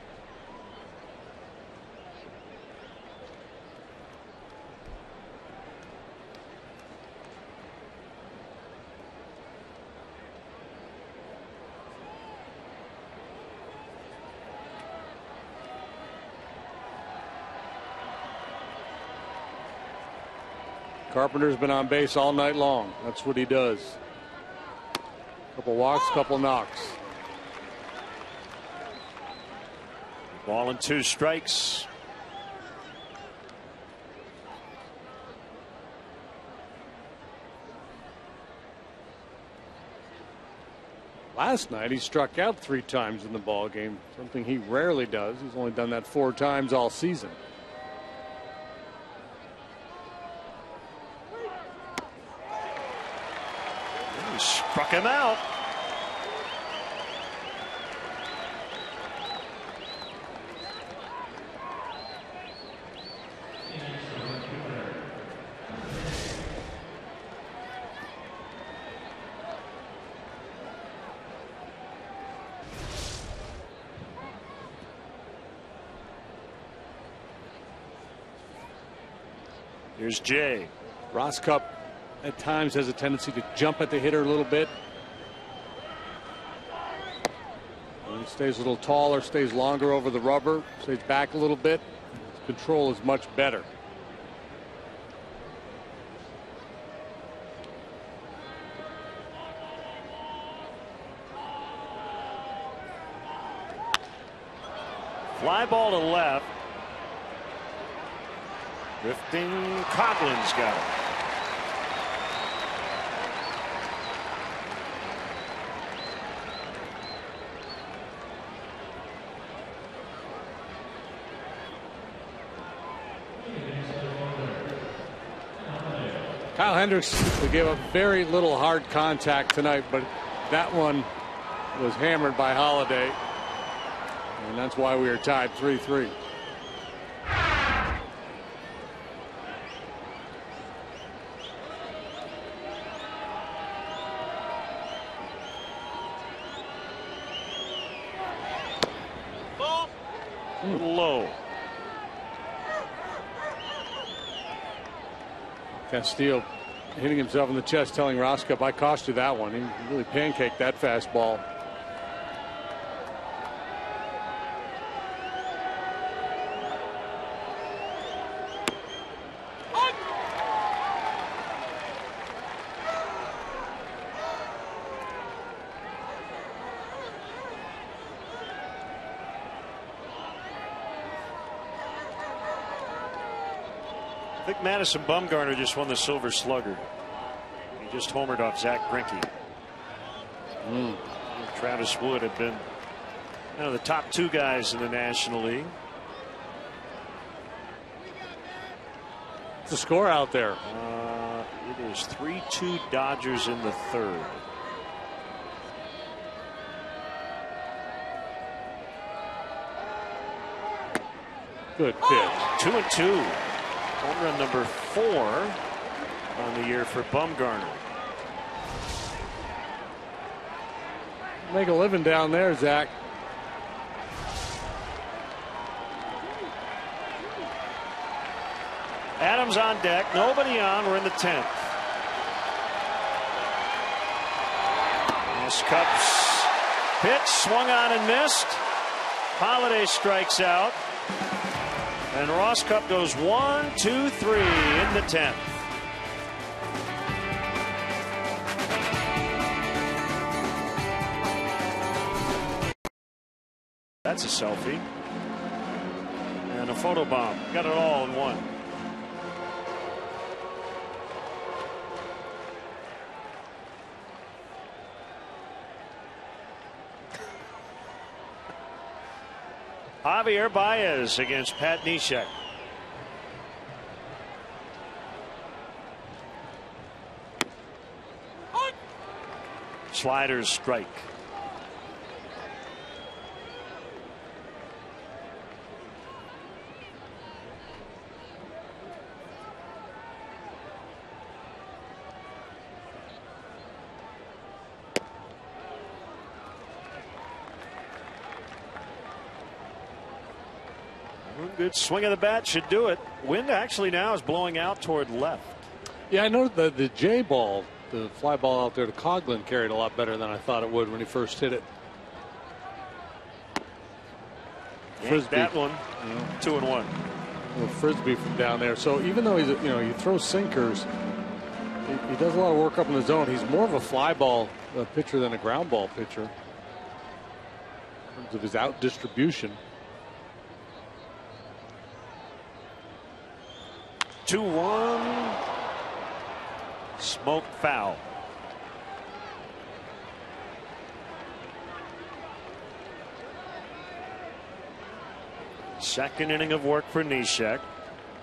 Carpenter's been on base all night long. That's what he does. Couple walks, couple knocks. Ball and 2 strikes. Last night he struck out 3 times in the ball game, something he rarely does. He's only done that 4 times all season. He struck him out. Here's Jay. Roscup at times has a tendency to jump at the hitter a little bit. When he stays a little taller, stays longer over the rubber, stays back a little bit. His control is much better. Fly ball to left. Drifting Coughlin's got it. Kyle Hendricks gave up very little hard contact tonight, but that one was hammered by Holiday, and that's why we are tied 3-3. Low. Castillo hitting himself in the chest, telling Roscup, I cost you that one. He really pancaked that fastball. I think Madison Bumgarner just won the Silver Slugger. He just homered off Zach Greinke. Travis Wood had been the top 2 guys in the National League. What's the score out there? It is 3-2 Dodgers in the 3rd. Good pitch. 2-2. Home run number 4 on the year for Bumgarner. Make a living down there, Zach. Adams on deck. Nobody on. We're in the 10th. Cup's pitch swung on and missed. Holiday strikes out. And Roscup goes 1, 2, 3 in the 10th. That's a selfie. And a photobomb. Got it all in one. Javier Baez against Pat Neshek. sliders strike. Good swing of the bat should do it. Wind actually now is blowing out toward left. Yeah, I know the J ball, the fly ball out there to Coughlin, carried a lot better than I thought it would when he first hit it. Frisbee. That one, 2-1. Frisbee from down there. So even though he's, he throws sinkers, he does a lot of work up in the zone. He's more of a fly ball pitcher than a ground ball pitcher in terms of his out distribution. 2-1. Smoke foul. Second inning of work for Neshek.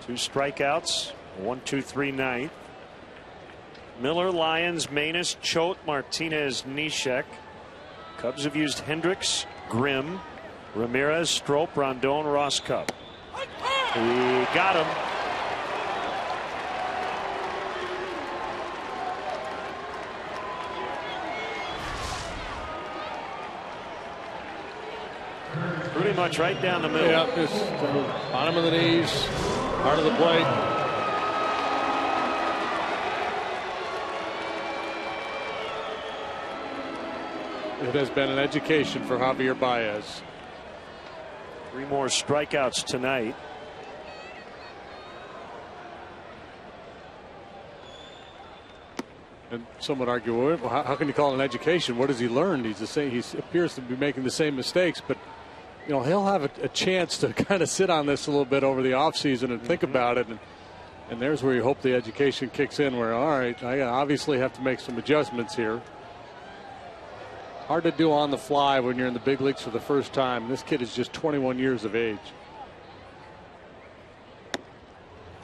2 strikeouts. 1-2-3 ninth. Miller, Lyons, Manus, Choate, Martinez, Neshek. Cubs have used Hendricks, Grimm, Ramirez, Strop, Rondon, Ross Cub. He got him. Pretty much right down the middle. Yeah, just bottom of the knees, heart of the plate. It has been an education for Javier Baez. 3 more strikeouts tonight. And some would argue, well, how can you call it an education? What has he learned? He appears to be making the same mistakes, but he'll have a chance to kind of sit on this a little bit over the offseason and think about it. And there's where you hope the education kicks in, where, all right, I obviously have to make some adjustments here. Hard to do on the fly when you're in the big leagues for the first time. This kid is just 21 years of age.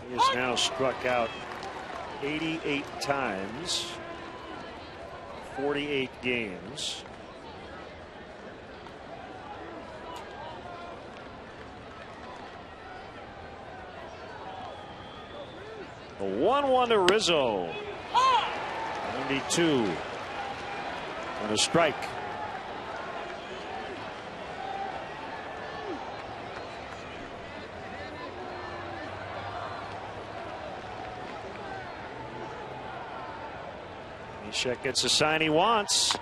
He has now struck out 88 times, 48 games. A 1-1 to Rizzo. 92. And a strike. Neshek gets the sign he wants.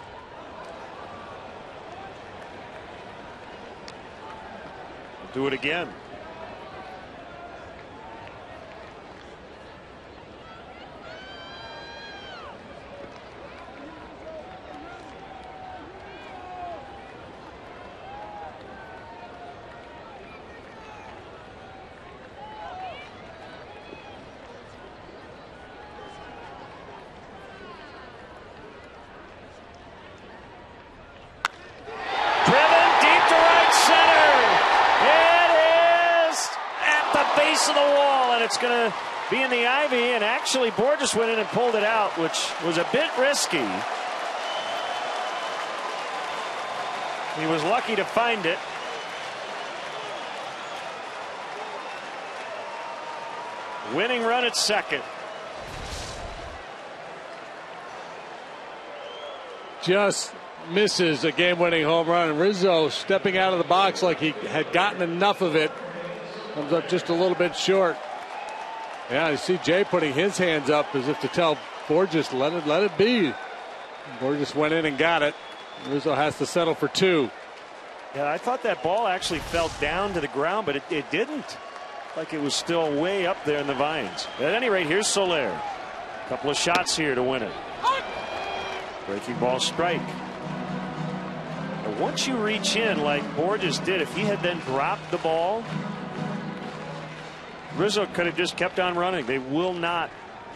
Do it again. Of the wall, and it's going to be in the ivy, and actually Borges went in and pulled it out, which was a bit risky. He was lucky to find it. Winning run at second. Just misses a game-winning home run, and Rizzo stepping out of the box like he had gotten enough of it. Comes up just a little bit short. Yeah, you see Jay putting his hands up as if to tell Borges, let it be. Borges went in and got it. Rizzo has to settle for 2. Yeah, I thought that ball actually fell down to the ground, but it didn't. Like it was still way up there in the vines. At any rate, here's Soler. A couple of shots here to win it. Breaking ball strike. But once you reach in like Borges did, if he had then dropped the ball, Rizzo could have just kept on running. They will not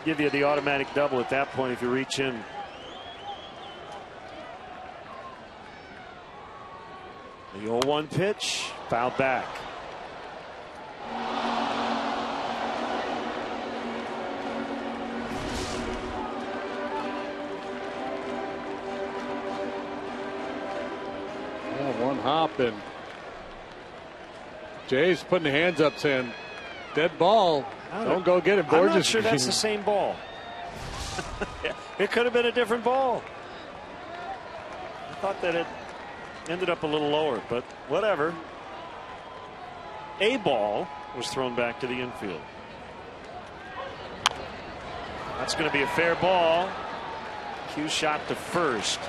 give you the automatic double at that point if you reach in. The 0-1 pitch, fouled back. Yeah, one hop, and Jay's putting the hands up saying, dead ball. Don't go get it. I'm not sure that's the same ball. It could have been a different ball. I thought that it ended up a little lower, but whatever. A ball was thrown back to the infield. That's going to be a fair ball. Cue shot to first.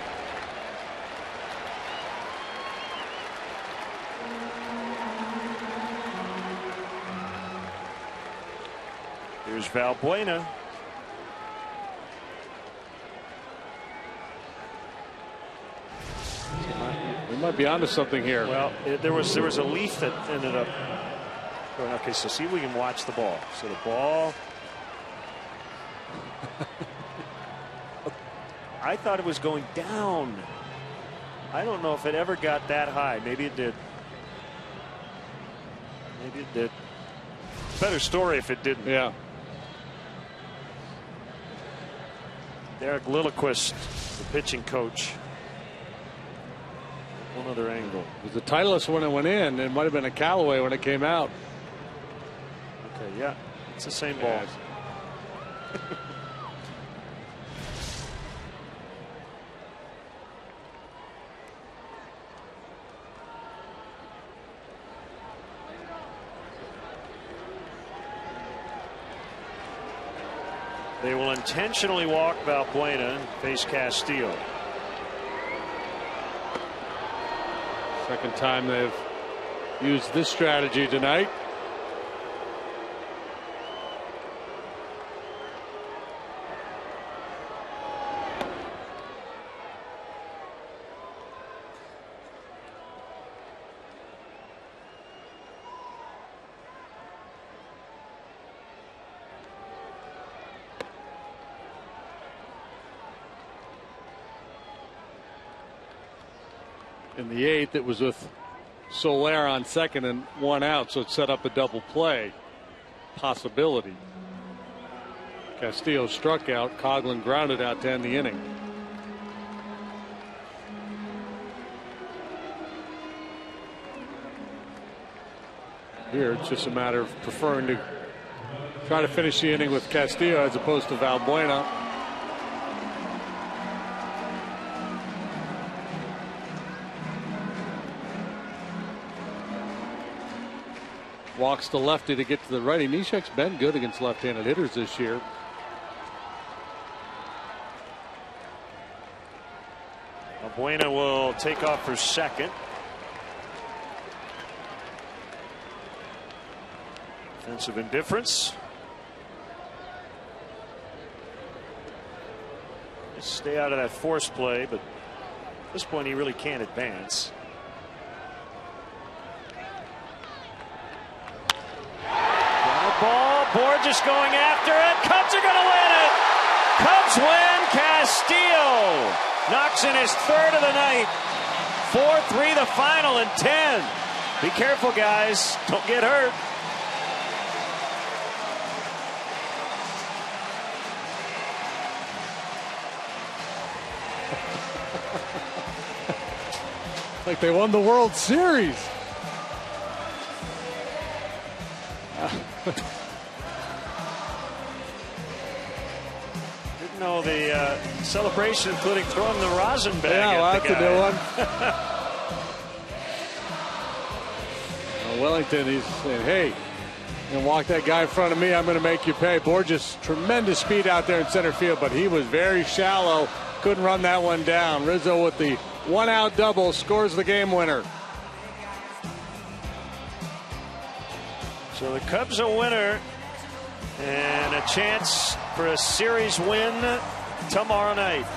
Here's Valbuena. We might be onto something here. Well, there was a leaf that ended up going. Okay, so see if we can watch the ball. So the ball. I thought it was going down. I don't know if it ever got that high. Maybe it did. Maybe it did. Better story if it didn't. Yeah. Derek Lilliquist, the pitching coach. One other angle. It was the Titleist when it went in. It might have been a Callaway when it came out. Okay, yeah, it's the same ball. They will intentionally walk Valbuena and face Castillo. Second time they've used this strategy tonight. In the eighth, it was with Soler on second and one out, so it set up a double play possibility. Castillo struck out, Coghlan grounded out to end the inning. Here, it's just a matter of preferring to try to finish the inning with Castillo as opposed to Valbuena. Walks the lefty to get to the righty. Neshek's been good against left-handed hitters this year. Valbuena will take off for second. Defensive indifference. Just stay out of that force play, but at this point he really can't advance. Ball, Borges going after it. Cubs are going to win it. Cubs win. Castillo knocks in his third of the night. 4-3 the final in 10. Be careful, guys. Don't get hurt. Like they won the World Series. Didn't know the celebration, including throwing the rosin bag. Yeah, well, at the that's guy. a new one. Wellington, he's saying, hey, and walk that guy in front of me, I'm going to make you pay. Borges, tremendous speed out there in center field, but he was very shallow. Couldn't run that one down. Rizzo with the one-out double scores the game winner. So the Cubs a winner and a chance for a series win tomorrow night.